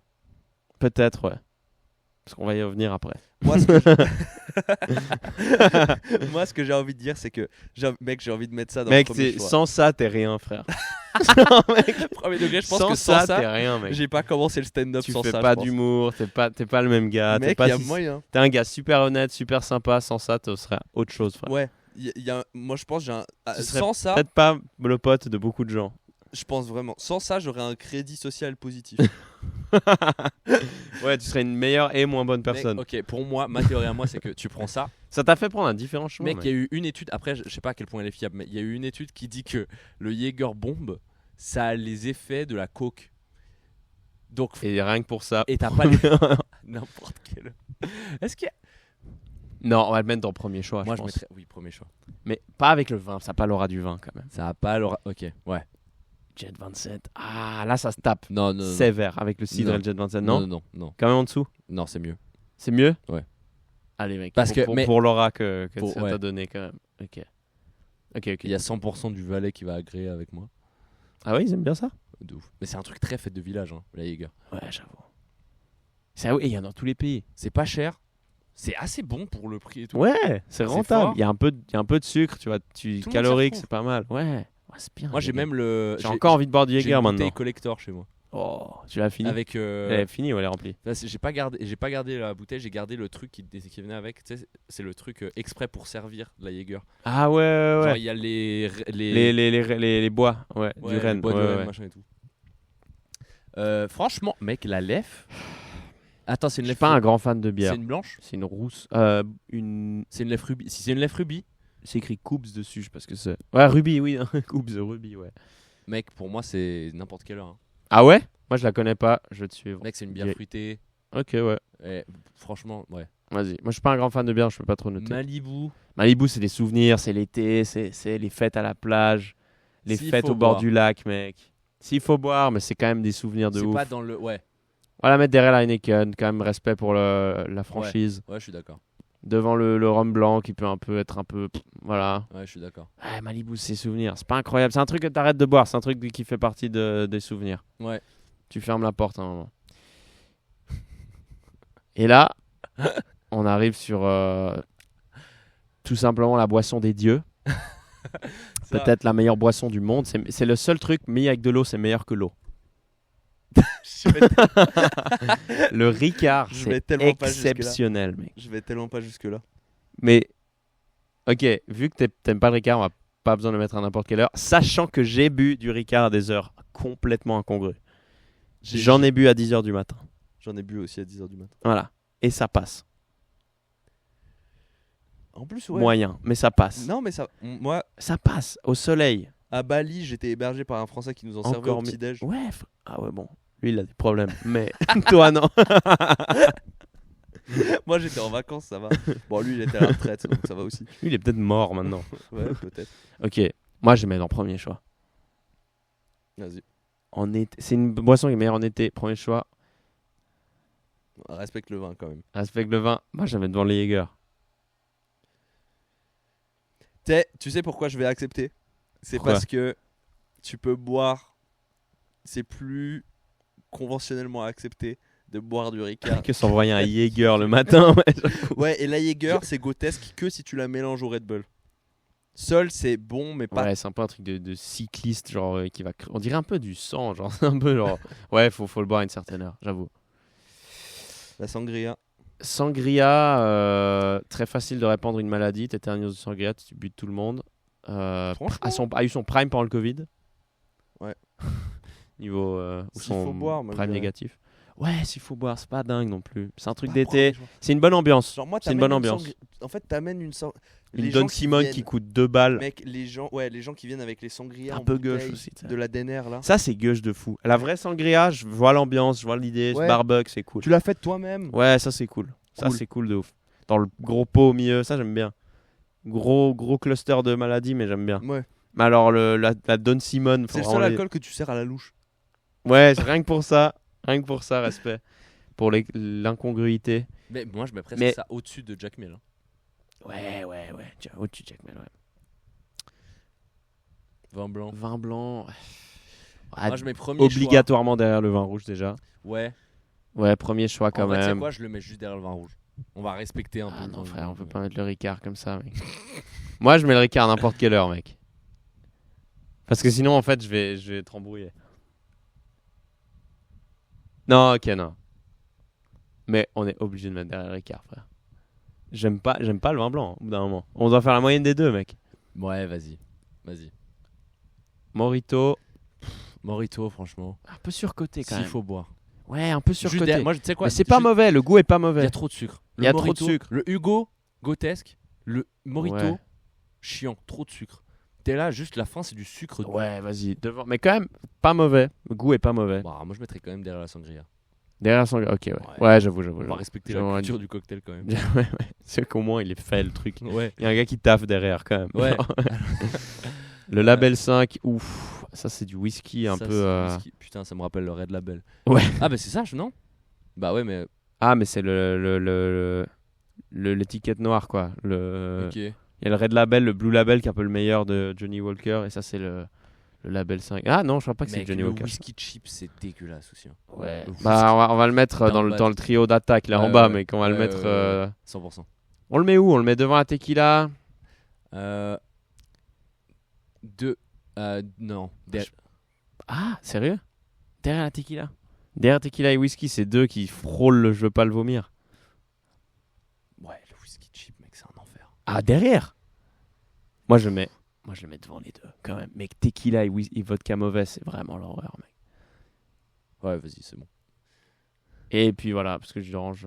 Speaker 1: Peut-être, ouais. Parce qu'on va y revenir après.
Speaker 2: Moi, Moi, ce que j'ai envie de dire, c'est que mec, j'ai envie de mettre ça dans
Speaker 1: Mec,
Speaker 2: le premier choix.
Speaker 1: sans ça, t'es rien, frère.
Speaker 2: Premier degré, je pense
Speaker 1: sans
Speaker 2: que sans
Speaker 1: ça,
Speaker 2: ça,
Speaker 1: t'es rien, mec.
Speaker 2: j'ai pas commencé le stand-up
Speaker 1: Tu
Speaker 2: sans
Speaker 1: fais
Speaker 2: ça.
Speaker 1: pas
Speaker 2: je pense.
Speaker 1: d'humour, t'es pas le même gars.
Speaker 2: Mec,
Speaker 1: t'es
Speaker 2: il y a
Speaker 1: pas
Speaker 2: moyen.
Speaker 1: T'es un gars super honnête, super sympa. Sans ça, tu serais autre chose, frère.
Speaker 2: Ouais, moi je pense
Speaker 1: Tu serais
Speaker 2: sans ça,
Speaker 1: peut-être pas le pote de beaucoup de gens.
Speaker 2: je pense vraiment. Sans ça, j'aurais un crédit social positif.
Speaker 1: Ouais, tu serais une meilleure et moins bonne
Speaker 2: Mec,
Speaker 1: personne.
Speaker 2: ok, pour moi, ma théorie à moi, c'est que tu prends ça.
Speaker 1: Ça t'a fait prendre un différent chemin.
Speaker 2: Mec, il y a eu une étude, après, je sais pas à quel point elle est fiable, mais il y a eu une étude qui dit que le Jaeger bombe, ça a les effets de la coke. Donc,
Speaker 1: Et rien que pour ça.
Speaker 2: et t'as pas les. N'importe quel. Est-ce qu'il y a.
Speaker 1: Non, on va le mettre dans le premier choix,
Speaker 2: Moi,
Speaker 1: je
Speaker 2: je
Speaker 1: pense.
Speaker 2: mettrais. Oui, premier choix.
Speaker 1: Mais pas avec le vin, ça n'a pas l'aura du vin quand même.
Speaker 2: Ça a pas l'aura. Ok, ouais.
Speaker 1: Jet 27. Ah, là, ça se tape.
Speaker 2: Non, non, non.
Speaker 1: Sévère avec le cidre
Speaker 2: Non.
Speaker 1: et le Jet 27.
Speaker 2: Non,
Speaker 1: Non,
Speaker 2: non, non.
Speaker 1: quand même en dessous.
Speaker 2: Non, c'est mieux.
Speaker 1: C'est mieux.
Speaker 2: Ouais.
Speaker 1: Allez, mec.
Speaker 2: Parce que- mais-
Speaker 1: pour l'aura que
Speaker 2: Pour-
Speaker 1: ça
Speaker 2: ouais.
Speaker 1: t'a donné quand même. Ok. Ok.
Speaker 2: Il y a 100% du Valais qui va agréer avec moi.
Speaker 1: Ah oui, ils aiment bien ça.
Speaker 2: De ouf. Mais c'est un truc très fête de village, hein, la Jaeger.
Speaker 1: Ouais, j'avoue. Ça, oui, il y en a dans tous les pays.
Speaker 2: C'est pas cher. C'est assez bon pour le prix et tout.
Speaker 1: Ouais, c'est rentable.
Speaker 2: fort.
Speaker 1: Il y a un peu de sucre, tu vois.
Speaker 2: Tout le monde
Speaker 1: Calorique,
Speaker 2: s'y retrouve.
Speaker 1: c'est pas mal. Ouais, c'est bien.
Speaker 2: Moi, j'ai
Speaker 1: Jaeger.
Speaker 2: même le.
Speaker 1: J'ai encore envie de boire du
Speaker 2: j'ai
Speaker 1: Jaeger
Speaker 2: une bouteille
Speaker 1: maintenant.
Speaker 2: collector chez moi.
Speaker 1: Oh, tu l'as fini.
Speaker 2: Avec.
Speaker 1: Elle est finie ou elle est remplie?
Speaker 2: J'ai pas gardé la bouteille, j'ai gardé le truc qui venait avec. Tu sais, c'est le truc exprès pour servir de la Jaeger.
Speaker 1: Ah ouais, ouais,
Speaker 2: Genre,
Speaker 1: ouais.
Speaker 2: il y a les
Speaker 1: Les bois, ouais,
Speaker 2: ouais,
Speaker 1: du
Speaker 2: les
Speaker 1: Rennes.
Speaker 2: bois de
Speaker 1: ouais,
Speaker 2: Rennes,
Speaker 1: ouais.
Speaker 2: machin et tout. Franchement, mec, la lef. Attends, c'est
Speaker 1: Je
Speaker 2: une
Speaker 1: suis
Speaker 2: lef.
Speaker 1: pas un grand fan de bière.
Speaker 2: C'est une blanche.
Speaker 1: C'est une rousse.
Speaker 2: C'est une lef rubis. Si c'est une lef rubis,
Speaker 1: C'est écrit Coops dessus, je sais pas ce que c'est. Ouais, Ruby, oui. Coops, Ruby, ouais.
Speaker 2: mec, pour moi, c'est n'importe quelle heure. Hein.
Speaker 1: Ah ouais? Moi, je la connais pas. Je vais te suivre.
Speaker 2: Mec, c'est une bière
Speaker 1: Yeah.
Speaker 2: fruitée.
Speaker 1: Ok, ouais.
Speaker 2: Et, franchement, ouais.
Speaker 1: Vas-y. Moi, je suis pas un grand fan de bière, je peux pas trop noter.
Speaker 2: Malibu.
Speaker 1: Malibu, c'est des souvenirs, c'est l'été, c'est les fêtes à la plage, les
Speaker 2: S'il
Speaker 1: fêtes
Speaker 2: faut
Speaker 1: au bord
Speaker 2: boire.
Speaker 1: du lac, mec. S'il faut boire, mais c'est quand même des souvenirs de
Speaker 2: C'est
Speaker 1: ouf.
Speaker 2: pas dans le. Ouais,
Speaker 1: Voilà, mettre derrière la Heineken, quand même respect pour la franchise.
Speaker 2: ouais, je suis d'accord.
Speaker 1: Devant le rhum blanc qui peut être un peu. Voilà.
Speaker 2: Ouais, je suis d'accord.
Speaker 1: Ouais, Malibu, c'est souvenirs. C'est pas incroyable. C'est un truc que t'arrêtes de boire. C'est un truc qui fait partie des souvenirs.
Speaker 2: Ouais.
Speaker 1: Tu fermes la porte à un moment. Et là, on arrive sur tout simplement la boisson des dieux.
Speaker 2: Ça-
Speaker 1: Peut-être la meilleure boisson du monde. C'est le seul truc mis avec de l'eau, c'est meilleur que l'eau.
Speaker 2: Je vais-
Speaker 1: Le Ricard,
Speaker 2: Je vais
Speaker 1: c'est
Speaker 2: tellement pas jusque-là.
Speaker 1: exceptionnel, mec.
Speaker 2: Je vais tellement pas jusque-là.
Speaker 1: Mais, ok, vu que t'aimes pas le Ricard, on va pas besoin de le mettre à n'importe quelle heure. Sachant que j'ai bu du Ricard à des heures complètement incongrues. J'en ai bu à 10h du matin.
Speaker 2: J'en ai bu aussi à 10h du matin.
Speaker 1: Voilà. Et ça passe.
Speaker 2: En plus, ouais.
Speaker 1: Moyen, mais ça passe.
Speaker 2: Non, mais ça. Moi,
Speaker 1: Ça passe, au soleil.
Speaker 2: à Bali, j'étais hébergé par un Français qui nous en servait
Speaker 1: Encore
Speaker 2: au
Speaker 1: mieux.
Speaker 2: petit-déj.
Speaker 1: Ouais, ah ouais, bon. Lui, il a des problèmes. Mais toi, non.
Speaker 2: Moi, j'étais en vacances, ça va. Bon, lui, il était à la retraite, donc ça va aussi.
Speaker 1: Lui, il est peut-être mort maintenant.
Speaker 2: Ouais, peut-être.
Speaker 1: Ok, moi, je mets dans premier choix.
Speaker 2: Vas-y.
Speaker 1: En été, c'est une boisson qui est meilleure en été. Premier choix.
Speaker 2: Respecte le vin quand même.
Speaker 1: Respecte le vin. Moi, je mets devant les Jäger.
Speaker 2: Tu sais pourquoi je vais accepter? C'est
Speaker 1: Pourquoi?
Speaker 2: parce que tu peux boire. C'est plus conventionnellement accepté de boire du Ricard.
Speaker 1: Que s'envoyer un Jäger le matin. Ouais,
Speaker 2: Ouais, et la Jaeger, c'est grotesque que si tu la mélanges au Red Bull. Seul, c'est bon, mais pas.
Speaker 1: ouais, c'est un peu un truc de cycliste, genre, qui va. On dirait un peu du sang, genre. C'est un peu genre. Ouais, faut le boire à une certaine heure, j'avoue.
Speaker 2: La sangria.
Speaker 1: Sangria, très facile de répandre une maladie. T'éternues de sangria, tu butes tout le monde.
Speaker 2: Franchement.
Speaker 1: A eu son prime pendant le Covid.
Speaker 2: Ouais.
Speaker 1: Niveau ou
Speaker 2: S'il
Speaker 1: son
Speaker 2: faut boire, moi, je
Speaker 1: prime
Speaker 2: dirais.
Speaker 1: négatif. Ouais, s'il faut boire, c'est pas dingue non plus. C'est un truc
Speaker 2: Pas
Speaker 1: d'été.
Speaker 2: premier choix.
Speaker 1: C'est une bonne ambiance.
Speaker 2: Genre, moi,
Speaker 1: C'est une
Speaker 2: t'amènes
Speaker 1: bonne ambiance.
Speaker 2: En fait, t'amènes une
Speaker 1: Une Don Simone qui coûte 2 balles.
Speaker 2: Mec, les gens qui viennent avec les sangria
Speaker 1: Un
Speaker 2: en
Speaker 1: peu
Speaker 2: bouteille,
Speaker 1: gauche aussi, tu sais.
Speaker 2: de la Denner là.
Speaker 1: Ça, c'est gueuche de fou. La vraie sangria, je vois l'ambiance, je vois l'idée.
Speaker 2: Ouais.
Speaker 1: Barbecue, c'est cool.
Speaker 2: Tu l'as faite toi-même.
Speaker 1: Ouais, ça, c'est cool. Ça,
Speaker 2: Cool.
Speaker 1: c'est cool de ouf. Dans le gros pot au milieu, ça, j'aime bien. Gros cluster de maladies, mais j'aime bien.
Speaker 2: Ouais.
Speaker 1: Mais alors, la Don Simone.
Speaker 2: C'est le
Speaker 1: faut
Speaker 2: seul
Speaker 1: vraiment
Speaker 2: alcool que tu sers à la louche.
Speaker 1: Ouais, c'est rien que pour ça. Rien que pour ça, respect. Pour l'incongruité.
Speaker 2: Mais moi, je mets presque
Speaker 1: Mais-
Speaker 2: ça au-dessus de Jack Mill.
Speaker 1: Ouais. Au-dessus de Jack Mel, ouais.
Speaker 2: Vin blanc.
Speaker 1: Vin blanc.
Speaker 2: Moi, je mets premier
Speaker 1: Obligatoirement derrière le vin rouge déjà.
Speaker 2: choix. Ouais.
Speaker 1: Ouais, premier choix
Speaker 2: En
Speaker 1: quand
Speaker 2: vrai, tu sais
Speaker 1: même.
Speaker 2: quoi, je le mets juste derrière le vin rouge. On va respecter un peu.
Speaker 1: Ah
Speaker 2: le
Speaker 1: non,
Speaker 2: vin
Speaker 1: frère, on
Speaker 2: rouge.
Speaker 1: peut pas mettre le Ricard comme ça, mec. Moi, je mets le Ricard à n'importe quelle heure, mec. Parce que sinon, en fait, je vais être embrouillé. Non, ok, non. Mais on est obligé de mettre derrière le Ricard, frère. J'aime pas le vin blanc, au bout d'un moment. On doit faire la moyenne des deux, mec.
Speaker 2: Ouais, vas-y. Vas-y.
Speaker 1: Morito,
Speaker 2: Morito, franchement.
Speaker 1: un peu surcoté quand
Speaker 2: S'il
Speaker 1: même.
Speaker 2: faut boire.
Speaker 1: Ouais, un peu
Speaker 2: Juste
Speaker 1: surcoté.
Speaker 2: derrière- moi, tu sais quoi
Speaker 1: Mais c'est pas
Speaker 2: juste-
Speaker 1: mauvais, le goût est pas
Speaker 2: Il y
Speaker 1: mauvais.
Speaker 2: a trop de sucre.
Speaker 1: Il y a trop de sucre.
Speaker 2: Le Hugo, grotesque. Le Morito,
Speaker 1: Ouais.
Speaker 2: chiant. Trop de sucre. T'es là, juste la fin, c'est du sucre.
Speaker 1: Ouais, vas-y, devant. Mais quand même, pas mauvais. Le goût est pas mauvais.
Speaker 2: Bah, moi, je mettrais quand même derrière la sangria.
Speaker 1: Derrière son. Ok, ouais.
Speaker 2: Ouais.
Speaker 1: Ouais, j'avoue.
Speaker 2: On va respecter
Speaker 1: J'avoue,
Speaker 2: la
Speaker 1: ouais.
Speaker 2: culture du cocktail quand même.
Speaker 1: Ouais. C'est qu'au moins, il est fait le truc.
Speaker 2: Ouais.
Speaker 1: Il y a un gars qui taffe derrière quand même.
Speaker 2: Ouais.
Speaker 1: Le label 5, ouf. Ça, c'est du whisky un
Speaker 2: Ça,
Speaker 1: peu.
Speaker 2: c'est whisky. Putain, ça me rappelle le Red Label.
Speaker 1: Ouais.
Speaker 2: Ah, bah c'est ça, non? Bah ouais, mais.
Speaker 1: Ah, mais c'est l'étiquette noire, quoi.
Speaker 2: Ok.
Speaker 1: Il y a le Red Label, le Blue Label qui est un peu le meilleur de Johnny Walker. Et ça, c'est le label 5. Ah non, je crois pas que c'est
Speaker 2: Mec,
Speaker 1: Johnny
Speaker 2: le
Speaker 1: Walker.
Speaker 2: whisky cheap, c'est dégueulasse aussi. Hein.
Speaker 1: Ouais.
Speaker 2: Le whisky.
Speaker 1: Bah, on va le mettre
Speaker 2: Putain, bah,
Speaker 1: dans le trio d'attaque, là en
Speaker 2: Ouais,
Speaker 1: bas,
Speaker 2: ouais.
Speaker 1: mec. On va le
Speaker 2: Ouais,
Speaker 1: mettre.
Speaker 2: ouais. 100%.
Speaker 1: On le met où? On le met devant la tequila?
Speaker 2: Non.
Speaker 1: Ah, sérieux? Derrière la tequila? Derrière tequila et whisky, c'est deux qui frôlent le je veux pas le vomir.
Speaker 2: Ouais, le whisky cheap, mec, c'est un enfer.
Speaker 1: Ah, derrière? Moi, je le mets devant les deux, quand même. Mec, tequila et vodka mauvais, c'est vraiment l'horreur, mec.
Speaker 2: Ouais, vas-y, c'est bon.
Speaker 1: Et puis voilà, parce que je range.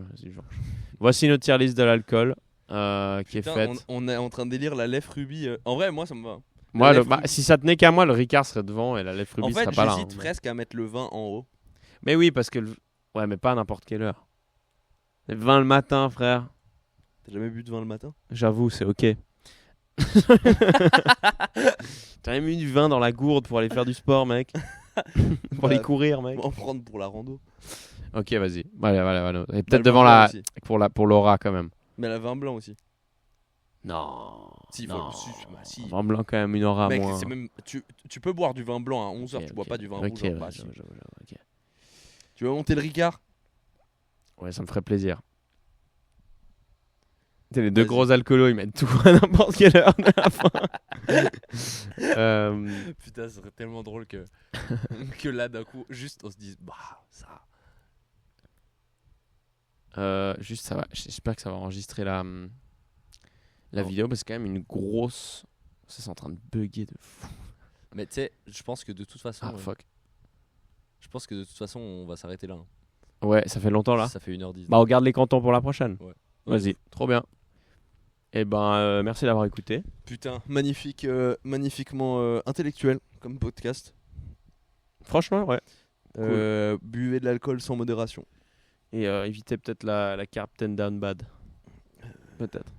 Speaker 1: Voici notre tier list de l'alcool qui est
Speaker 2: Putain,
Speaker 1: faite.
Speaker 2: on est en train de délire la lèvre rubis. En vrai, moi, ça me va.
Speaker 1: Moi,
Speaker 2: la lèvre rubis.
Speaker 1: si ça tenait qu'à moi, le Ricard serait devant et la lèvre
Speaker 2: En
Speaker 1: rubis
Speaker 2: fait,
Speaker 1: serait pas là.
Speaker 2: j'hésite presque à mettre le vin en haut.
Speaker 1: Mais oui, parce que. Ouais, mais pas à n'importe quelle heure. Le vin le matin, frère.
Speaker 2: T'as jamais bu de vin le matin?
Speaker 1: J'avoue, c'est ok. T'as même mis du vin dans la gourde pour aller faire du sport, mec. Pour aller
Speaker 2: Bah,
Speaker 1: courir, mec.
Speaker 2: On va en prendre pour la rando.
Speaker 1: Ok, vas-y. Voilà. Et
Speaker 2: Bah, le
Speaker 1: peut-être
Speaker 2: vin
Speaker 1: devant
Speaker 2: blanc
Speaker 1: la
Speaker 2: aussi.
Speaker 1: pour Laura quand même.
Speaker 2: Mais la vin blanc aussi.
Speaker 1: Non.
Speaker 2: Si,
Speaker 1: non.
Speaker 2: si.
Speaker 1: Vin blanc quand même une aura
Speaker 2: Mec,
Speaker 1: moins.
Speaker 2: c'est même, tu peux boire du vin blanc à 11h,
Speaker 1: Ok,
Speaker 2: tu bois
Speaker 1: ok.
Speaker 2: pas du vin
Speaker 1: Ok,
Speaker 2: rouge.
Speaker 1: ouais,
Speaker 2: Bah,
Speaker 1: j'avoue,
Speaker 2: si.
Speaker 1: ok.
Speaker 2: Tu veux monter le Ricard?
Speaker 1: Ouais, ça me ferait plaisir. Les deux
Speaker 2: Vas-y.
Speaker 1: gros alcoolos, ils mettent tout à n'importe quelle heure de la fin.
Speaker 2: Putain, ce serait tellement drôle que, que là, d'un coup, juste on se dise, bah, ça.
Speaker 1: Juste, ça va. J'espère que ça va enregistrer la
Speaker 2: Non.
Speaker 1: vidéo parce que c'est quand même une grosse. Ça, c'est en train de bugger de fou.
Speaker 2: Mais tu sais, je pense que de toute façon,
Speaker 1: Ah, fuck.
Speaker 2: on va s'arrêter là. Hein.
Speaker 1: Ouais, ça fait longtemps là.
Speaker 2: Ça fait 1h10.
Speaker 1: Bah, on garde les cantons pour la prochaine.
Speaker 2: Ouais.
Speaker 1: Vas-y, trop bien. Et ben, merci d'avoir écouté.
Speaker 2: Putain, magnifique, magnifiquement intellectuel comme podcast.
Speaker 1: Franchement, ouais.
Speaker 2: Buvez de l'alcool sans modération.
Speaker 1: Et évitez peut-être la Captain Down Bad. Peut-être.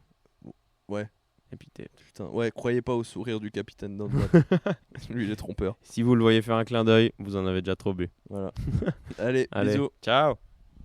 Speaker 2: Ouais.
Speaker 1: Évitez.
Speaker 2: Putain, ouais, croyez pas au sourire du capitaine dans le Lui, il est trompeur.
Speaker 1: Si vous le voyez faire un clin d'œil, vous en avez déjà trop bu.
Speaker 2: Voilà. Allez,
Speaker 1: Allez,
Speaker 2: bisous.
Speaker 1: ciao.